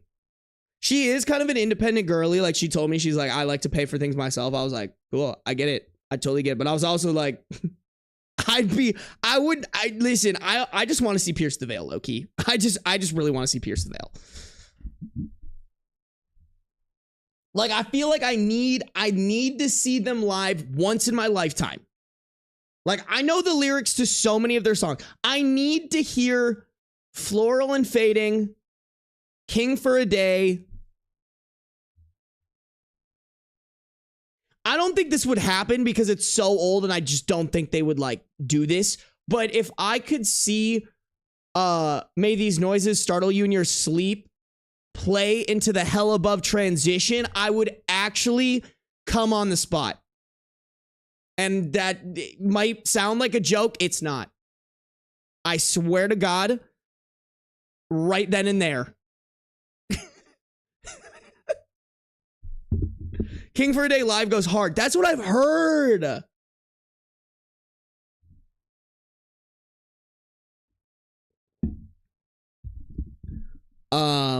She is kind of an independent girly. Like, she told me, she's like, I like to pay for things myself. I was like, cool, I get it. I totally get it. But I was also like, I just want to see Pierce the Veil, low-key. I just really want to see Pierce the Veil. Like, I feel like I need to see them live once in my lifetime. Like, I know the lyrics to so many of their songs. I need to hear Floral and Fading, King for a Day. I don't think this would happen because it's so old and I just don't think they would, like, do this. But if I could see May These Noises Startle You in Your Sleep play into the Hell Above transition, I would actually come on the spot. And that might sound like a joke. It's not. I swear to God, right then and there. King for a Day live goes hard. That's what I've heard.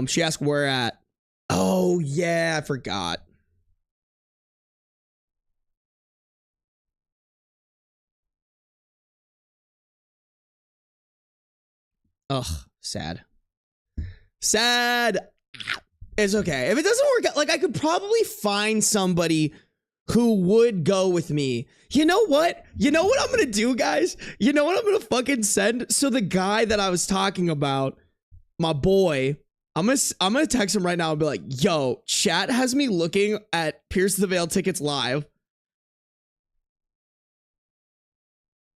She asked where at. Oh, yeah, I forgot. Ugh, sad. Sad. It's okay. If it doesn't work out, like, I could probably find somebody who would go with me. You know what? You know what I'm gonna do, guys? You know what I'm gonna fucking send? So the guy that I was talking about, my boy, I'm gonna text him right now and be like, yo, chat has me looking at Pierce the Veil tickets live.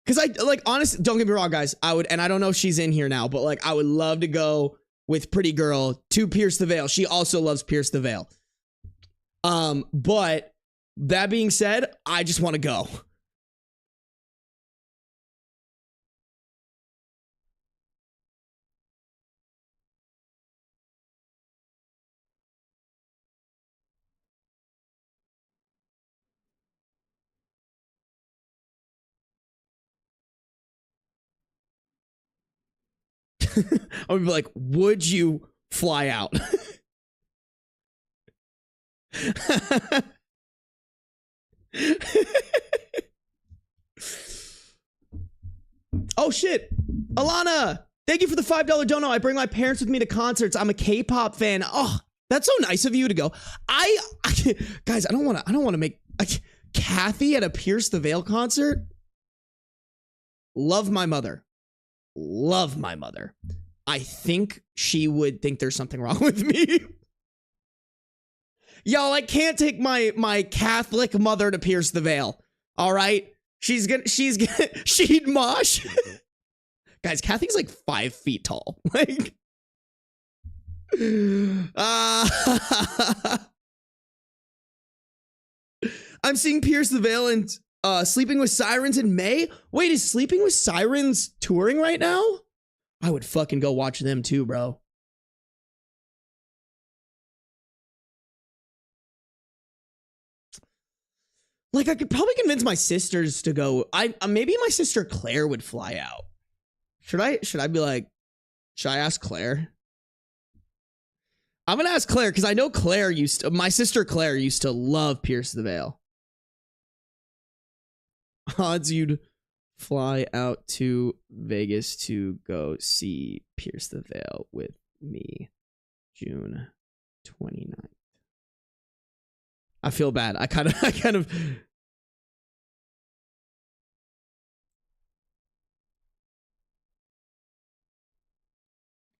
Cause I, like, honestly, don't get me wrong, guys. I would, and I don't know if she's in here now, but like, I would love to go with Pretty Girl to Pierce the Veil. She also loves Pierce the Veil. But that being said, I just want to go. I would be like, would you fly out? Oh shit, Alana, thank you for the $5 dono. I bring my parents with me to concerts. I'm a K-pop fan. Oh, that's so nice of you to go. Guys, I don't want to make Kathy at a Pierce the Veil concert. Love my mother. I think she would think there's something wrong with me. Y'all, I can't take my Catholic mother to Pierce the Veil. All right, she'd mosh. Guys, Kathy's like 5 feet tall. Like, I'm seeing Pierce the Veil and Sleeping with Sirens in May. Wait, is Sleeping with Sirens touring right now? I would fucking go watch them too, bro. Like, I could probably convince my sisters to go. Maybe my sister Claire would fly out. Should I be like, should I ask Claire? I'm gonna ask Claire because I know my sister Claire used to love Pierce the Veil. Odds you'd fly out to Vegas to go see Pierce the Veil with me, June 29th. I feel bad. I kind of.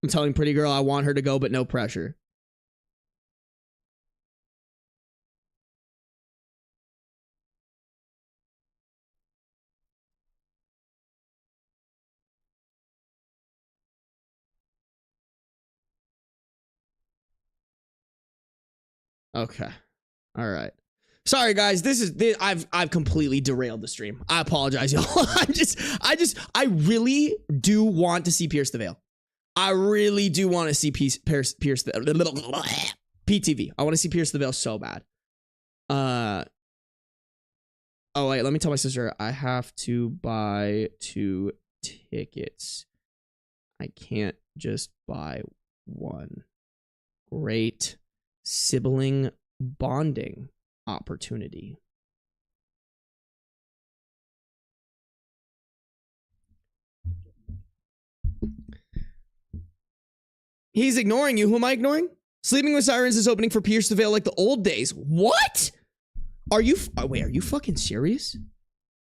I'm telling Pretty Girl I want her to go, but no pressure. Okay. All right. Sorry guys, I've completely derailed the stream. I apologize, y'all. I really do want to see Pierce the Veil. I really do want to see Pierce the PTV. I want to see Pierce the Veil so bad. Oh wait, let me tell my sister I have to buy 2 tickets. I can't just buy one. Great sibling bonding opportunity. He's ignoring you. Who am I ignoring? Sleeping with Sirens is opening for Pierce the Veil like the old days. What? Are you? Wait, are you fucking serious?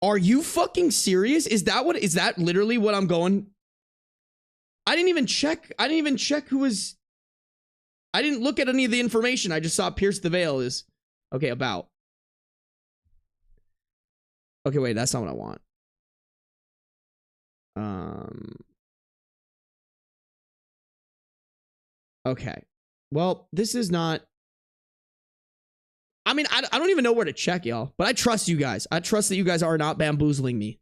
Are you fucking serious? Is that literally what I'm going? I didn't even check who was. I didn't look at any of the information. I just saw Pierce the Veil is okay about. Okay, wait, that's not what I want. Okay. Well, this is not. I mean, I don't even know where to check, y'all. But I trust you guys. I trust that you guys are not bamboozling me.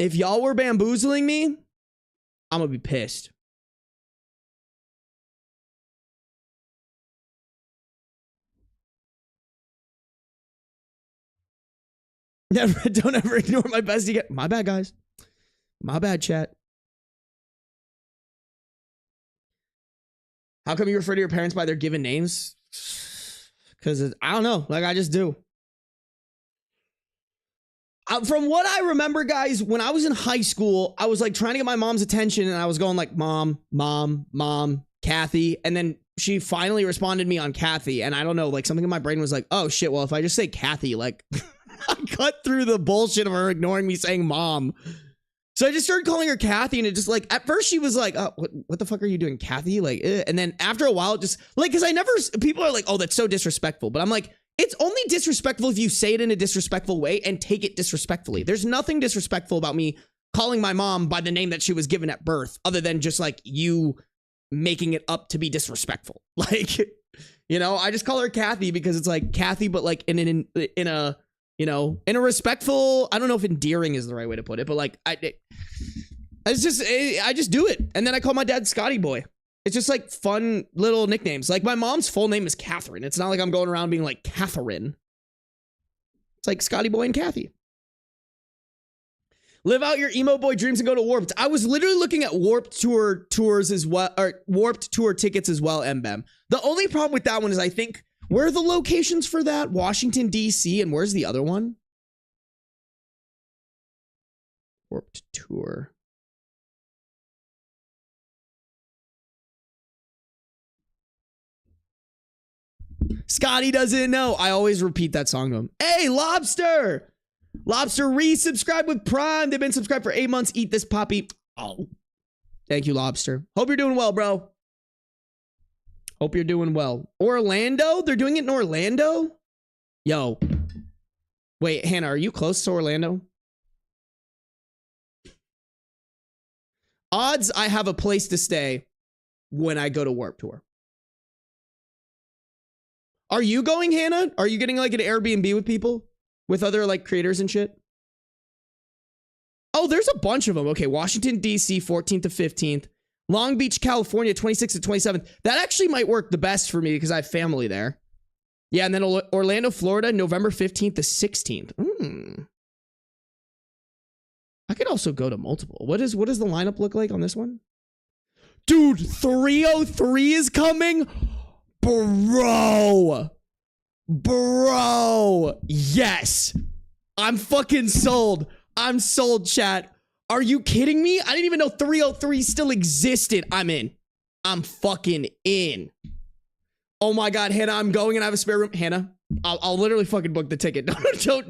If y'all were bamboozling me, I'm gonna be pissed. Don't ever ignore my bestie. My bad, guys. My bad, chat. How come you refer to your parents by their given names? Because I don't know. Like, I just do. From what I remember, guys, when I was in high school, I was like trying to get my mom's attention and I was going like, mom, Kathy. And then she finally responded me on Kathy. And I don't know, like something in my brain was like, oh shit, well, if I just say Kathy, like I cut through the bullshit of her ignoring me saying mom. So I just started calling her Kathy, and it just like, at first she was like, oh, what the fuck are you doing, Kathy? Like, and then after a while, just like, cause people are like, oh, that's so disrespectful. But I'm like, it's only disrespectful if you say it in a disrespectful way and take it disrespectfully. There's nothing disrespectful about me calling my mom by the name that she was given at birth, other than just like you making it up to be disrespectful. Like, you know, I just call her Kathy because it's like Kathy, but like in a, you know, in a respectful, I don't know if endearing is the right way to put it, but like, I just do it. And then I call my dad Scotty Boy. It's just like fun little nicknames. Like my mom's full name is Catherine. It's not like I'm going around being like Catherine. It's like Scotty Boy and Kathy. Live out your emo boy dreams and go to Warped. I was literally looking at Warped Tour tours as well, or Warped Tour tickets as well, MBM. The only problem with that one is I think, where are the locations for that? Washington, D.C., and where's the other one? Warped Tour. Scotty doesn't know. I always repeat that song to him. Hey, Lobster! Lobster resubscribe with Prime. They've been subscribed for 8 months. Eat this poppy. Oh. Thank you, Lobster. Hope you're doing well, bro. Hope you're doing well. Orlando? They're doing it in Orlando? Yo. Wait, Hannah, are you close to Orlando? Odds I have a place to stay when I go to Warped Tour. Are you going, Hannah? Are you getting like an Airbnb with people? With other like creators and shit? Oh, there's a bunch of them. Okay, Washington, D.C., 14th to 15th. Long Beach, California, 26th to 27th. That actually might work the best for me because I have family there. Yeah, and then Orlando, Florida, November 15th to 16th. I could also go to multiple. What does the lineup look like on this one? Dude, 303 is coming? Bro, yes, I'm fucking sold. I'm sold, chat. Are you kidding me? I didn't even know 303 still existed. I'm in. I'm fucking in. Oh my God, Hannah, I'm going and I have a spare room. Hannah, I'll literally fucking book the ticket.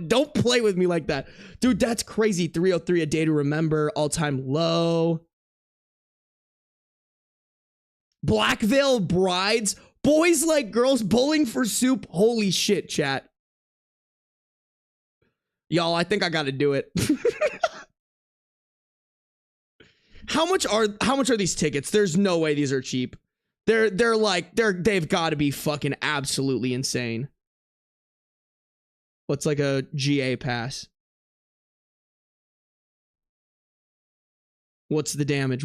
Don't play with me like that. Dude, that's crazy. 303, a day to remember, all-time low. Black Veil Brides. Boys Like Girls, Bowling for Soup. Holy shit, chat. Y'all, I think I gotta do it. How much are these tickets? There's no way these are cheap. They've got to be fucking absolutely insane. What's like a GA pass? What's the damage?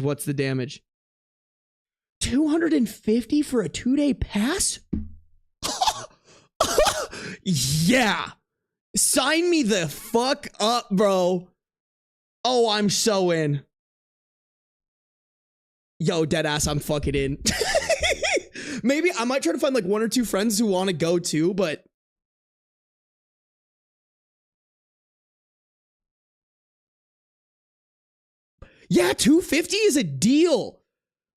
250 for a 2-day pass? Yeah. Sign me the fuck up, bro. Oh, I'm so in. Yo, deadass, I'm fucking in. Maybe I might try to find like 1 or 2 friends who want to go too, but yeah, 250 is a deal.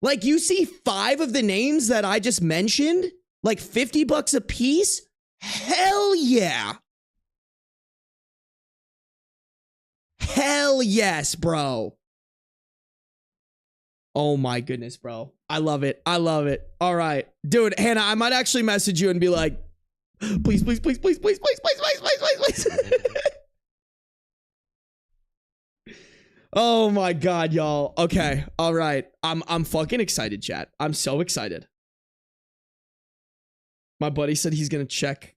Like, you see 5 of the names that I just mentioned, like $50 a piece? Hell yeah. Hell yes, bro. Oh my goodness, bro. I love it. All right. Dude, Hannah, I might actually message you and be like, please. Oh my God, y'all. Okay. All right. I'm fucking excited, chat. I'm so excited. My buddy said he's gonna check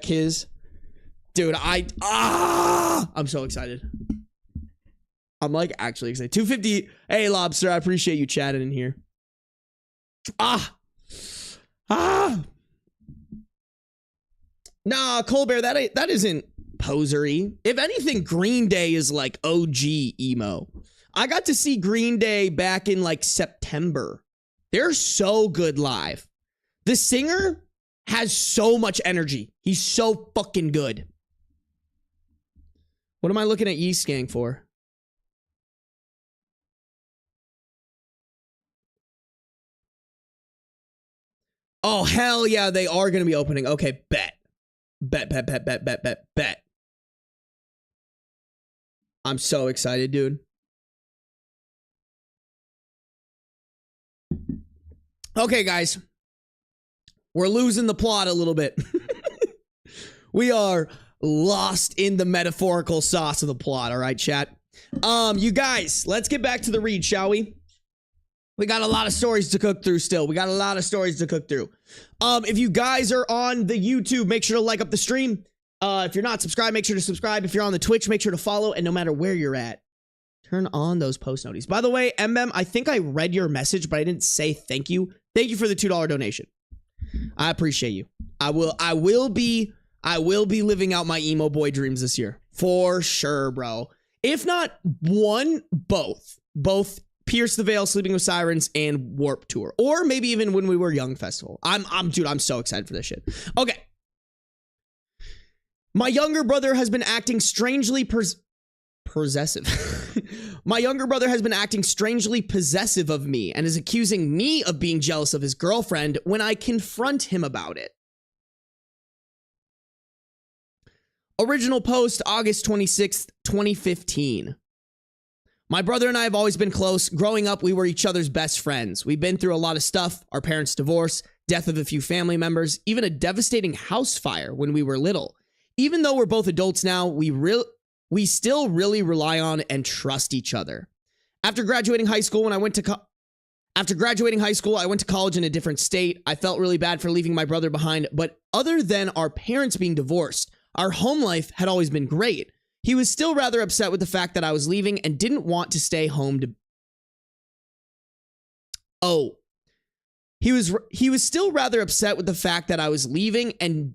his. Dude, I'm so excited. I'm like actually excited. 250. Hey, Lobster, I appreciate you chatting in here. Nah, Colbert, that isn't posery. If anything, Green Day is like OG emo. I got to see Green Day back in like September. They're so good live. The singer has so much energy. He's so fucking good. What am I looking at Yeast Gang for? Oh, hell yeah, they are going to be opening. Okay, bet. I'm so excited, dude. Okay, guys. We're losing the plot a little bit. We are lost in the metaphorical sauce of the plot, all right, chat? You guys, let's get back to the read, shall we? We got a lot of stories to cook through still. If you guys are on the YouTube, make sure to like up the stream. If you're not subscribed, make sure to subscribe. If you're on the Twitch, make sure to follow. And no matter where you're at, turn on those post notifications. By the way, MM, I think I read your message, but I didn't say thank you. Thank you for the $2 donation. I appreciate you. I will be I will be living out my emo boy dreams this year. For sure, bro. If not one, both. Both Pierce the Veil, Sleeping with Sirens, and Warp Tour. Or maybe even When We Were Young Festival. Dude, I'm so excited for this shit. Okay. My younger brother has been acting strangely possessive. My younger brother has been acting strangely possessive of me and is accusing me of being jealous of his girlfriend when I confront him about it. Original post, August 26th, 2015. My brother and I have always been close. Growing up, we were each other's best friends. We've been through a lot of stuff. Our parents' divorce, death of a few family members, even a devastating house fire when we were little. Even though we're both adults now, we still really rely on and trust each other. After graduating high school, I went to college in a different state. I felt really bad for leaving my brother behind, but other than our parents being divorced, our home life had always been great. He was still rather upset with the fact that I was leaving and didn't want to stay home to... He was still rather upset with the fact that I was leaving and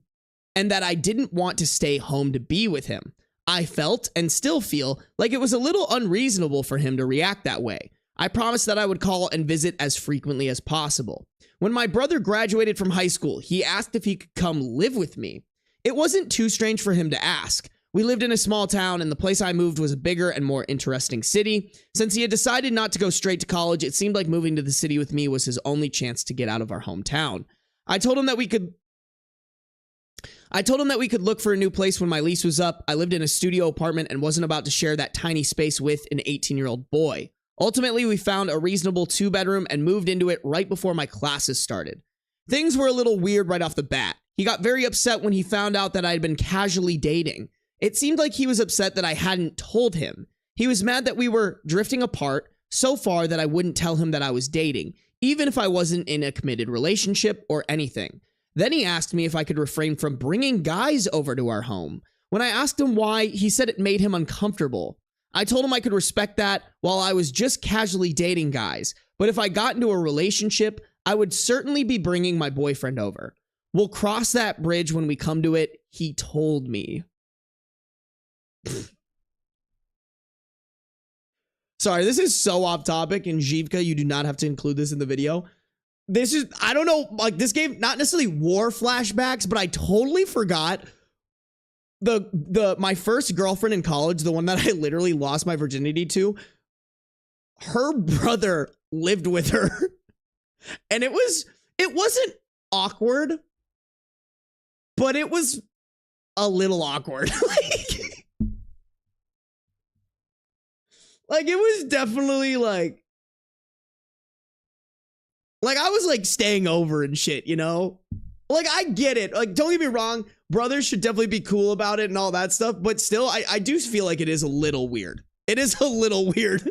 that I didn't want to stay home to be with him. I felt and still feel like it was a little unreasonable for him to react that way. I promised that I would call and visit as frequently as possible. When my brother graduated from high school, he asked if he could come live with me. It wasn't too strange for him to ask. We lived in a small town, and the place I moved was a bigger and more interesting city. Since he had decided not to go straight to college, it seemed like moving to the city with me was his only chance to get out of our hometown. I told him that we could look for a new place when my lease was up. I lived in a studio apartment and wasn't about to share that tiny space with an 18-year-old boy. Ultimately, we found a reasonable 2-bedroom and moved into it right before my classes started. Things were a little weird right off the bat. He got very upset when he found out that I had been casually dating. It seemed like he was upset that I hadn't told him. He was mad that we were drifting apart so far that I wouldn't tell him that I was dating, even if I wasn't in a committed relationship or anything. Then he asked me if I could refrain from bringing guys over to our home. When I asked him why, he said it made him uncomfortable. I told him I could respect that while I was just casually dating guys, but if I got into a relationship, I would certainly be bringing my boyfriend over. We'll cross that bridge when we come to it, he told me. Sorry, this is so off topic, and Zhivka, you do not have to include this in the video. This is, I don't know, like this gave not necessarily war flashbacks, but I totally forgot my first girlfriend in college, the one that I literally lost my virginity to, her brother lived with her. And it wasn't awkward, but it was a little awkward. Like it was definitely like I was like staying over and shit, you know? Like I get it. Like don't get me wrong, brothers should definitely be cool about it and all that stuff, but still I do feel like it is a little weird. It is a little weird.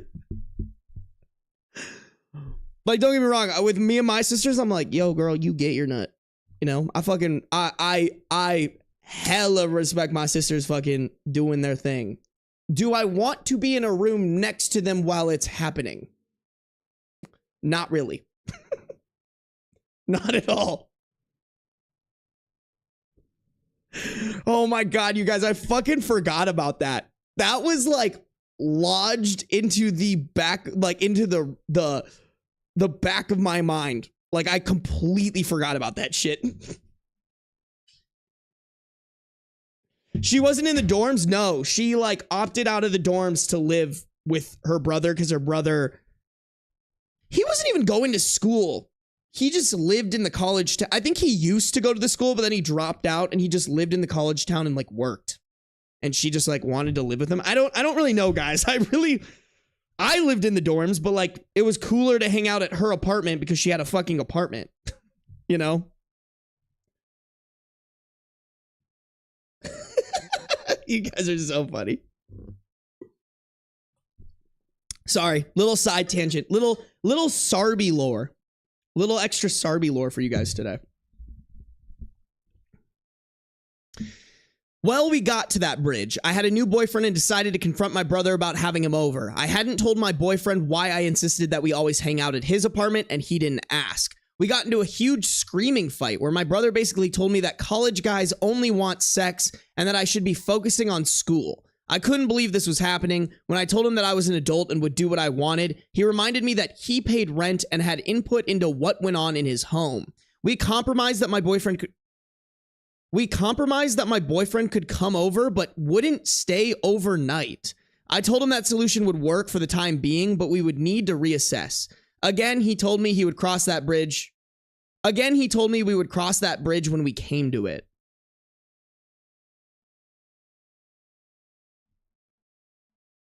Like don't get me wrong, with me and my sisters, I'm like, yo girl, you get your nut. You know, I hella respect my sisters fucking doing their thing. Do I want to be in a room next to them while it's happening? Not really. Not at all. Oh my God, you guys, I fucking forgot about that. That was like lodged into the back, like into the back of my mind. Like I completely forgot about that shit. She wasn't in the dorms. No, she like opted out of the dorms to live with her brother because her brother, he wasn't even going to school. He just lived in the college. I think he used to go to the school, but then he dropped out and he just lived in the college town and like worked. And she just like wanted to live with him. I don't really know, guys. I lived in the dorms, but like it was cooler to hang out at her apartment because she had a fucking apartment, you know? You guys are so funny. Sorry, little side tangent, little Sarby lore, little extra Sarby lore for you guys today. Well, we got to that bridge. I had a new boyfriend and decided to confront my brother about having him over. I hadn't told my boyfriend why I insisted that we always hang out at his apartment, and he didn't ask. We got into a huge screaming fight where my brother basically told me that college guys only want sex and that I should be focusing on school. I couldn't believe this was happening. When I told him that I was an adult and would do what I wanted, he reminded me that he paid rent and had input into what went on in his home. We compromised that my boyfriend could come over but wouldn't stay overnight. I told him that solution would work for the time being, but we would need to reassess. Again, he told me he would cross that bridge. Again, he told me we would cross that bridge when we came to it.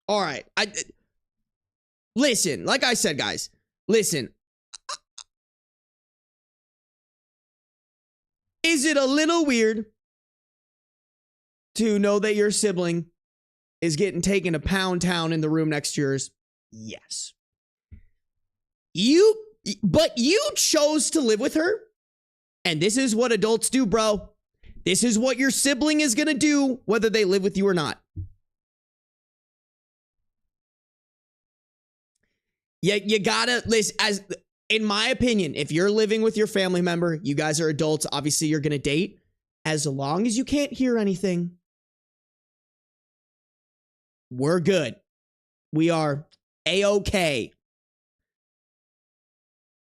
All right. Listen, like I said, guys, listen. Is it a little weird to know that your sibling is getting taken to Pound Town in the room next to yours? Yes. But you chose to live with her. And this is what adults do, bro. This is what your sibling is going to do, whether they live with you or not. Yeah, you gotta listen. As in my opinion, if you're living with your family member, you guys are adults. Obviously, you're gonna date. As long as you can't hear anything, we're good. We are A-okay.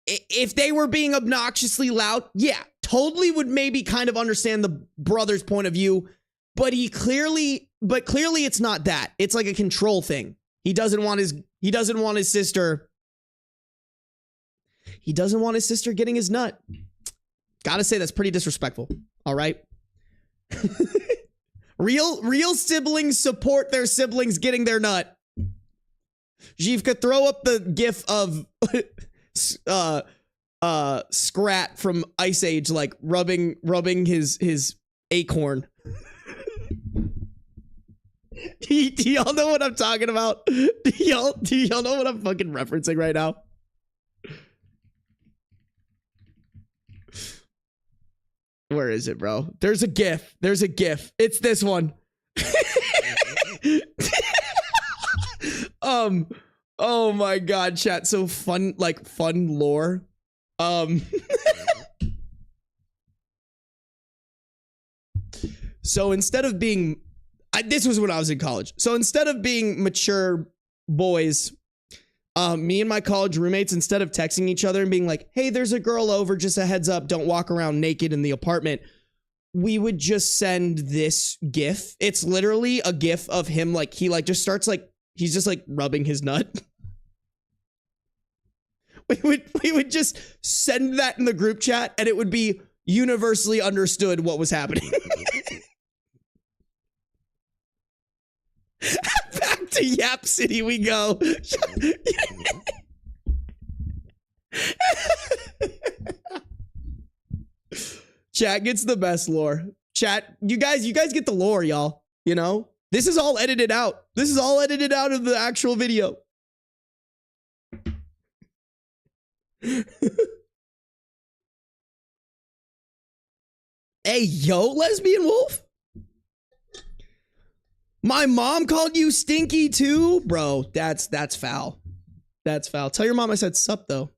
If they were being obnoxiously loud, yeah, totally would maybe kind of understand the brother's point of view, but clearly it's not that. It's like a control thing. He doesn't want his sister getting his nut. Gotta say, that's pretty disrespectful. All right. Real siblings support their siblings getting their nut. Jivka, throw up the gif of Scrat from Ice Age, like rubbing his acorn. Do y'all know what I'm talking about? Do y'all know what I'm fucking referencing right now? Where is it, bro? There's a gif. It's this one. Oh my god, chat. So fun, like fun lore. So instead of being this was when I was in college. So instead of being mature boys, me and my college roommates, instead of texting each other and being like, hey, there's a girl over, just a heads up, don't walk around naked in the apartment, we would just send this gif. It's literally a gif of him, like, he like just starts like, he's just like rubbing his nut. We would just send that in the group chat and it would be universally understood what was happening. Back to Yap City we go. Chat gets the best lore. Chat, you guys get the lore, y'all. You know? This is all edited out. This is all edited out of the actual video. Hey, yo, lesbian wolf. My mom called you stinky too? Bro, that's foul. That's foul. Tell your mom I said sup though.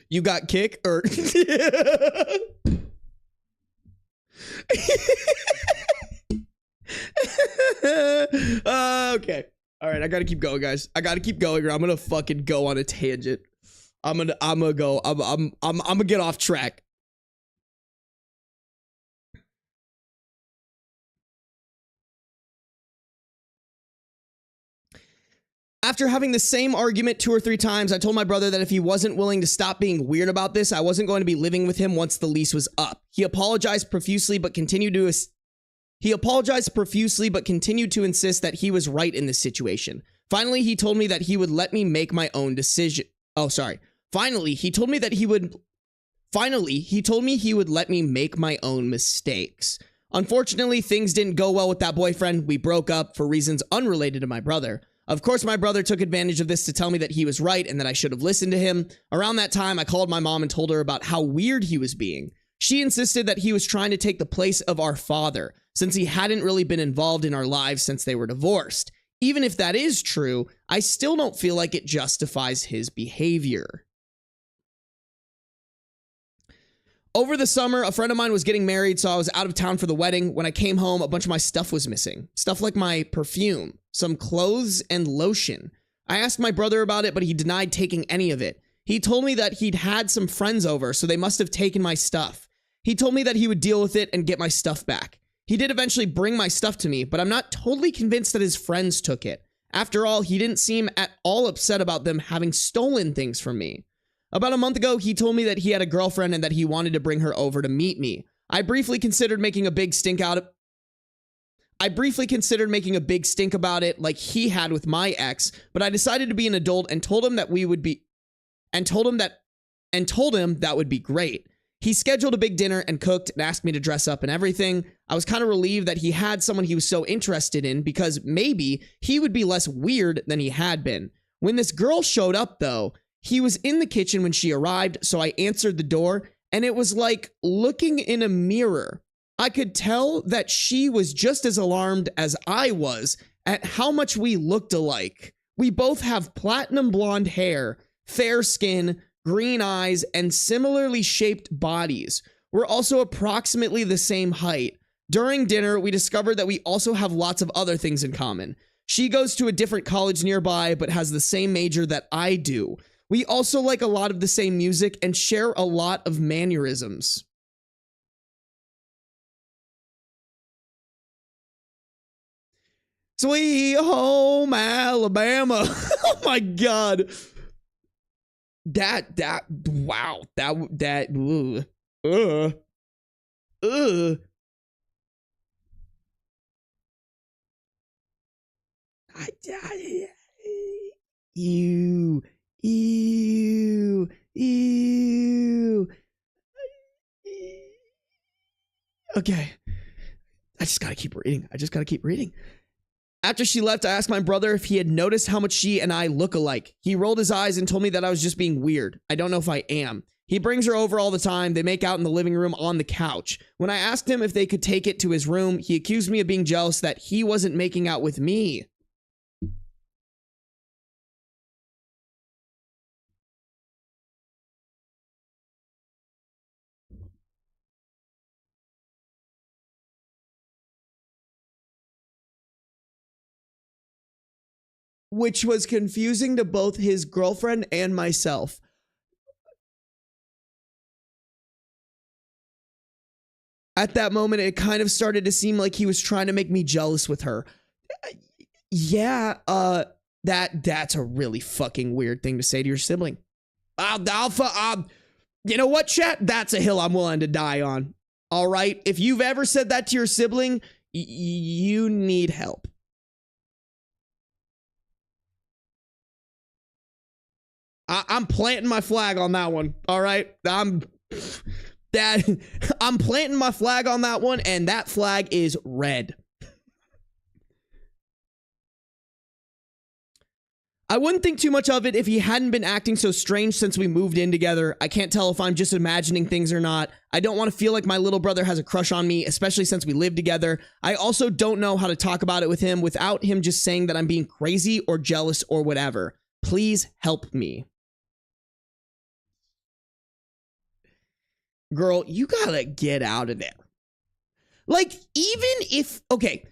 You got kick or okay. All right, I gotta keep going, guys. I gotta keep going or I'm gonna fucking go on a tangent. I'm gonna get off track. After having the same argument 2 or 3 times, I told my brother that if he wasn't willing to stop being weird about this, I wasn't going to be living with him once the lease was up. He apologized profusely, but continued to insist that he was right in this situation. Finally, he told me that he would let me make my own decision. Finally, he told me he would let me make my own mistakes. Unfortunately, things didn't go well with that boyfriend. We broke up for reasons unrelated to my brother. Of course, my brother took advantage of this to tell me that he was right and that I should have listened to him. Around that time, I called my mom and told her about how weird he was being. She insisted that he was trying to take the place of our father, since he hadn't really been involved in our lives since they were divorced. Even if that is true, I still don't feel like it justifies his behavior. Over the summer, a friend of mine was getting married, so I was out of town for the wedding. When I came home, a bunch of my stuff was missing. Stuff like my perfume, some clothes, and lotion. I asked my brother about it, but he denied taking any of it. He told me that he'd had some friends over, so they must have taken my stuff. He told me that he would deal with it and get my stuff back. He did eventually bring my stuff to me, but I'm not totally convinced that his friends took it. After all, he didn't seem at all upset about them having stolen things from me. About a month ago, he told me that he had a girlfriend and that he wanted to bring her over to meet me. I briefly considered making a big stink about it like he had with my ex, but I decided to be an adult and told him that would be great. He scheduled a big dinner and cooked and asked me to dress up and everything. I was kind of relieved that he had someone he was so interested in because maybe he would be less weird than he had been. When this girl showed up, though, he was in the kitchen when she arrived, so I answered the door, and it was like looking in a mirror. I could tell that she was just as alarmed as I was at how much we looked alike. We both have platinum blonde hair, fair skin, green eyes, and similarly shaped bodies. We're also approximately the same height. During dinner, we discovered that we also have lots of other things in common. She goes to a different college nearby, but has the same major that I do. We also like a lot of the same music and share a lot of mannerisms. Sweet home Alabama. Oh my God. Wow. Ew. Okay. I just gotta keep reading. After she left, I asked my brother if he had noticed how much she and I look alike. He rolled his eyes and told me that I was just being weird. I don't know if I am. He brings her over all the time. They make out in the living room on the couch. When I asked him if they could take it to his room, he accused me of being jealous that he wasn't making out with me. Which was confusing to both his girlfriend and myself. At that moment, it kind of started to seem like he was trying to make me jealous with her. Yeah, that's a really fucking weird thing to say to your sibling. You know what, chat? That's a hill I'm willing to die on. All right? If you've ever said that to your sibling, you need help. I'm planting my flag on that one. All right. I'm planting my flag on that one, and that flag is red. I wouldn't think too much of it if he hadn't been acting so strange since we moved in together. I can't tell if I'm just imagining things or not. I don't want to feel like my little brother has a crush on me, especially since we live together. I also don't know how to talk about it with him without him just saying that I'm being crazy or jealous or whatever. Please help me. Girl, you gotta get out of there. Like, even if, okay,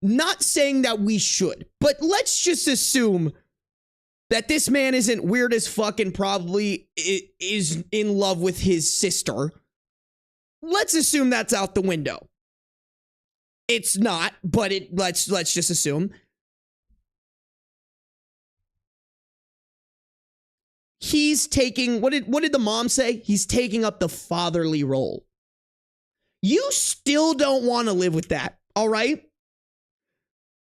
not saying that we should, but let's just assume that this man isn't weird as fuck and probably is in love with his sister. Let's assume that's out the window. It's not, but let's just assume. He's taking, what did the mom say? He's taking up the fatherly role. You still don't want to live with that, all right?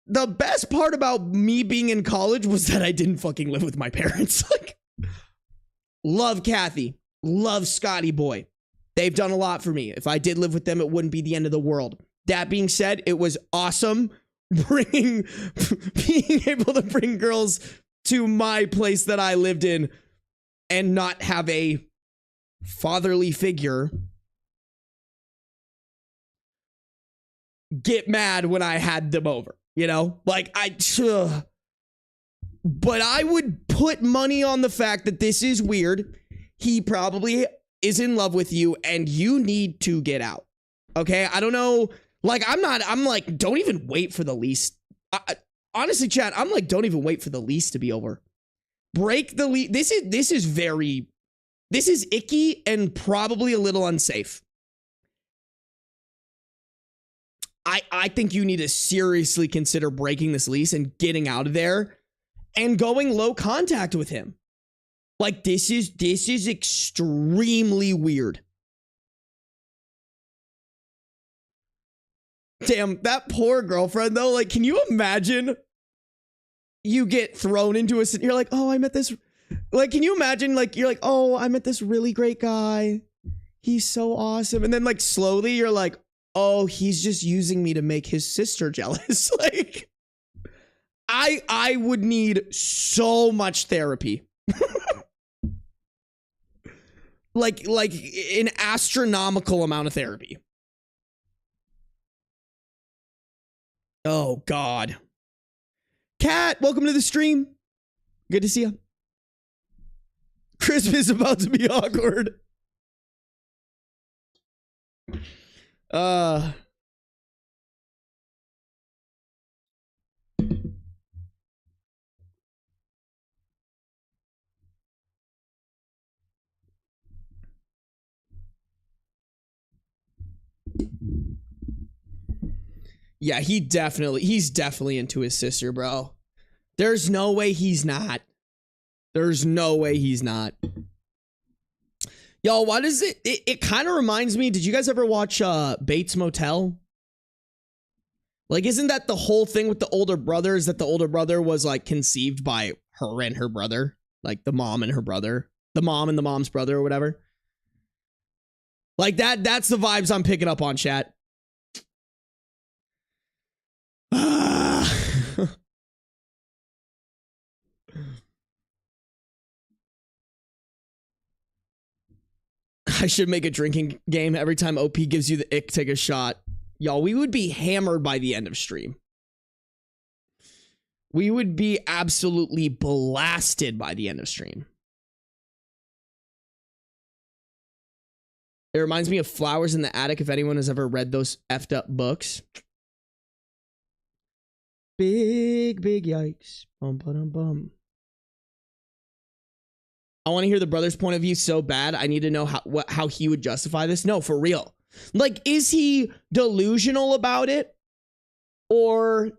The best part about me being in college was that I didn't fucking live with my parents. Like, love Kathy, love Scotty boy. They've done a lot for me. If I did live with them, it wouldn't be the end of the world. That being said, it was awesome being able to bring girls to my place that I lived in and not have a fatherly figure. get mad when I had them over, you know? Like, but I would put money on the fact that this is weird. He probably is in love with you and you need to get out. Okay? I don't know. Like, I'm like, don't even wait for the lease. Honestly, chat, I'm like, don't even wait for the lease to be over. Break the lease. This is icky and probably a little unsafe. I think you need to seriously consider breaking this lease and getting out of there and going low contact with him. Like, this is extremely weird. Damn, that poor girlfriend though. Like, can you imagine you get thrown into you're like, oh, I met this. Like, can you imagine, like, you're like, oh, I met this really great guy. He's so awesome. And then, like, slowly you're like, oh, he's just using me to make his sister jealous. Like, I would need so much therapy. like an astronomical amount of therapy. Oh, God. Kat, welcome to the stream. Good to see you. Christmas is about to be awkward. Yeah, he's definitely into his sister, bro. There's no way he's not. There's no way he's not. Y'all, why does it kind of reminds me, did you guys ever watch Bates Motel? Like, isn't that the whole thing with the older brother, is that the older brother was like conceived by her and her brother? Like the mom and her brother. The mom and the mom's brother or whatever. Like that's the vibes I'm picking up on, chat. I should make a drinking game. Every time OP gives you the ick, take a shot. Y'all, we would be hammered by the end of stream. We would be absolutely blasted by the end of stream. It reminds me of Flowers in the Attic, if anyone has ever read those effed up books. Big yikes. Bum, ba-dum, bum. I want to hear the brother's point of view so bad. I need to know how he would justify this. No, for real. Like, is he delusional about it? Or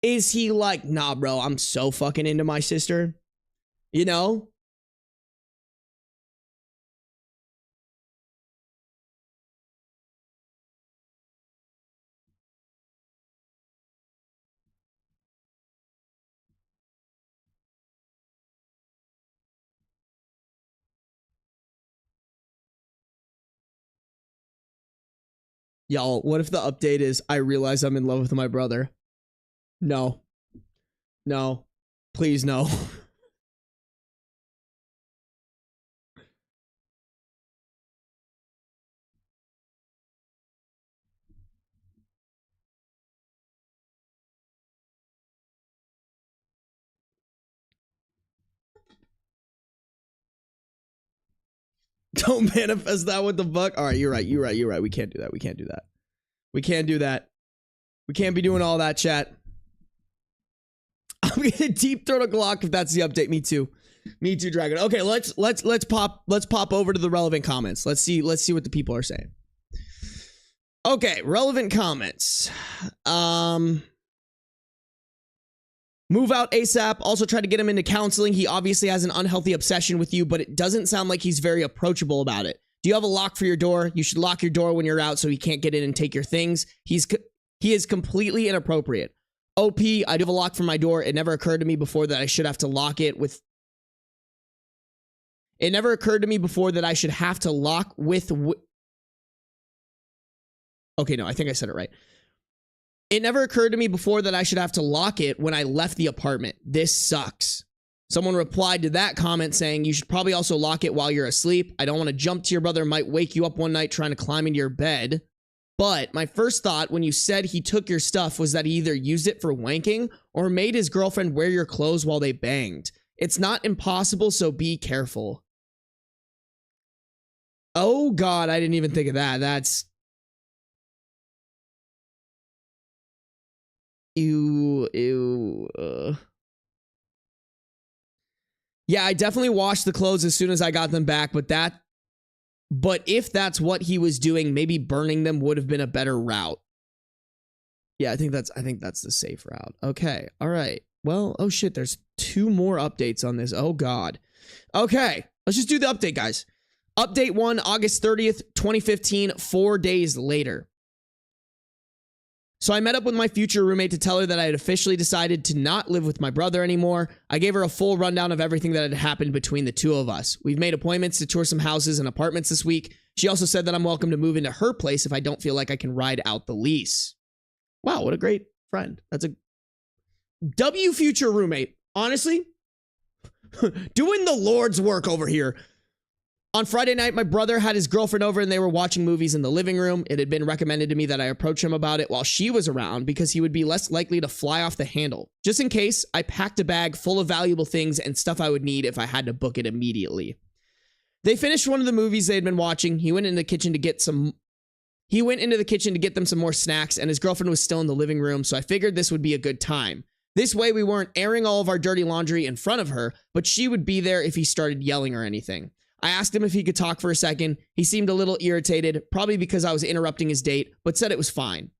is he like, nah, bro, I'm so fucking into my sister? You know? Y'all, what if the update is, I realize I'm in love with my brother? No. No. Please, no. Don't manifest that with the fuck. All right, you're right. We can't do that. We can't do that. We can't do that. We can't be doing all that, chat. I'm gonna deep throat a Glock if that's the update. Me too. Me too, Dragon. Okay, let's pop over to the relevant comments. Let's see what the people are saying. Okay, relevant comments. Move out ASAP. Also tried to get him into counseling. He obviously has an unhealthy obsession with you, but it doesn't sound like he's very approachable about it. Do you have a lock for your door? You should lock your door when you're out so he can't get in and take your things. He is completely inappropriate. OP, I do have a lock for my door. It never occurred to me before that I should have to lock it with... It never occurred to me before that I should have to lock with... Okay, no, I think I said it right. It never occurred to me before that I should have to lock it when I left the apartment. This sucks. Someone replied to that comment saying, you should probably also lock it while you're asleep. I don't want to jump to your brother. Might wake you up one night trying to climb into your bed. But my first thought when you said he took your stuff was that he either used it for wanking or made his girlfriend wear your clothes while they banged. It's not impossible, so be careful. Oh God, I didn't even think of that. That's... Ew. Yeah, I definitely washed the clothes as soon as I got them back, but if that's what he was doing, maybe burning them would have been a better route. Yeah, I think that's the safe route. Okay. All right. Well, oh shit, there's 2 more updates on this. Oh God. Okay, let's just do the update, guys. Update 1, August 30th, 2015, 4 days later. So I met up with my future roommate to tell her that I had officially decided to not live with my brother anymore. I gave her a full rundown of everything that had happened between the two of us. We've made appointments to tour some houses and apartments this week. She also said that I'm welcome to move into her place if I don't feel like I can ride out the lease. Wow, what a great friend. That's a W future roommate. Honestly, doing the Lord's work over here. On Friday night, my brother had his girlfriend over and they were watching movies in the living room. It had been recommended to me that I approach him about it while she was around because he would be less likely to fly off the handle. Just in case, I packed a bag full of valuable things and stuff I would need if I had to book it immediately. They finished one of the movies they had been watching. He went into the kitchen to get them some more snacks, and his girlfriend was still in the living room, so I figured this would be a good time. This way, we weren't airing all of our dirty laundry in front of her, but she would be there if he started yelling or anything. I asked him if he could talk for a second. He seemed a little irritated, probably because I was interrupting his date, but said it was fine.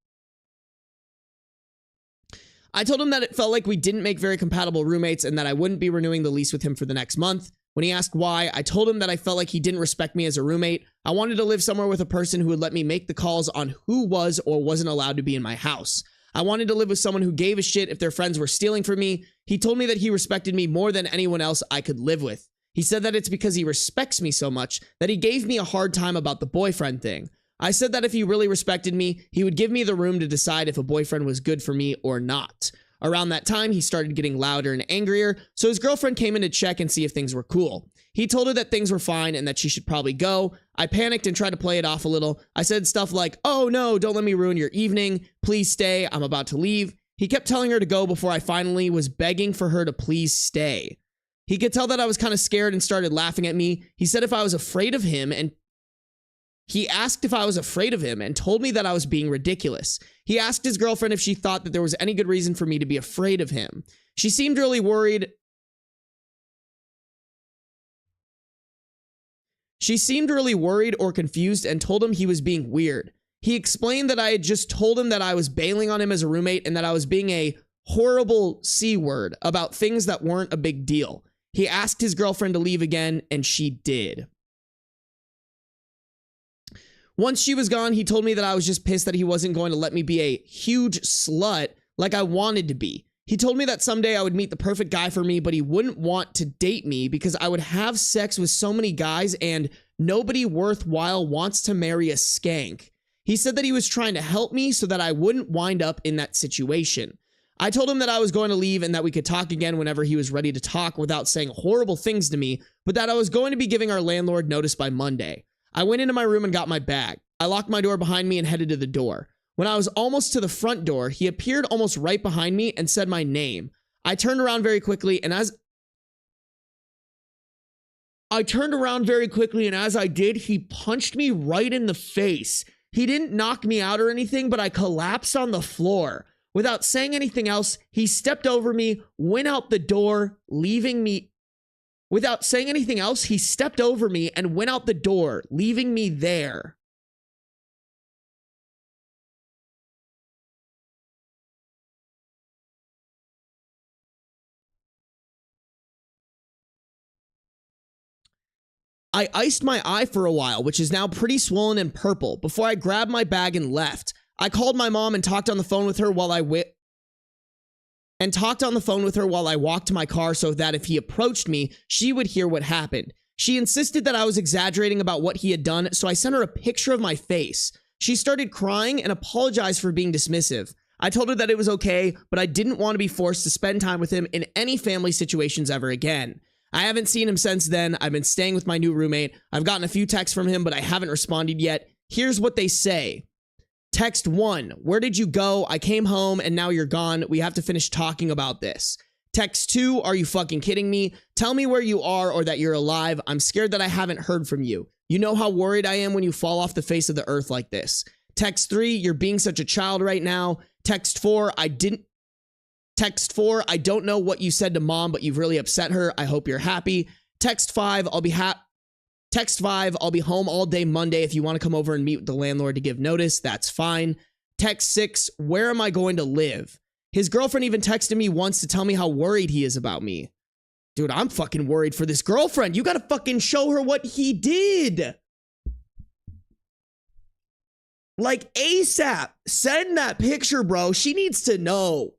I told him that it felt like we didn't make very compatible roommates and that I wouldn't be renewing the lease with him for the next month. When he asked why, I told him that I felt like he didn't respect me as a roommate. I wanted to live somewhere with a person who would let me make the calls on who was or wasn't allowed to be in my house. I wanted to live with someone who gave a shit if their friends were stealing from me. He told me that he respected me more than anyone else I could live with. He said that it's because he respects me so much that he gave me a hard time about the boyfriend thing. I said that if he really respected me, he would give me the room to decide if a boyfriend was good for me or not. Around that time, he started getting louder and angrier, so his girlfriend came in to check and see if things were cool. He told her that things were fine and that she should probably go. I panicked and tried to play it off a little. I said stuff like, "Oh no, don't let me ruin your evening. Please stay. I'm about to leave." He kept telling her to go before I finally was begging for her to please stay. He could tell that I was kind of scared and started laughing at me. He said if I was afraid of him and he asked if I was afraid of him and told me that I was being ridiculous. He asked his girlfriend if she thought that there was any good reason for me to be afraid of him. She seemed really worried. She seemed really worried or confused and told him he was being weird. He explained that I had just told him that I was bailing on him as a roommate and that I was being a horrible C word about things that weren't a big deal. He asked his girlfriend to leave again, and she did. Once she was gone, he told me that I was just pissed that he wasn't going to let me be a huge slut like I wanted to be. He told me that someday I would meet the perfect guy for me, but he wouldn't want to date me because I would have sex with so many guys and nobody worthwhile wants to marry a skank. He said that he was trying to help me so that I wouldn't wind up in that situation. I told him that I was going to leave and that we could talk again whenever he was ready to talk without saying horrible things to me, but that I was going to be giving our landlord notice by Monday. I went into my room and got my bag. I locked my door behind me and headed to the door. When I was almost to the front door, he appeared almost right behind me and said my name. I turned around very quickly and as I did, he punched me right in the face. He didn't knock me out or anything, but I collapsed on the floor. Without saying anything else, he stepped over me, went out the door, leaving me. Without saying anything else, he stepped over me and went out the door, leaving me there. I iced my eye for a while, which is now pretty swollen and purple, before I grabbed my bag and left. I called my mom and talked on the phone with her while I walked to my car so that if he approached me, she would hear what happened. She insisted that I was exaggerating about what he had done, so I sent her a picture of my face. She started crying and apologized for being dismissive. I told her that it was okay, but I didn't want to be forced to spend time with him in any family situations ever again. I haven't seen him since then. I've been staying with my new roommate. I've gotten a few texts from him, but I haven't responded yet. Here's what they say. Text 1, where did you go? I came home and now you're gone. We have to finish talking about this. Text 2, are you fucking kidding me? Tell me where you are or that you're alive. I'm scared that I haven't heard from you. You know how worried I am when you fall off the face of the earth like this. Text 3, you're being such a child right now. Text 4, I don't know what you said to mom, but you've really upset her. I hope you're happy. Text 5, I'll be home all day Monday. If you want to come over and meet with the landlord to give notice, that's fine. Text 6, where am I going to live? His girlfriend even texted me once to tell me how worried he is about me. Dude, I'm fucking worried for this girlfriend. You gotta fucking show her what he did. Like ASAP, send that picture, bro. She needs to know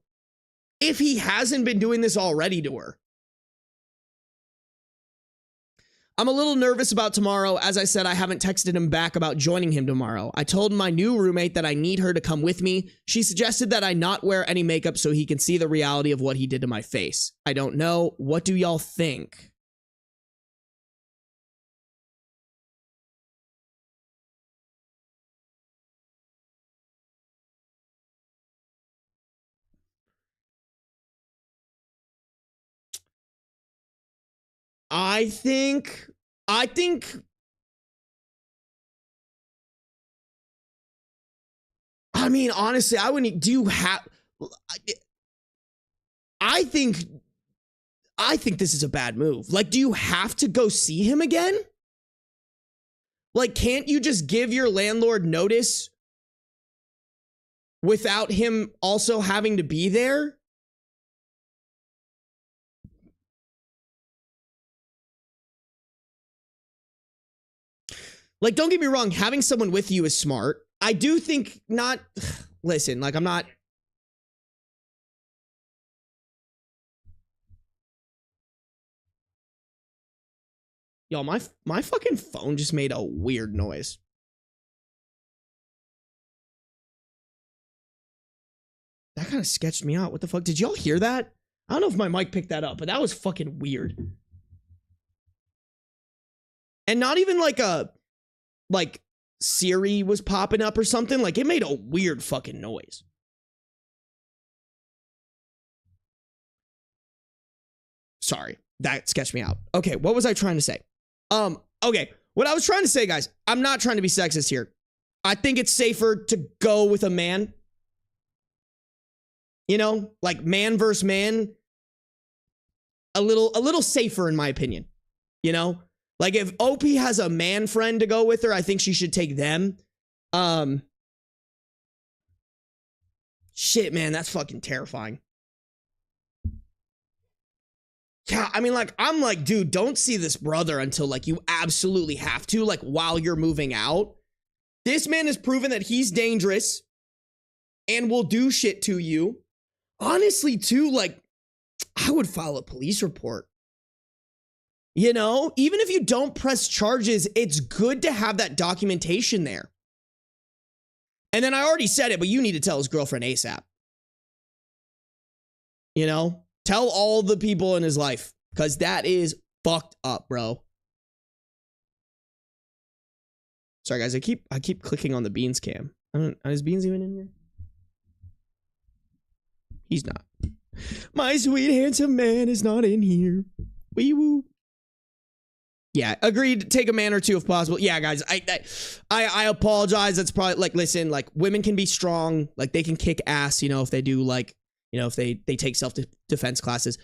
if he hasn't been doing this already to her. I'm a little nervous about tomorrow. As I said, I haven't texted him back about joining him tomorrow. I told my new roommate that I need her to come with me. She suggested that I not wear any makeup so he can see the reality of what he did to my face. I don't know. What do y'all think? I think, I mean, honestly, I wouldn't, do you have, I think this is a bad move. Like, do you have to go see him again? Like, can't you just give your landlord notice without him also having to be there? Like, don't get me wrong, having someone with you is smart. I do think not, listen, like I'm not. Yo, my fucking phone just made a weird noise. That kind of sketched me out. What the fuck? Did y'all hear that? I don't know if my mic picked that up, but that was fucking weird. And not even like Siri was popping up or something. Like, it made a weird fucking noise. Sorry, that sketched me out. Okay, what was I trying to say? Okay, what I was trying to say, guys, I'm not trying to be sexist here. I think it's safer to go with a man. You know, like man versus man. A little safer in my opinion. You know? Like, if OP has a man friend to go with her, I think she should take them. Shit, man, that's fucking terrifying. Yeah, I mean, like, I'm like, dude, don't see this brother until, like, you absolutely have to, like, while you're moving out. This man has proven that he's dangerous and will do shit to you. Honestly, too, like, I would file a police report. You know, even if you don't press charges, it's good to have that documentation there. And then I already said it, but you need to tell his girlfriend ASAP. You know, tell all the people in his life, because that is fucked up, bro. Sorry, guys, I keep clicking on the Beans cam. Is Beans even in here? He's not. My sweet handsome man is not in here. Wee woo. Yeah, agreed. Take a man or two if possible. Yeah, guys, I apologize. That's probably, like, listen, like, women can be strong. Like, they can kick ass, you know, if they do, like, you know, if they take self-defense classes.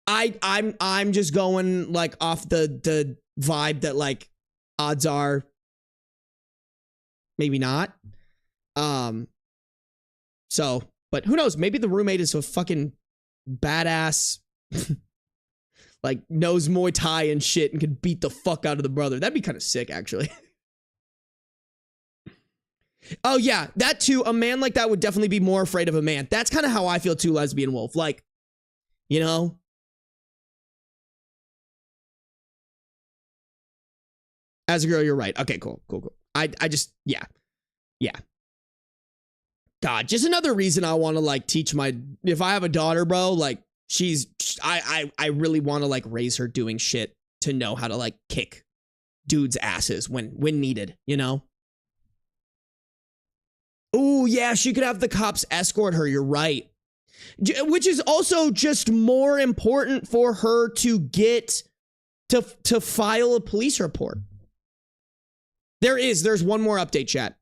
I'm just going, like, off the vibe that, like, odds are maybe not. So, but who knows? Maybe the roommate is a fucking badass. Like, knows Muay Thai and shit and could beat the fuck out of the brother. That'd be kind of sick, actually. Oh, yeah, that too. A man like that would definitely be more afraid of a man. That's kind of how I feel too, Lesbian Wolf. Like, you know? As a girl, you're right. Okay, cool. I just, yeah. God, just another reason I want to, like, teach if I have a daughter, bro, like, I really want to, like, raise her doing shit to know how to, like, kick dudes' asses when needed, you know? Oh, yeah, she could have the cops escort her. You're right. Which is also just more important for her to get to file a police report. There's one more update, chat.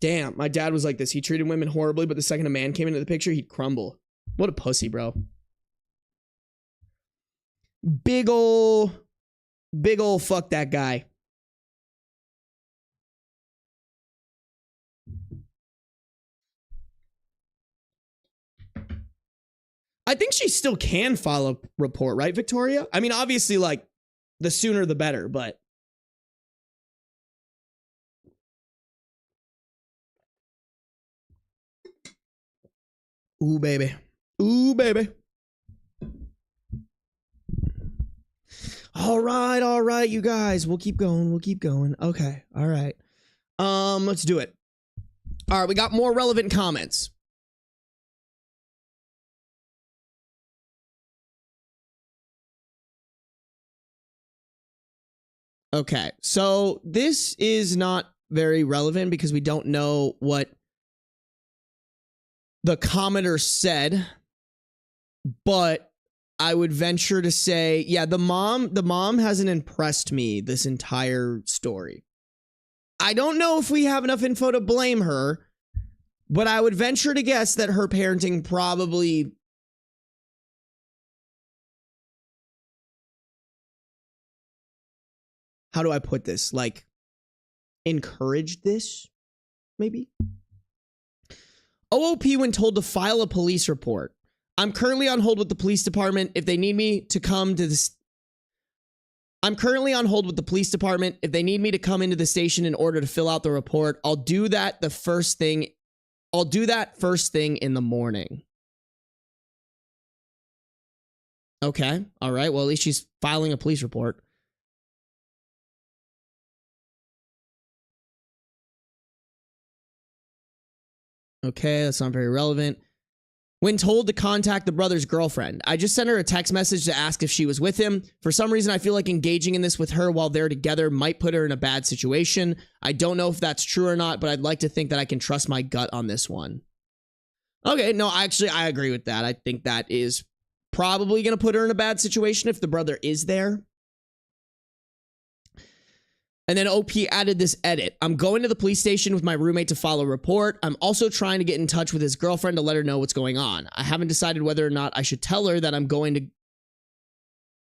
Damn, my dad was like this. He treated women horribly, but the second a man came into the picture, he'd crumble. What a pussy, bro. Big ol' fuck that guy. I think she still can file a report, right, Victoria? I mean, obviously, like, the sooner the better, but... Ooh, baby. Ooh, baby. All right, you guys. We'll keep going. Okay, all right. Let's do it. All right, we got more relevant comments. Okay, so this is not very relevant because we don't know what the commenter said, but I would venture to say, yeah, the mom hasn't impressed me this entire story. I don't know if we have enough info to blame her, but I would venture to guess that her parenting probably... How do I put this? Like, encouraged this, maybe? OOP when told to file a police report. I'm currently on hold with the police department. If they need me to come to this... I'm currently on hold with the police department. If they need me to come into the station in order to fill out the report, I'll do that first thing in the morning. Okay. All right. Well, at least she's filing a police report. Okay, that's not very relevant. When told to contact the brother's girlfriend, I just sent her a text message to ask if she was with him. For some reason, I feel like engaging in this with her while they're together might put her in a bad situation. I don't know if that's true or not, but I'd like to think that I can trust my gut on this one. Okay, no, actually, I agree with that. I think that is probably going to put her in a bad situation if the brother is there. And then OP added this edit. I'm going to the police station with my roommate to file a report. I'm also trying to get in touch with his girlfriend to let her know what's going on. I haven't decided whether or not I should tell her that I'm going to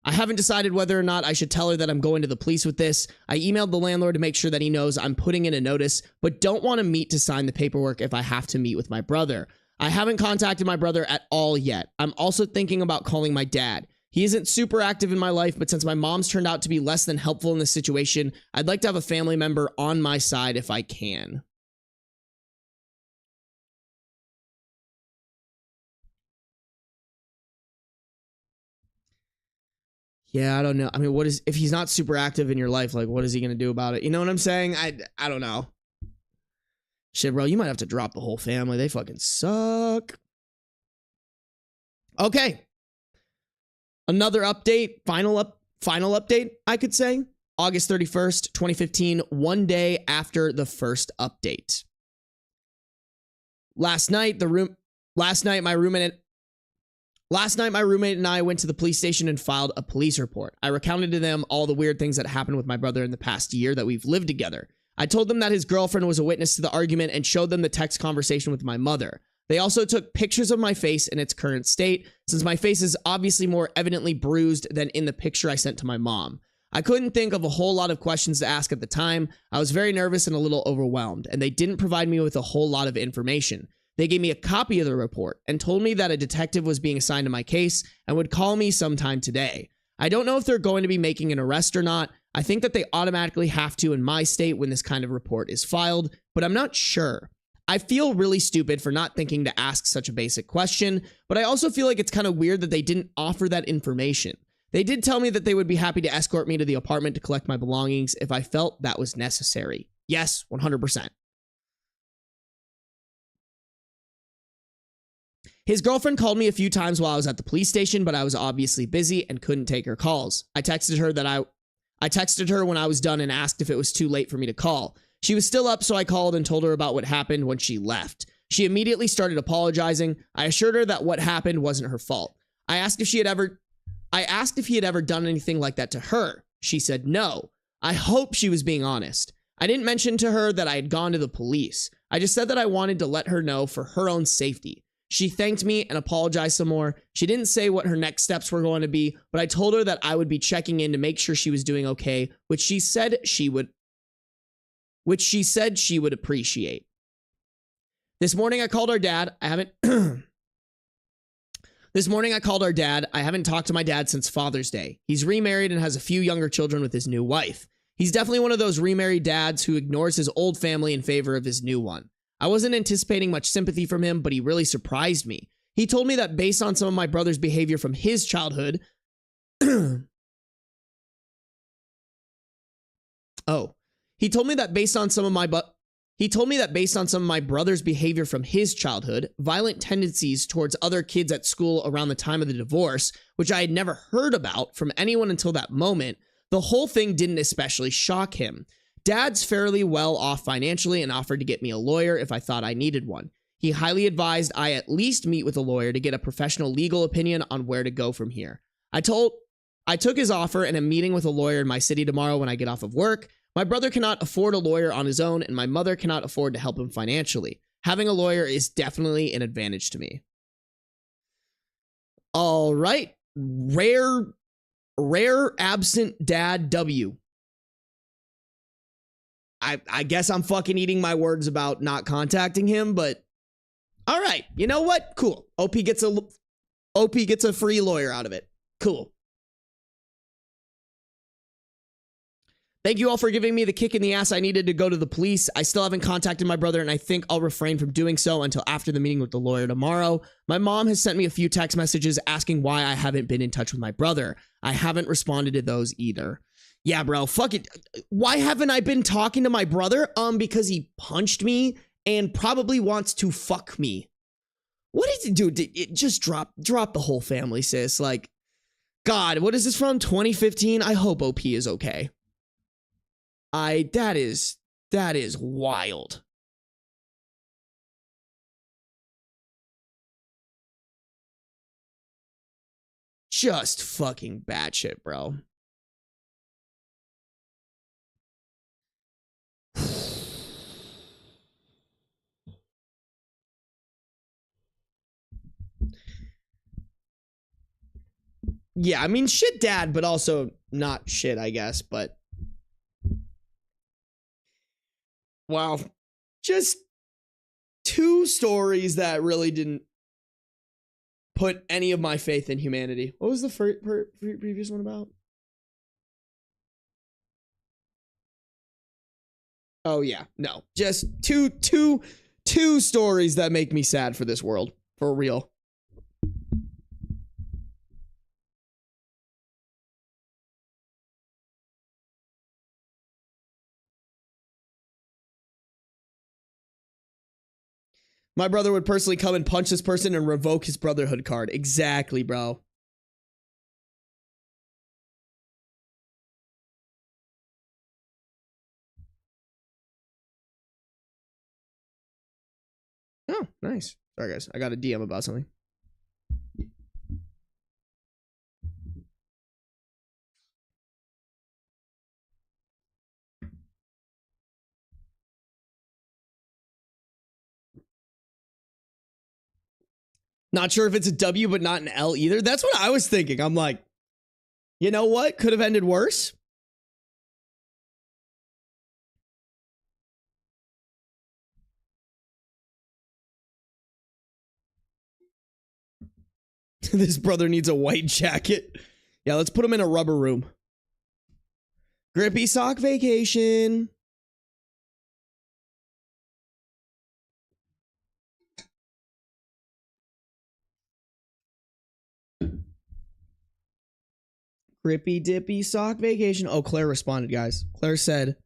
the police with this. I emailed the landlord to make sure that he knows I'm putting in a notice, but don't want to meet to sign the paperwork if I have to meet with my brother. I haven't contacted my brother at all yet. I'm also thinking about calling my dad. He isn't super active in my life, but since my mom's turned out to be less than helpful in this situation, I'd like to have a family member on my side if I can. Yeah, I don't know. I mean, if he's not super active in your life, like, what is he going to do about it? You know what I'm saying? I don't know. Shit, bro, you might have to drop the whole family. They fucking suck. Okay. Another update, final update, I could say. August 31st, 2015, one day after the first update. Last night my roommate and I went to the police station and filed a police report. I recounted to them all the weird things that happened with my brother in the past year that we've lived together. I told them that his girlfriend was a witness to the argument and showed them the text conversation with my mother. They also took pictures of my face in its current state, since my face is obviously more evidently bruised than in the picture I sent to my mom. I couldn't think of a whole lot of questions to ask at the time. I was very nervous and a little overwhelmed, and they didn't provide me with a whole lot of information. They gave me a copy of the report and told me that a detective was being assigned to my case and would call me sometime today. I don't know if they're going to be making an arrest or not. I think that they automatically have to in my state when this kind of report is filed, but I'm not sure. I feel really stupid for not thinking to ask such a basic question, but I also feel like it's kind of weird that they didn't offer that information. They did tell me that they would be happy to escort me to the apartment to collect my belongings if I felt that was necessary. Yes, 100%. His girlfriend called me a few times while I was at the police station, but I was obviously busy and couldn't take her calls. I texted her when I was done and asked if it was too late for me to call. She was still up, so I called and told her about what happened when she left. She immediately started apologizing. I assured her that what happened wasn't her fault. I asked if he had ever done anything like that to her. She said no. I hope she was being honest. I didn't mention to her that I had gone to the police. I just said that I wanted to let her know for her own safety. She thanked me and apologized some more. She didn't say what her next steps were going to be, but I told her that I would be checking in to make sure she was doing okay, which she said she would appreciate. This morning I called our dad. I haven't talked to my dad since Father's Day. He's remarried and has a few younger children with his new wife. He's definitely one of those remarried dads who ignores his old family in favor of his new one. I wasn't anticipating much sympathy from him, but he really surprised me. He told me that based on some of my brother's behavior from his childhood, he told me that based on some of my brother's behavior from his childhood, violent tendencies towards other kids at school around the time of the divorce, which I had never heard about from anyone until that moment, the whole thing didn't especially shock him. Dad's fairly well off financially and offered to get me a lawyer if I thought I needed one. He highly advised I at least meet with a lawyer to get a professional legal opinion on where to go from here. I took his offer and am meeting with a lawyer in my city tomorrow when I get off of work. My brother cannot afford a lawyer on his own, and my mother cannot afford to help him financially. Having a lawyer is definitely an advantage to me. All right. Rare absent dad W. I guess I'm fucking eating my words about not contacting him, but all right. You know what? Cool. OP gets a free lawyer out of it. Cool. Thank you all for giving me the kick in the ass I needed to go to the police. I still haven't contacted my brother, and I think I'll refrain from doing so until after the meeting with the lawyer tomorrow. My mom has sent me a few text messages asking why I haven't been in touch with my brother. I haven't responded to those either. Yeah, bro, fuck it. Why haven't I been talking to my brother? Because he punched me and probably wants to fuck me. What did it do? It just drop the whole family, sis. Like, God, what is this from? 2015? I hope OP is okay. That is wild. Just fucking batshit, bro. Yeah, I mean, shit dad, but also not shit, I guess, but wow. Just two stories that really didn't put any of my faith in humanity. What was the previous one about? Oh yeah, no. Just two stories that make me sad for this world. For real. My brother would personally come and punch this person and revoke his brotherhood card. Exactly, bro. Oh, nice. Sorry, guys. I got a DM about something. Not sure if it's a W, but not an L either. That's what I was thinking. I'm like, you know what? Could have ended worse. This brother needs a white jacket. Yeah, let's put him in a rubber room. Grippy sock vacation. Grippy dippy sock vacation. Oh, Claire responded, guys. Claire said,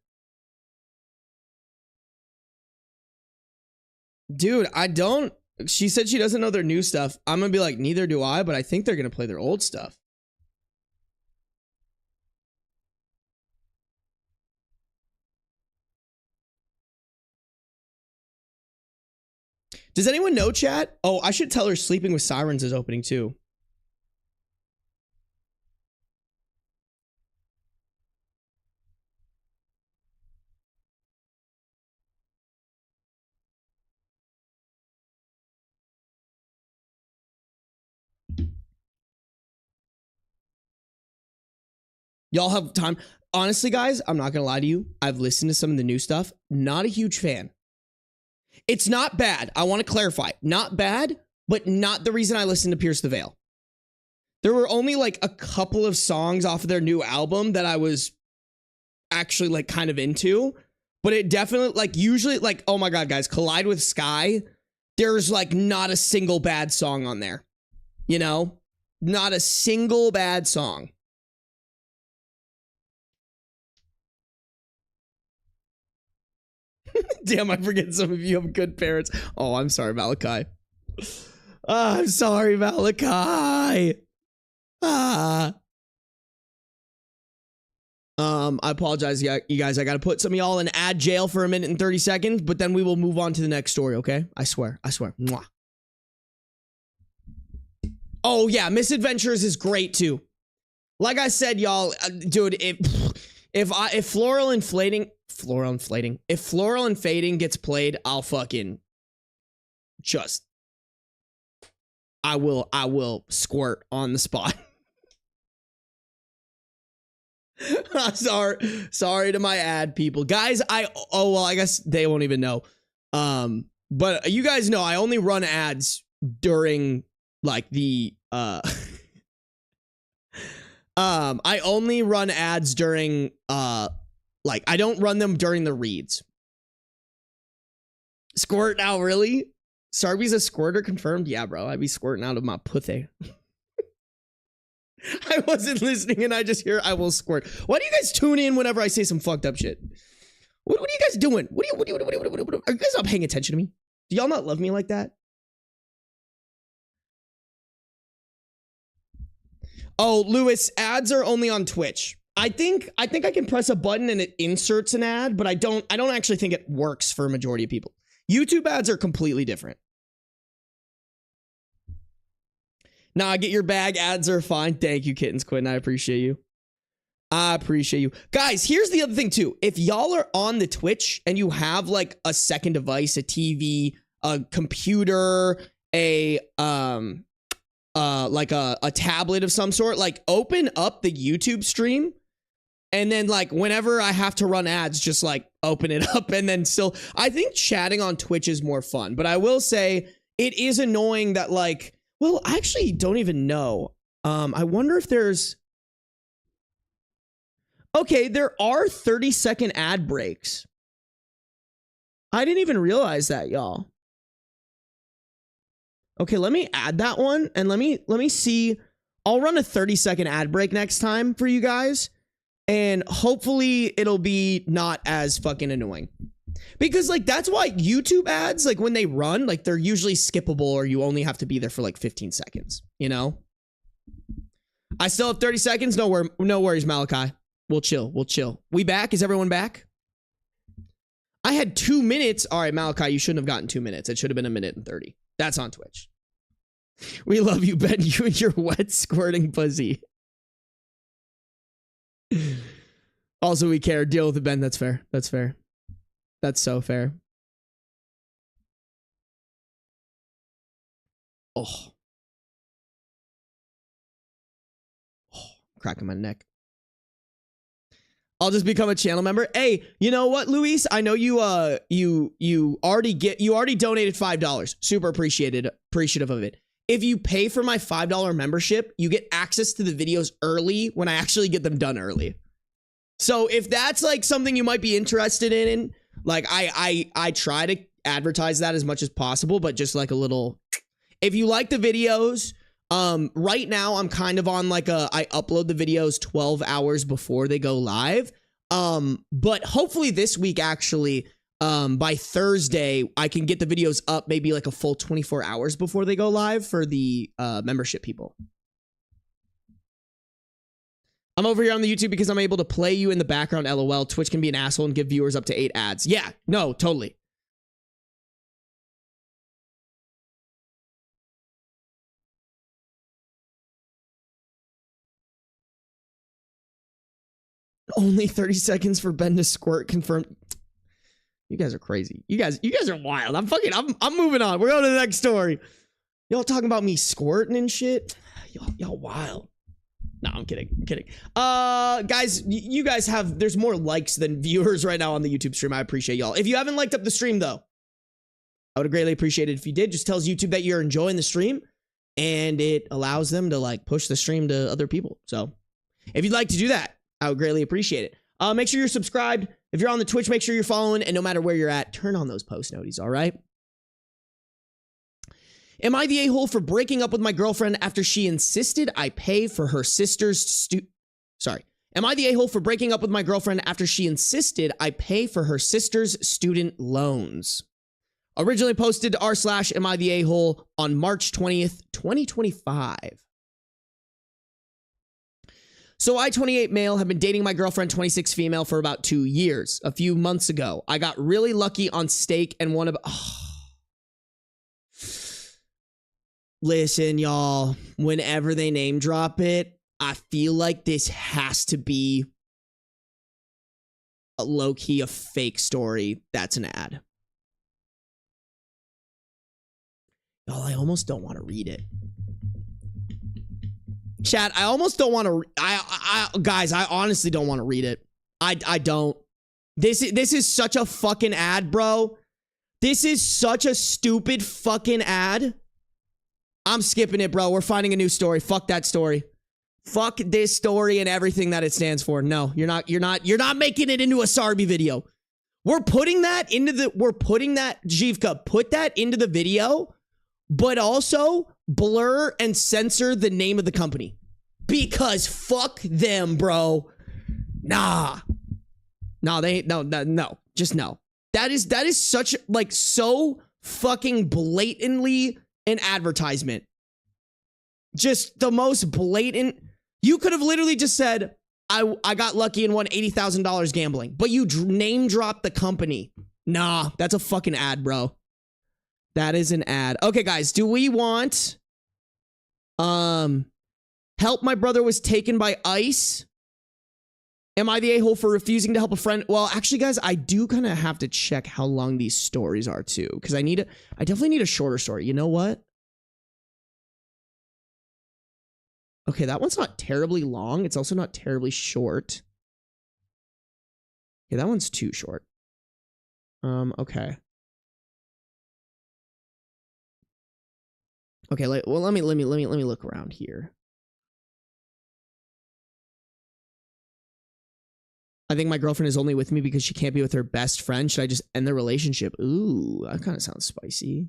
Dude, I don't. She said she doesn't know their new stuff. I'm gonna be like, neither do I, but I think they're gonna play their old stuff. Does anyone know, chat? Oh, I should tell her Sleeping with Sirens is opening too. Y'all have time. Honestly, guys, I'm not gonna lie to you. I've listened to some of the new stuff. Not a huge fan. It's not bad. I want to clarify. Not bad, but not the reason I listened to Pierce the Veil. There were only like a couple of songs off of their new album that I was actually like kind of into. But it definitely, like, usually, like, oh my God, guys, Collide with Sky, there's like not a single bad song on there. You know? Not a single bad song. Damn, I forget some of you have good parents. Oh, I'm sorry, Malachi. I'm sorry, Malachi. I apologize, you guys. I gotta put some of y'all in ad jail for a minute and 30 seconds, but then we will move on to the next story, okay? I swear. Mwah. Oh, yeah, Misadventures is great, too. Like I said, y'all, dude, if Floral and Fading gets played, I'll fucking just, I will squirt on the spot. Sorry to my ad people. Guys, I guess they won't even know. But you guys know I only run ads during like the I only run ads during like I don't run them during the reads. Squirt now, really? Sarby's a squirter confirmed? Yeah, bro. I'd be squirting out of my pussy. I wasn't listening and I just hear I will squirt. Why do you guys tune in whenever I say some fucked up shit? What are you guys doing? Are you guys not paying attention to me? Do y'all not love me like that? Oh, Lewis, ads are only on Twitch. I think I can press a button and it inserts an ad, but I don't actually think it works for a majority of people. YouTube ads are completely different. Nah, get your bag. Ads are fine. Thank you, Kittens Quinn. I appreciate you. Guys, here's the other thing too. If y'all are on the Twitch and you have like a second device, a TV, a computer, a like a tablet of some sort, like open up the YouTube stream. And then like whenever I have to run ads, just like open it up and then still, I think chatting on Twitch is more fun. But I will say it is annoying that like, well, I actually don't even know. I wonder if there's... Okay, there are 30-second ad breaks. I didn't even realize that, y'all. Okay, let me add that one and let me see. I'll run a 30-second ad break next time for you guys. And hopefully it'll be not as fucking annoying. Because like that's why YouTube ads, like when they run, like they're usually skippable or you only have to be there for like 15 seconds, you know? I still have 30 seconds. No worries, Malachi. We'll chill. We back? Is everyone back? I had 2 minutes. All right, Malachi, you shouldn't have gotten 2 minutes. It should have been 1 minute and 30. That's on Twitch. We love you, Ben. You and your wet squirting pussy. Also, we care. Deal with it, Ben. That's fair. That's so fair. Oh, cracking my neck. I'll just become a channel member. Hey, you know what, Luis? I know you already donated $5. Super appreciative of it. If you pay for my $5 membership, you get access to the videos early when I actually get them done early. So if that's like something you might be interested in, like I try to advertise that as much as possible, but just like a little, if you like the videos, right now I'm kind of on like I upload the videos 12 hours before they go live. But hopefully this week actually, by Thursday, I can get the videos up maybe like a full 24 hours before they go live for the membership people. I'm over here on the YouTube because I'm able to play you in the background, LOL. Twitch can be an asshole and give viewers up to 8 ads. Yeah, no, totally. Only 30 seconds for Ben to squirt confirmed. You guys are crazy. You guys are wild. I'm moving on. We're going to the next story. Y'all talking about me squirting and shit? Y'all wild. No, I'm kidding. Guys, you guys have, there's more likes than viewers right now on the YouTube stream. I appreciate y'all. If you haven't liked up the stream though, I would greatly appreciate it if you did. Just tells YouTube that you're enjoying the stream and it allows them to like push the stream to other people. So if you'd like to do that, I would greatly appreciate it. Make sure you're subscribed. If you're on the Twitch, make sure you're following, and no matter where you're at, turn on those post noties, all right? Am I the a-hole for breaking up with my girlfriend after she insisted I pay for her sister's Am I the a-hole for breaking up with my girlfriend after she insisted I pay for her sister's student loans? Originally posted to r/am I the a-hole on March 20th, 2025. So I, 28 male, have been dating my girlfriend, 26 female, for about 2 years. A few months ago, I got really lucky on steak and one of... Listen, y'all, whenever they name drop it, I feel like this has to be a low-key, a fake story. That's an ad. Y'all, I almost don't want to read it. Chat, I almost don't want to... Guys, I honestly don't want to read it. I don't. This is such a fucking ad, bro. This is such a stupid fucking ad. I'm skipping it, bro. We're finding a new story. Fuck that story. Fuck this story and everything that it stands for. No, you're not making it into a Sarby video. We're putting that, Jivka, put that into the video, but also blur and censor the name of the company. Because fuck them, bro. Nah. No, just no. That is such, like, so fucking blatantly an advertisement. Just the most blatant. You could have literally just said, I got lucky and won $80,000 gambling, but you name dropped the company. Nah, that's a fucking ad, bro. That is an ad. Okay, guys, do we want help my brother was taken by ICE? Am I the a-hole for refusing to help a friend? Well, actually, guys, I do kind of have to check how long these stories are too, because I definitely need a shorter story. You know what? Okay, that one's not terribly long. It's also not terribly short. Okay, that one's too short. Okay. Okay, well, let me look around here. I think my girlfriend is only with me because she can't be with her best friend. Should I just end the relationship? Ooh, that kind of sounds spicy.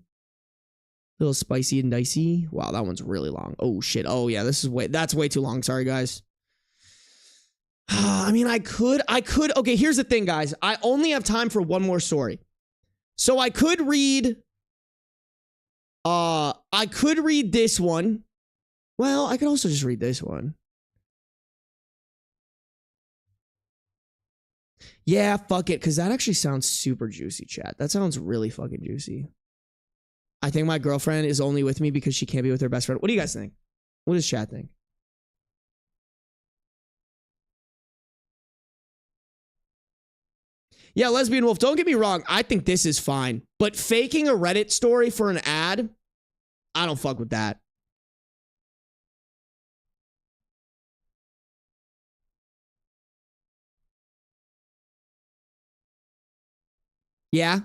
A little spicy and dicey. Wow, that one's really long. Oh shit. Oh yeah, that's way too long. Sorry, guys. I mean, I could. Okay, here's the thing, guys. I only have time for one more story. So I could read this one. Well, I could also just read this one. Yeah, fuck it, because that actually sounds super juicy, chat. That sounds really fucking juicy. I think my girlfriend is only with me because she can't be with her best friend. What do you guys think? What does chat think? Yeah, Lesbian Wolf, don't get me wrong. I think this is fine. But faking a Reddit story for an ad, I don't fuck with that. Yeah?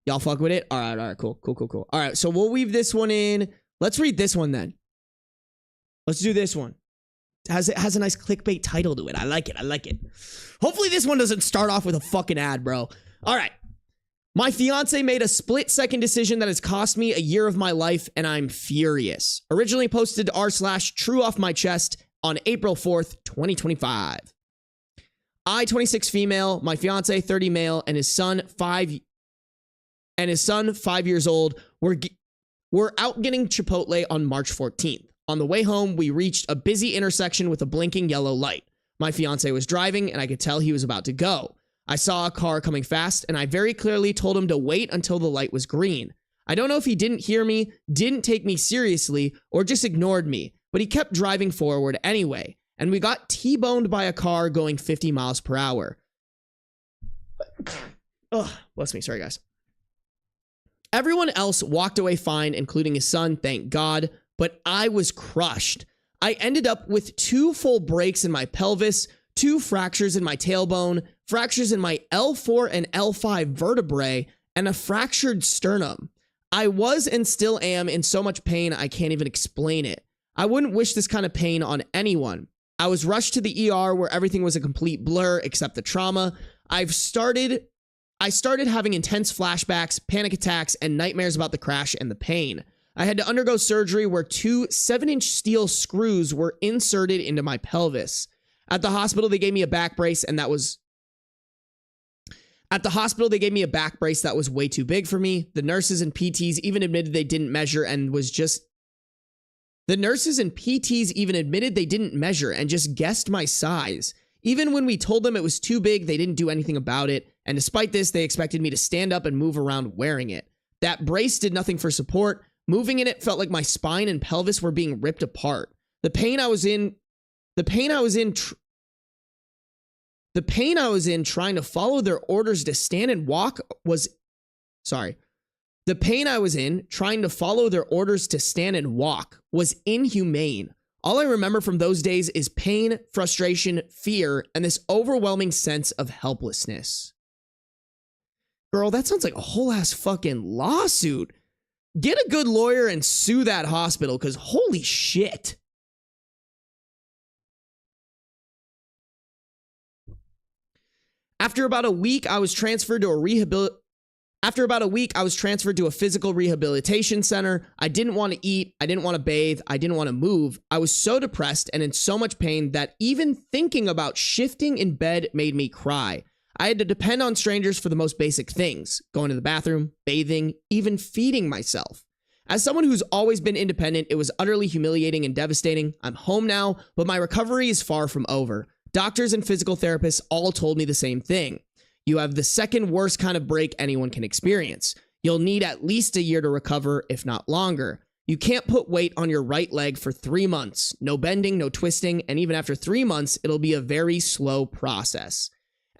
Y'all fuck with it? All right, cool. All right, so we'll weave this one in. Let's read this one then. Let's do this one. It has a nice clickbait title to it. I like it. Hopefully this one doesn't start off with a fucking ad, bro. All right. My fiance made a split-second decision that has cost me a year of my life, and I'm furious. Originally posted to r/true off my chest on April 4th, 2025. I, 26 female, my fiance, 30 male, and his son, 5 years old, were out getting Chipotle on March 14th. On the way home, we reached a busy intersection with a blinking yellow light. My fiance was driving, and I could tell he was about to go. I saw a car coming fast, and I very clearly told him to wait until the light was green. I don't know if he didn't hear me, didn't take me seriously, or just ignored me, but he kept driving forward anyway, and we got T-boned by a car going 50 miles per hour. Ugh, bless me. Sorry, guys. Everyone else walked away fine, including his son, thank God, but I was crushed. I ended up with 2 full breaks in my pelvis, 2 fractures in my tailbone, fractures in my L4 and L5 vertebrae, and a fractured sternum. I was and still am in so much pain I can't even explain it. I wouldn't wish this kind of pain on anyone. I was rushed to the ER where everything was a complete blur except the trauma. I started having intense flashbacks, panic attacks, and nightmares about the crash and the pain. I had to undergo surgery where 2 7-inch steel screws were inserted into my pelvis. At the hospital, they gave me a back brace that was way too big for me. The nurses and PTs even admitted they didn't measure and just guessed my size. Even when we told them it was too big, they didn't do anything about it. And despite this, they expected me to stand up and move around wearing it. That brace did nothing for support. Moving in it felt like my spine and pelvis were being ripped apart. The pain I was in trying to follow their orders to stand and walk was inhumane. All I remember from those days is pain, frustration, fear, and this overwhelming sense of helplessness. Girl, that sounds like a whole ass fucking lawsuit. Get a good lawyer and sue that hospital, because holy shit. After about a week, I was transferred to a physical rehabilitation center. I didn't want to eat. I didn't want to bathe. I didn't want to move. I was so depressed and in so much pain that even thinking about shifting in bed made me cry. I had to depend on strangers for the most basic things, going to the bathroom, bathing, even feeding myself. As someone who's always been independent, it was utterly humiliating and devastating. I'm home now, but my recovery is far from over. Doctors and physical therapists all told me the same thing. You have the second worst kind of break anyone can experience. You'll need at least a year to recover, if not longer. You can't put weight on your right leg for 3 months. No bending, no twisting, and even after 3 months, it'll be a very slow process.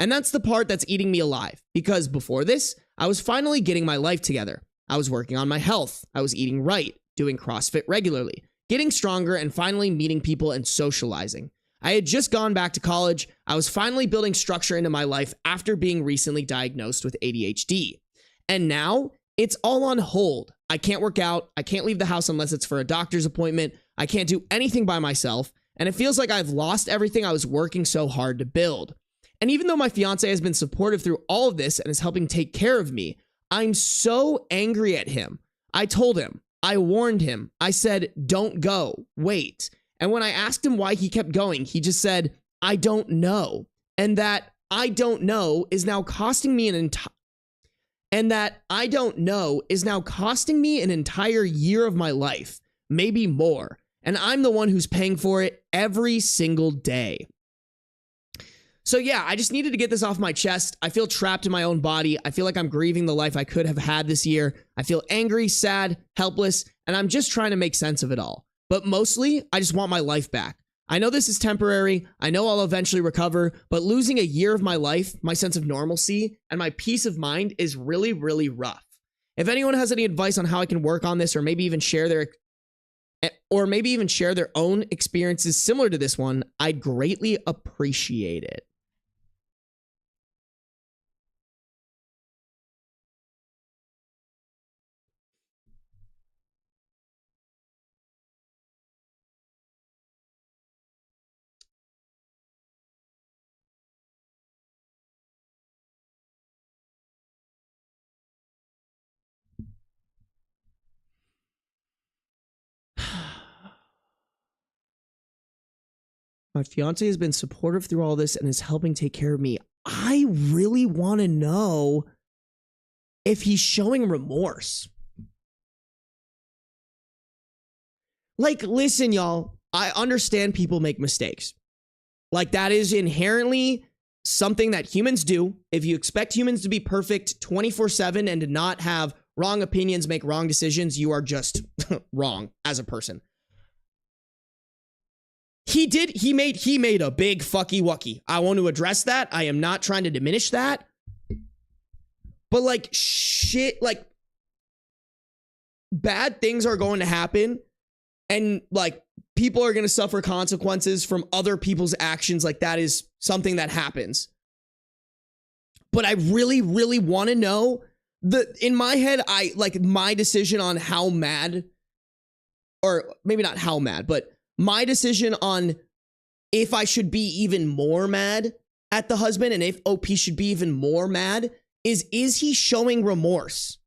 And that's the part that's eating me alive, because before this, I was finally getting my life together. I was working on my health. I was eating right, doing CrossFit regularly, getting stronger, and finally meeting people and socializing. I had just gone back to college. I was finally building structure into my life after being recently diagnosed with ADHD. And now it's all on hold. I can't work out. I can't leave the house unless it's for a doctor's appointment. I can't do anything by myself. And it feels like I've lost everything I was working so hard to build. And even though my fiance has been supportive through all of this and is helping take care of me, I'm so angry at him. I told him, I warned him, I said, don't go, wait. And when I asked him why he kept going, he just said, I don't know. And that I don't know is now costing me an entire year of my life, maybe more. And I'm the one who's paying for it every single day. So yeah, I just needed to get this off my chest. I feel trapped in my own body. I feel like I'm grieving the life I could have had this year. I feel angry, sad, helpless, and I'm just trying to make sense of it all. But mostly, I just want my life back. I know this is temporary. I know I'll eventually recover, but losing a year of my life, my sense of normalcy, and my peace of mind is really, really rough. If anyone has any advice on how I can work on this, or maybe even share their own experiences similar to this one, I'd greatly appreciate it. My fiance has been supportive through all this and is helping take care of me. I really want to know if he's showing remorse. Like, listen, y'all, I understand people make mistakes. Like, that is inherently something that humans do. If you expect humans to be perfect 24/7 and to not have wrong opinions, make wrong decisions, you are just wrong as a person. He made a big fucky wucky. I want to address that. I am not trying to diminish that. But like shit, like bad things are going to happen and like people are going to suffer consequences from other people's actions. Like that is something that happens. But I really, really want to know in my head, I like my decision on how mad, or maybe not how mad, but my decision on if I should be even more mad at the husband and if OP should be even more mad is he showing remorse?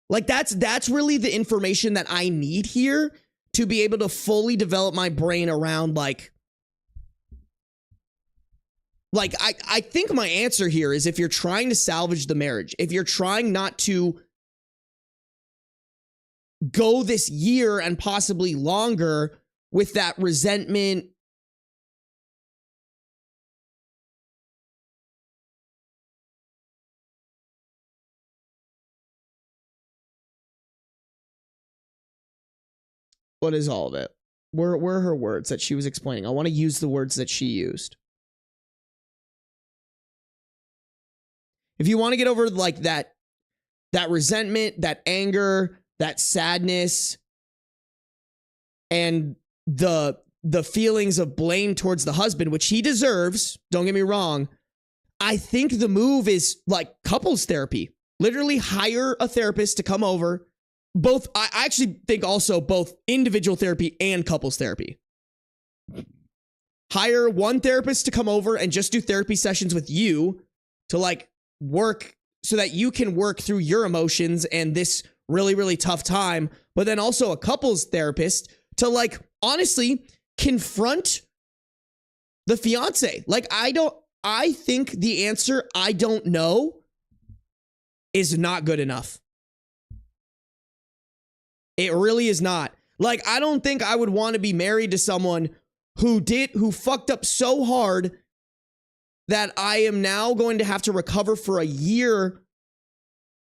Like that's really the information that I need here to be able to fully develop my brain around like I think my answer here is if you're trying to salvage the marriage, if you're trying not to go this year and possibly longer with that resentment, what is all of it? Where are her words that she was explaining? I want to use the words that she used. If you want to get over like that resentment, that anger, that sadness, and the feelings of blame towards the husband, which he deserves, don't get me wrong, I think the move is like couples therapy. Literally hire a therapist to come over. Both, I actually think also both individual therapy and couples therapy. Hire one therapist to come over and just do therapy sessions with you to like work so that you can work through your emotions and this really, really tough time. But then also a couples therapist to like honestly confront the fiance. Like I think the answer I don't know is not good enough. It really is not. Like, I don't think I would want to be married to someone who fucked up so hard that I am now going to have to recover for a year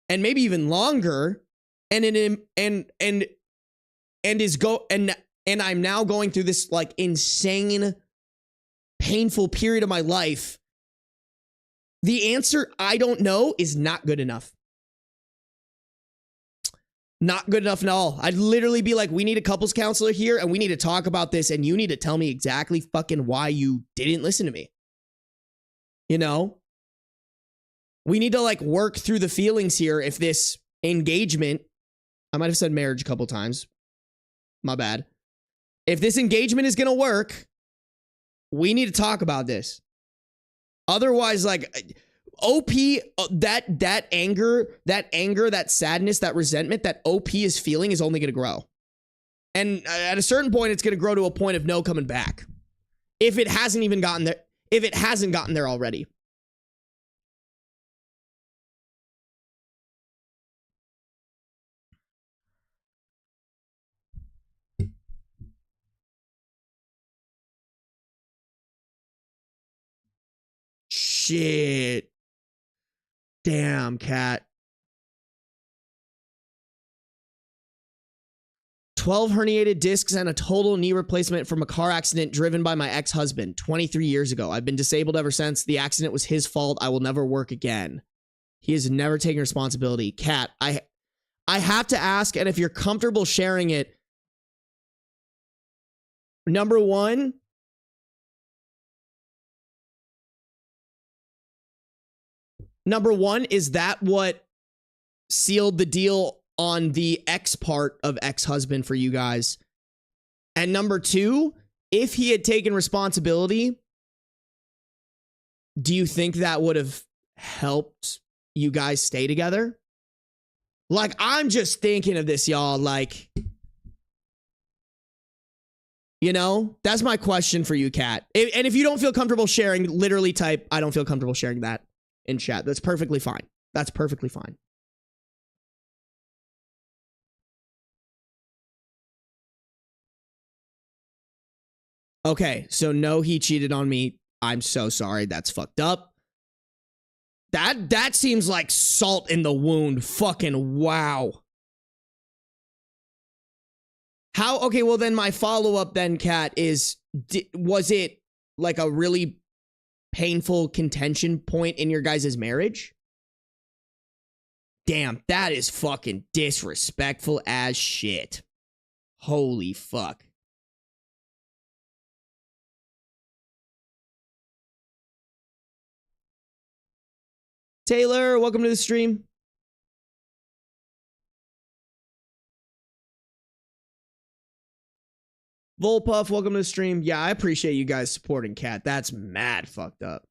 and maybe even longer. And I'm now going through this like insane, painful period of my life. The answer I don't know is not good enough. Not good enough at all. I'd literally be like, we need a couples counselor here and we need to talk about this and you need to tell me exactly fucking why you didn't listen to me. You know? We need to like work through the feelings here if this engagement, I might have said marriage a couple times. My bad. If this engagement is going to work, we need to talk about this. Otherwise, like OP, that anger, that sadness, that resentment that OP is feeling is only going to grow. And at a certain point, it's going to grow to a point of no coming back. If it hasn't even gotten there, if it hasn't gotten there already. Shit. Damn, cat. 12 herniated discs and a total knee replacement from a car accident driven by my ex-husband 23 years ago. I've been disabled ever since. The accident was his fault. I will never work again. He has never taken responsibility. Cat, I have to ask, and if you're comfortable sharing it, number one, is that what sealed the deal on the ex part of ex-husband for you guys? And number two, if he had taken responsibility, do you think that would have helped you guys stay together? Like, I'm just thinking of this, y'all. Like, You know, that's my question for you, Kat. And if you don't feel comfortable sharing, literally type, I don't feel comfortable sharing that in chat. That's perfectly fine. That's perfectly fine. Okay, so no, he cheated on me. I'm so sorry. That's fucked up. That seems like salt in the wound. Fucking wow. How? Okay, well then my follow-up then, Kat, is was it like a really painful contention point in your guys' marriage? Damn, that is fucking disrespectful as shit. Holy fuck. Taylor, welcome to the stream. Volpuff, welcome to the stream. Yeah, I appreciate you guys supporting Kat. That's mad fucked up.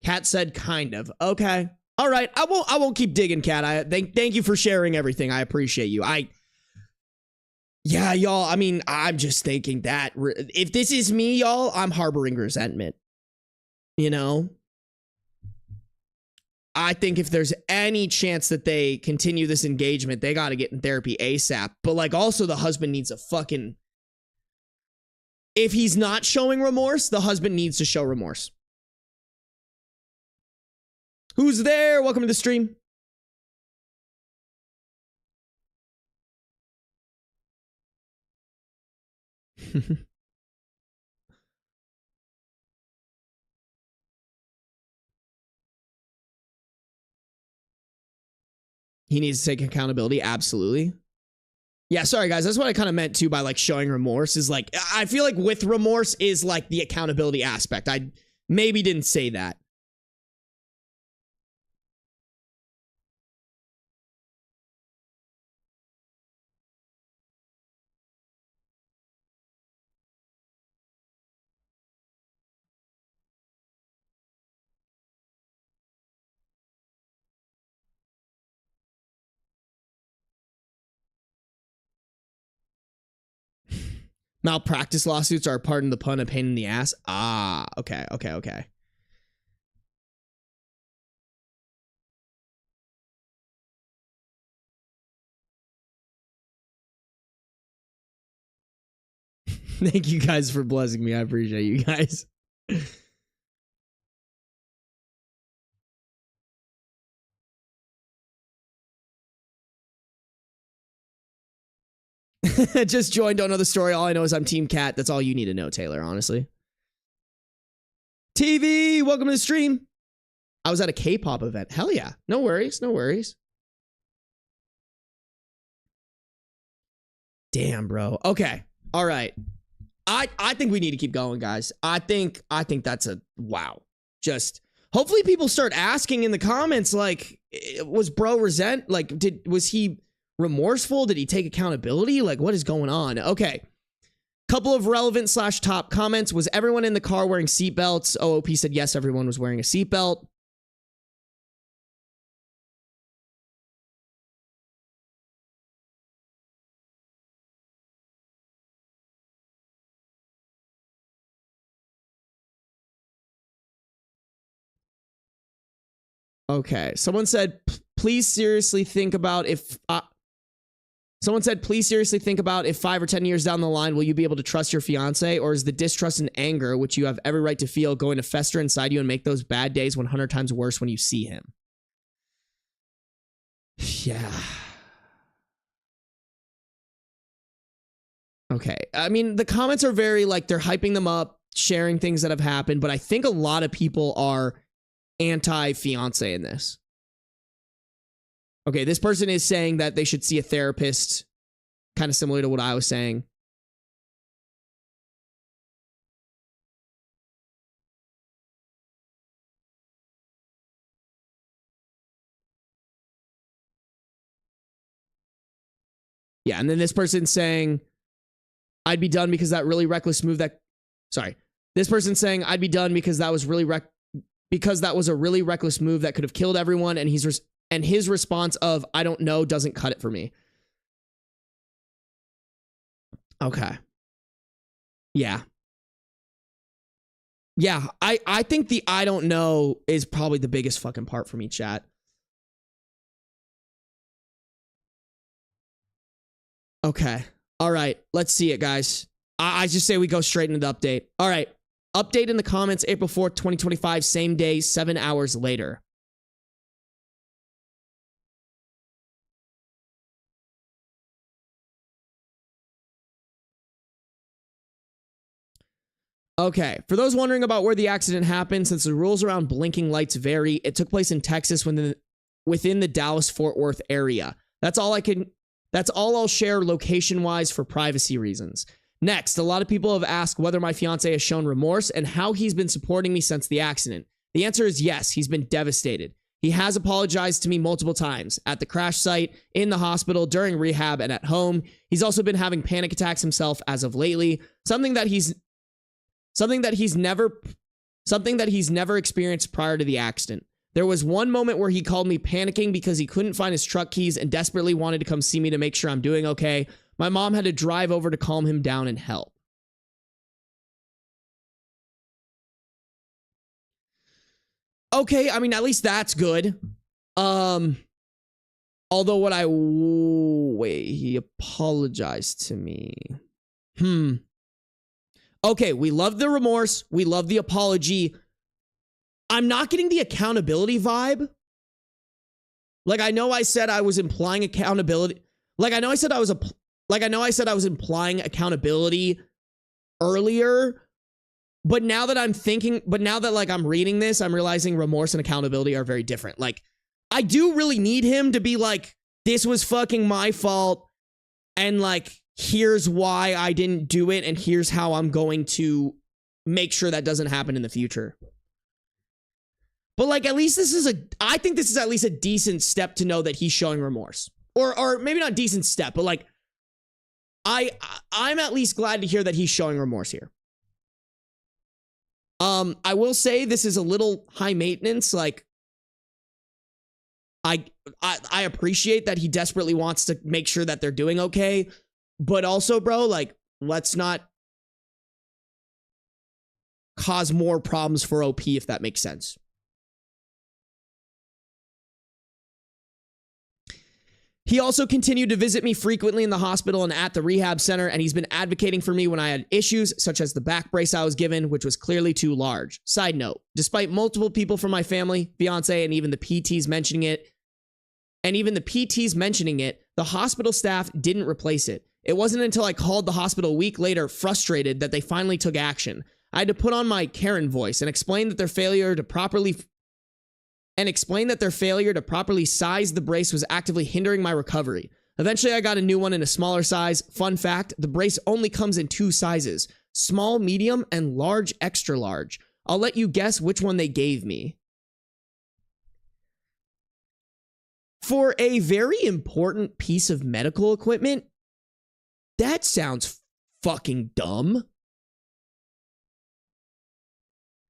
Kat said kind of. Okay. All right. I won't keep digging, Kat. I thank you for sharing everything. I appreciate you. Yeah, y'all, I mean, I'm just thinking that if this is me, y'all, I'm harboring resentment. You know? I think if there's any chance that they continue this engagement, they got to get in therapy ASAP. But like also the husband needs a fucking... If he's not showing remorse, the husband needs to show remorse. Who's there? Welcome to the stream. He needs to take accountability. Absolutely. Yeah, sorry guys. That's what I kind of meant too by like showing remorse is like, I feel like with remorse is like the accountability aspect. I maybe didn't say that. Malpractice lawsuits are, pardon the pun, a pain in the ass. Ah, okay. Thank you guys for blessing me. I appreciate you guys. Just joined, don't know the story. All I know is I'm Team Cat. That's all you need to know, Taylor, honestly. TV, welcome to the stream. I was at a K-pop event. Hell yeah. No worries. Damn, bro. Okay. All right. I think we need to keep going, guys. I think that's a wow. Just hopefully people start asking in the comments, like, was bro resent? Like, was he remorseful? Did he take accountability? Like, what is going on? Okay. Couple of relevant / top comments. Was everyone in the car wearing seatbelts? OOP said yes, everyone was wearing a seatbelt. Okay. Someone said, please seriously think about if... Someone said, please seriously think about if 5 or 10 years down the line, will you be able to trust your fiance, or is the distrust and anger, which you have every right to feel, going to fester inside you and make those bad days 100 times worse when you see him? Yeah. Okay. I mean, the comments are very like, they're hyping them up, sharing things that have happened, but I think a lot of people are anti-fiance in this. Okay, this person is saying that they should see a therapist, kind of similar to what I was saying. Yeah, and then this person's saying, I'd be done because that really reckless move that... Sorry. This person's saying, I'd be done because that was really because that was a really reckless move that could have killed everyone, and his response of, I don't know, doesn't cut it for me. Okay. Yeah. Yeah, I think the I don't know is probably the biggest fucking part for me, chat. Okay. All right. Let's see it, guys. I just say we go straight into the update. All right. Update in the comments, April 4th, 2025, same day, 7 hours later. Okay, for those wondering about where the accident happened, since the rules around blinking lights vary, it took place in Texas within the Dallas-Fort Worth area. That's all I'll share location-wise for privacy reasons. Next, a lot of people have asked whether my fiance has shown remorse and how he's been supporting me since the accident. The answer is yes, he's been devastated. He has apologized to me multiple times at the crash site, in the hospital, during rehab, and at home. He's also been having panic attacks himself as of lately, something that he's never experienced prior to the accident. There was one moment where he called me panicking because he couldn't find his truck keys and desperately wanted to come see me to make sure I'm doing okay. My mom had to drive over to calm him down and help. Okay, I mean, at least that's good. Although wait, he apologized to me. Okay, we love the remorse. We love the apology. I'm not getting the accountability vibe. Like, I know I said I was implying accountability. I know I said I was implying accountability earlier. But now that I'm reading this, I'm realizing remorse and accountability are very different. Like, I do really need him to be like, this was fucking my fault. And like, here's why I didn't do it. And here's how I'm going to make sure that doesn't happen in the future. But like, at least I think this is at least a decent step to know that he's showing remorse. Or maybe not decent step, but like, I'm at least glad to hear that he's showing remorse here. I will say this is a little high maintenance. Like, I appreciate that he desperately wants to make sure that they're doing okay, but also, bro, like, let's not cause more problems for OP, if that makes sense. He also continued to visit me frequently in the hospital and at the rehab center, and he's been advocating for me when I had issues, such as the back brace I was given, which was clearly too large. Side note, despite multiple people from my family, fiance, and even the PTs mentioning it, the hospital staff didn't replace it. It wasn't until I called the hospital a week later, frustrated, that they finally took action. I had to put on my Karen voice and explain that their failure to properly size the brace was actively hindering my recovery. Eventually, I got a new one in a smaller size. Fun fact, the brace only comes in 2 sizes, small, medium, and large, extra large. I'll let you guess which one they gave me. For a very important piece of medical equipment, that sounds fucking dumb.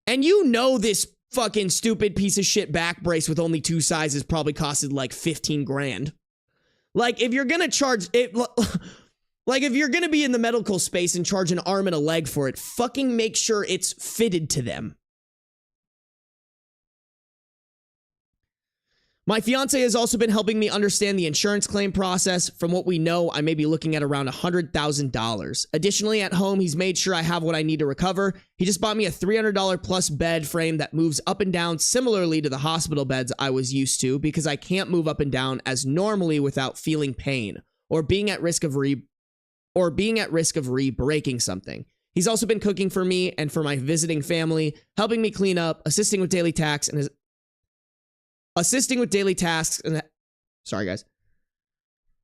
And you know this fucking stupid piece of shit back brace with only 2 sizes probably costed like 15 grand. Like, if you're gonna charge it, like, if you're gonna be in the medical space and charge an arm and a leg for it, fucking make sure it's fitted to them. My fiance has also been helping me understand the insurance claim process. From what we know, I may be looking at around $100,000. Additionally, at home, he's made sure I have what I need to recover. He just bought me a $300 plus bed frame that moves up and down similarly to the hospital beds I was used to, because I can't move up and down as normally without feeling pain or being at risk of re-breaking something. He's also been cooking for me and for my visiting family, helping me clean up, assisting with daily tasks, sorry guys.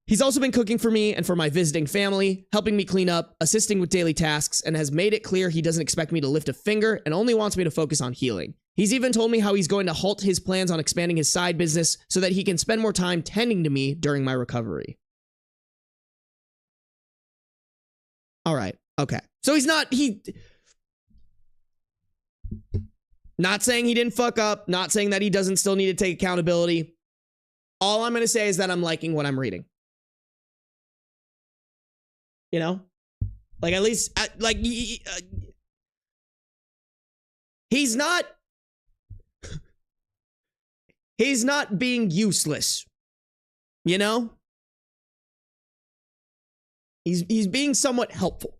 He's also been cooking for me and for my visiting family, helping me clean up, assisting with daily tasks, and has made it clear he doesn't expect me to lift a finger and only wants me to focus on healing. He's even told me how he's going to halt his plans on expanding his side business so that he can spend more time tending to me during my recovery. All right. Okay. So not saying he didn't fuck up, not saying that he doesn't still need to take accountability. All I'm going to say is that I'm liking what I'm reading. You know? Like, at least, like, he's not being useless, you know? He's being somewhat helpful.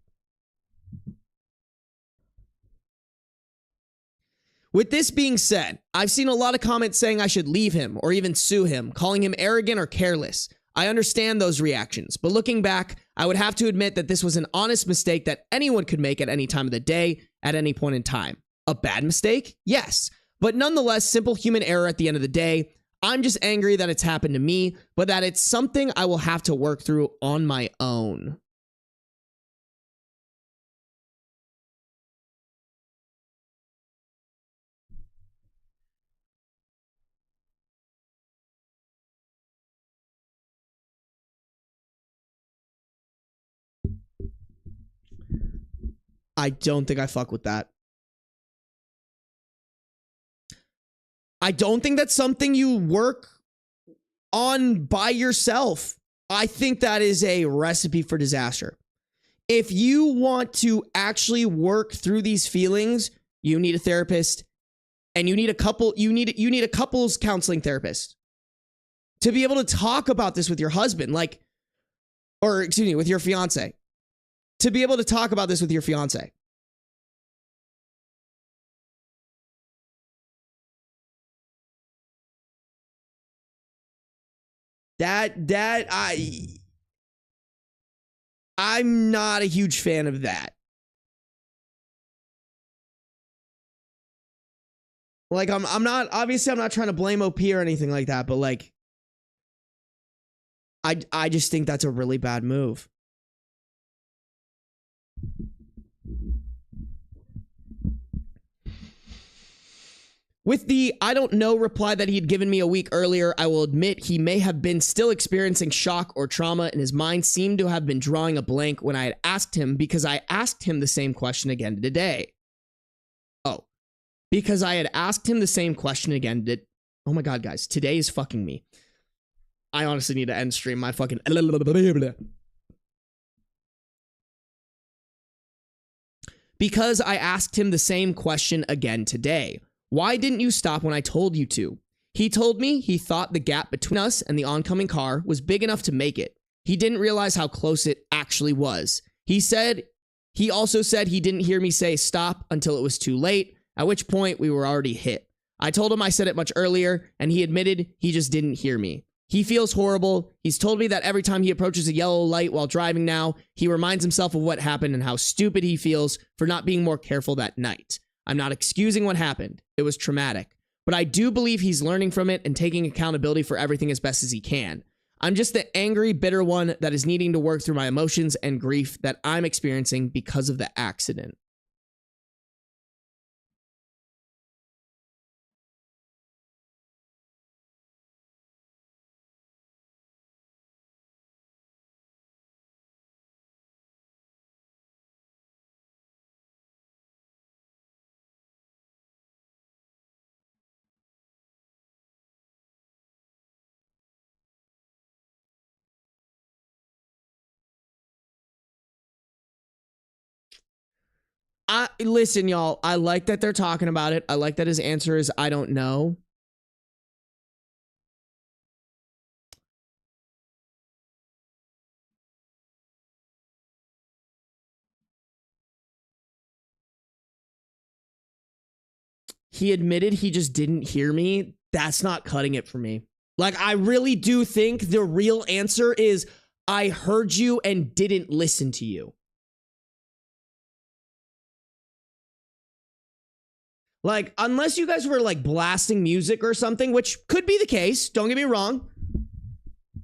With this being said, I've seen a lot of comments saying I should leave him or even sue him, calling him arrogant or careless. I understand those reactions, but looking back, I would have to admit that this was an honest mistake that anyone could make at any time of the day, at any point in time. A bad mistake? Yes, but nonetheless, simple human error at the end of the day. I'm just angry that it's happened to me, but that it's something I will have to work through on my own. I don't think I fuck with that. I don't think that's something you work on by yourself. I think that is a recipe for disaster. If you want to actually work through these feelings, you need a therapist, and you need a couples counseling therapist to be able to talk about this with your husband, with your fiance. To be able to talk about this with your fiance. I'm not a huge fan of that. Like, I'm not trying to blame OP or anything like that, but like, I just think that's a really bad move. With the I don't know reply that he had given me a week earlier, I will admit he may have been still experiencing shock or trauma, and his mind seemed to have been drawing a blank when I had asked him, because I asked him the same question again today. Oh, because I had asked him the same question again. Oh my God, guys, today is fucking me. I honestly need to end stream. My fucking... Because I asked him the same question again today. Why didn't you stop when I told you to? He told me he thought the gap between us and the oncoming car was big enough to make it. He didn't realize how close it actually was. He also said he didn't hear me say stop until it was too late, at which point we were already hit. I told him I said it much earlier, and he admitted he just didn't hear me. He feels horrible. He's told me that every time he approaches a yellow light while driving now, he reminds himself of what happened and how stupid he feels for not being more careful that night. I'm not excusing what happened. It was traumatic. But I do believe he's learning from it and taking accountability for everything as best as he can. I'm just the angry, bitter one that is needing to work through my emotions and grief that I'm experiencing because of the accident. Listen, y'all, I like that they're talking about it. I like that his answer is, I don't know. He admitted he just didn't hear me. That's not cutting it for me. Like, I really do think the real answer is, I heard you and didn't listen to you. Like, unless you guys were like blasting music or something, which could be the case, don't get me wrong.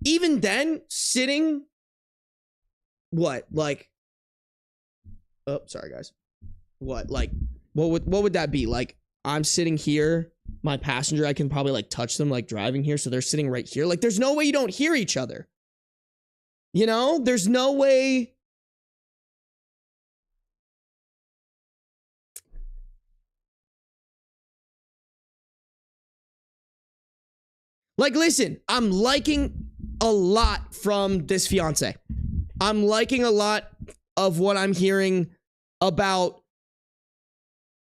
Even then, sitting, oh, sorry guys. What would that be? Like, I'm sitting here, my passenger, I can probably like touch them like driving here, so they're sitting right here. Like, there's no way you don't hear each other. You know, there's no way. Like, listen, I'm liking a lot from this fiance. I'm liking a lot of what I'm hearing about,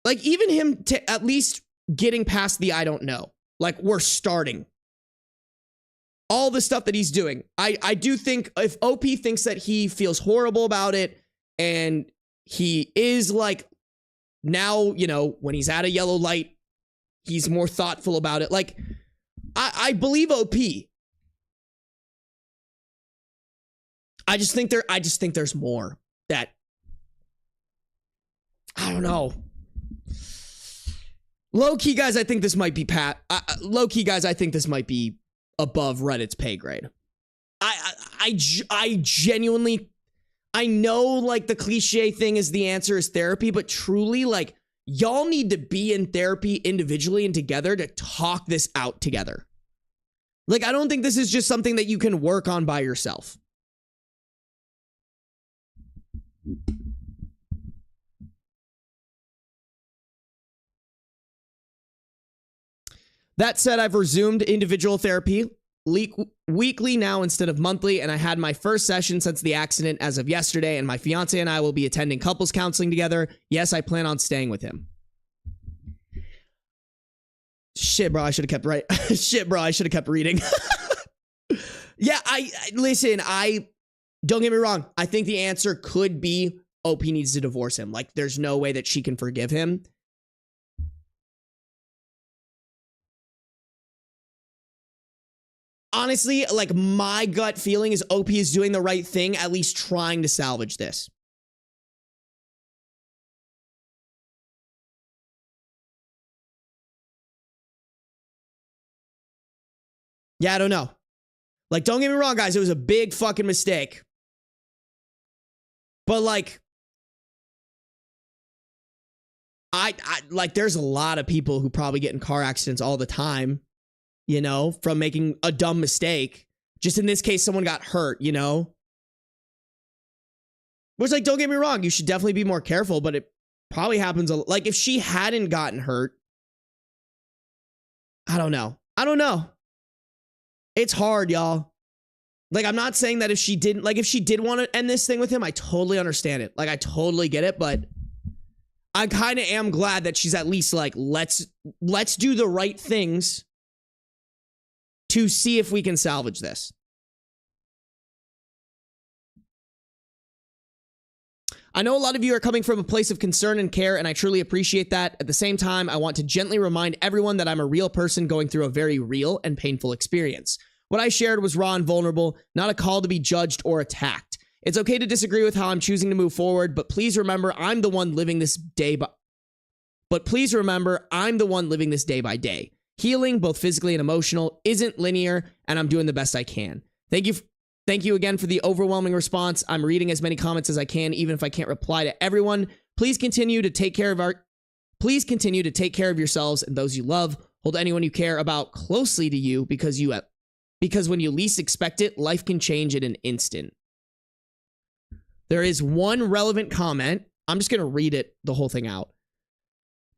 like, even him to at least getting past the I don't know. Like, we're starting. All the stuff that he's doing. I do think if OP thinks that he feels horrible about it and he is like, now, you know, when he's at a yellow light, he's more thoughtful about it. Like, I believe OP. I just think there's more that, I don't know. Low key, guys, I think this might be low key, guys, I think this might be above Reddit's pay grade. I genuinely, I know, like, the cliche thing is the answer is therapy, but truly, like, y'all need to be in therapy individually and together to talk this out together. Like, I don't think this is just something that you can work on by yourself. That said, I've resumed individual therapy weekly now instead of monthly, and I had my first session since the accident as of yesterday, and my fiance and I will be attending couples counseling together. Yes, I plan on staying with him. Shit, bro, I should have kept right. Shit, bro, I should have kept reading. Yeah, listen, don't get me wrong. I think the answer could be OP needs to divorce him. Like, there's no way that she can forgive him. Honestly, like, my gut feeling is OP is doing the right thing, at least trying to salvage this. Yeah, I don't know. Like, don't get me wrong, guys. It was a big fucking mistake. But, like, I like, there's a lot of people who probably get in car accidents all the time, you know, from making a dumb mistake. Just in this case, someone got hurt, you know? Which, like, don't get me wrong, you should definitely be more careful, but it probably happens like, if she hadn't gotten hurt, I don't know. It's hard, y'all. Like, I'm not saying that if she didn't, like, if she did want to end this thing with him, I totally understand it. Like, I totally get it, but I kind of am glad that she's at least like, let's do the right things to see if we can salvage this. I know a lot of you are coming from a place of concern and care, and I truly appreciate that. At the same time, I want to gently remind everyone that I'm a real person going through a very real and painful experience. What I shared was raw and vulnerable, not a call to be judged or attacked. It's okay to disagree with how I'm choosing to move forward, but please remember I'm the one living this day by day. Healing, both physically and emotional, isn't linear, and I'm doing the best I can. Thank you again for the overwhelming response. I'm reading as many comments as I can, even if I can't reply to everyone. Please continue to take care of yourselves and those you love. Hold anyone you care about closely to you because when you least expect it, life can change in an instant. There is one relevant comment. I'm just going to read the whole thing out.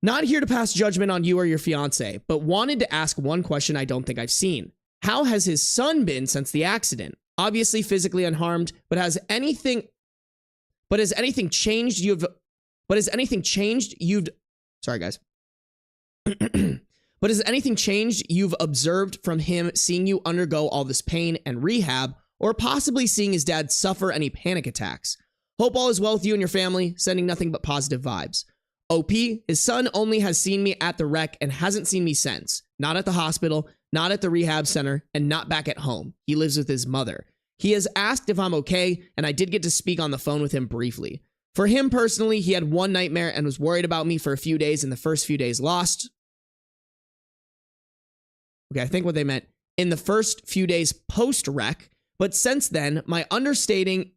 Not here to pass judgment on you or your fiance, but wanted to ask one question I don't think I've seen. How has his son been since the accident? Obviously physically unharmed, but has anything changed? Sorry, guys. But has anything changed you've observed from him seeing you undergo all this pain and rehab, or possibly seeing his dad suffer any panic attacks? Hope all is well with you and your family, sending nothing but positive vibes. OP, his son only has seen me at the wreck and hasn't seen me since. Not at the hospital, not at the rehab center, and not back at home. He lives with his mother. He has asked if I'm okay, and I did get to speak on the phone with him briefly. For him personally, he had one nightmare and was worried about me for a few days, and the first few days lost. Okay, I think what they meant in the first few days post-wreck, but since then, my understanding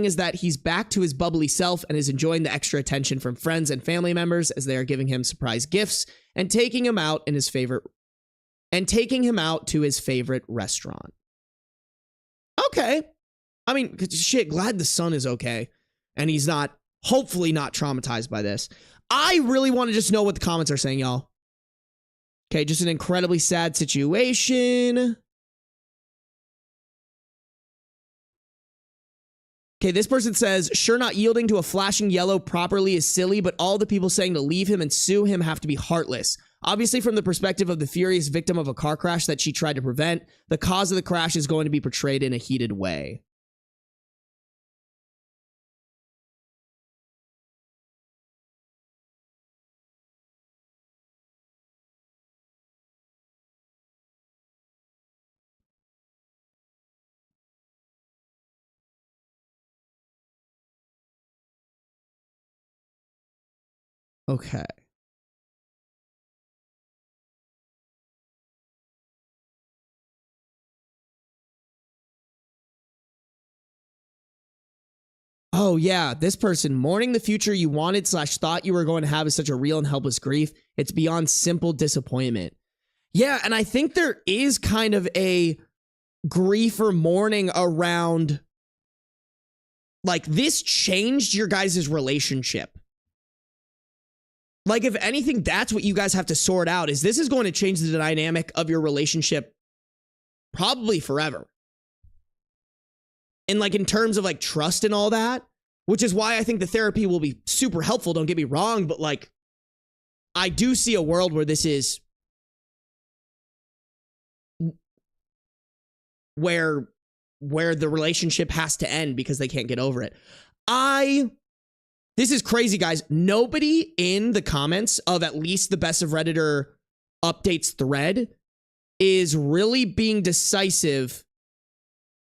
is that he's back to his bubbly self and is enjoying the extra attention from friends and family members as they are giving him surprise gifts and taking him out to his favorite restaurant. Okay. I mean, shit, glad the son is okay and he's hopefully not traumatized by this. I really want to just know what the comments are saying, y'all. Okay, just an incredibly sad situation. Okay, this person says, sure, not yielding to a flashing yellow properly is silly, but all the people saying to leave him and sue him have to be heartless. Obviously, from the perspective of the furious victim of a car crash that she tried to prevent, the cause of the crash is going to be portrayed in a heated way. Okay. Oh, yeah. This person, mourning the future you wanted / thought you were going to have is such a real and helpless grief. It's beyond simple disappointment. Yeah, and I think there is kind of a grief or mourning around, like, this changed your guys' relationship. Like, if anything, that's what you guys have to sort out, is this is going to change the dynamic of your relationship probably forever. And, like, in terms of, like, trust and all that, which is why I think the therapy will be super helpful, don't get me wrong, but, like, I do see a world where this is where the relationship has to end because they can't get over it. This is crazy, guys. Nobody in the comments of at least the Best of Redditor updates thread is really being decisive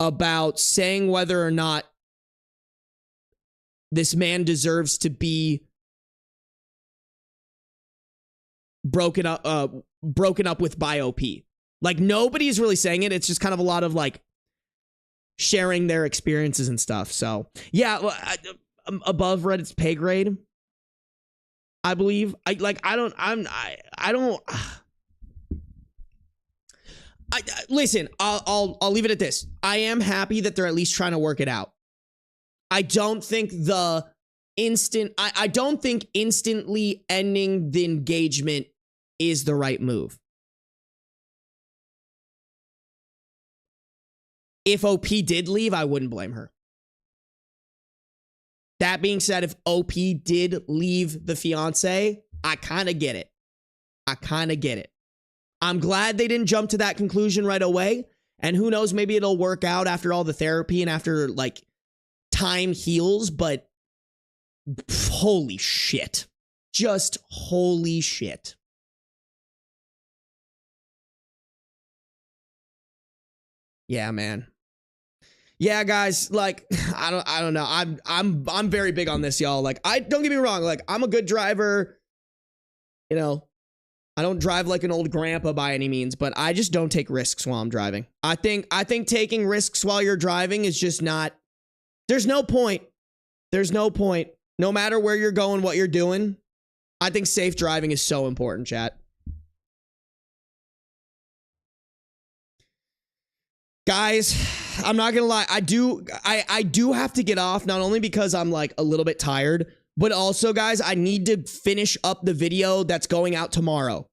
about saying whether or not this man deserves to be broken up with by OP. Like, nobody's really saying it. It's just kind of a lot of, like, sharing their experiences and stuff. So, yeah, above Reddit's pay grade, I believe. Listen, I'll leave it at this. I am happy that they're at least trying to work it out. I don't think I don't think instantly ending the engagement is the right move. If OP did leave, I wouldn't blame her. That being said, if OP did leave the fiance, I kind of get it. I'm glad they didn't jump to that conclusion right away. And who knows, maybe it'll work out after all the therapy and after, like, time heals. But holy shit. Just holy shit. Yeah, man. Yeah, guys, like, I don't know. I'm very big on this, y'all. Like, don't get me wrong, like, I'm a good driver. You know, I don't drive like an old grandpa by any means, but I just don't take risks while I'm driving. I think taking risks while you're driving is just not, there's no point. No matter where you're going, what you're doing. I think safe driving is so important, chat. Guys, I'm not gonna lie. I do have to get off, not only because I'm, like, a little bit tired, but also, guys, I need to finish up the video that's going out tomorrow.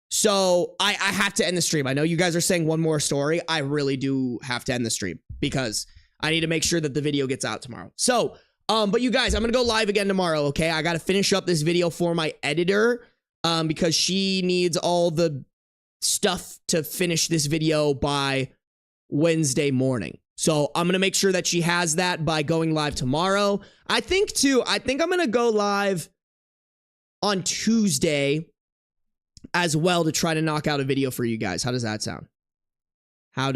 So I have to end the stream. I know you guys are saying one more story. I really do have to end the stream because I need to make sure that the video gets out tomorrow. So, but you guys, I'm gonna go live again tomorrow, okay? I gotta finish up this video for my editor because she needs all the stuff to finish this video by Wednesday morning. So I'm going to make sure that she has that by going live tomorrow. I think I'm going to go live on Tuesday as well to try to knock out a video for you guys. How does that sound? I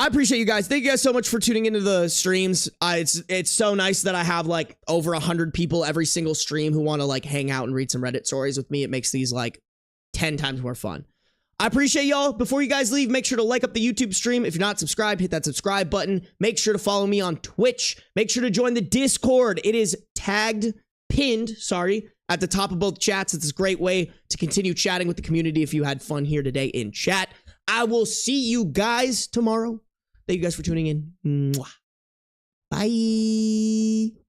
appreciate you guys. Thank you guys so much for tuning into the streams. It's so nice that I have, like, over 100 people every single stream who want to, like, hang out and read some Reddit stories with me. It makes these, like, 10 times more fun. I appreciate y'all. Before you guys leave, make sure to like up the YouTube stream. If you're not subscribed, hit that subscribe button. Make sure to follow me on Twitch. Make sure to join the Discord. It is pinned, at the top of both chats. It's a great way to continue chatting with the community if you had fun here today in chat. I will see you guys tomorrow. Thank you guys for tuning in. Mwah. Bye.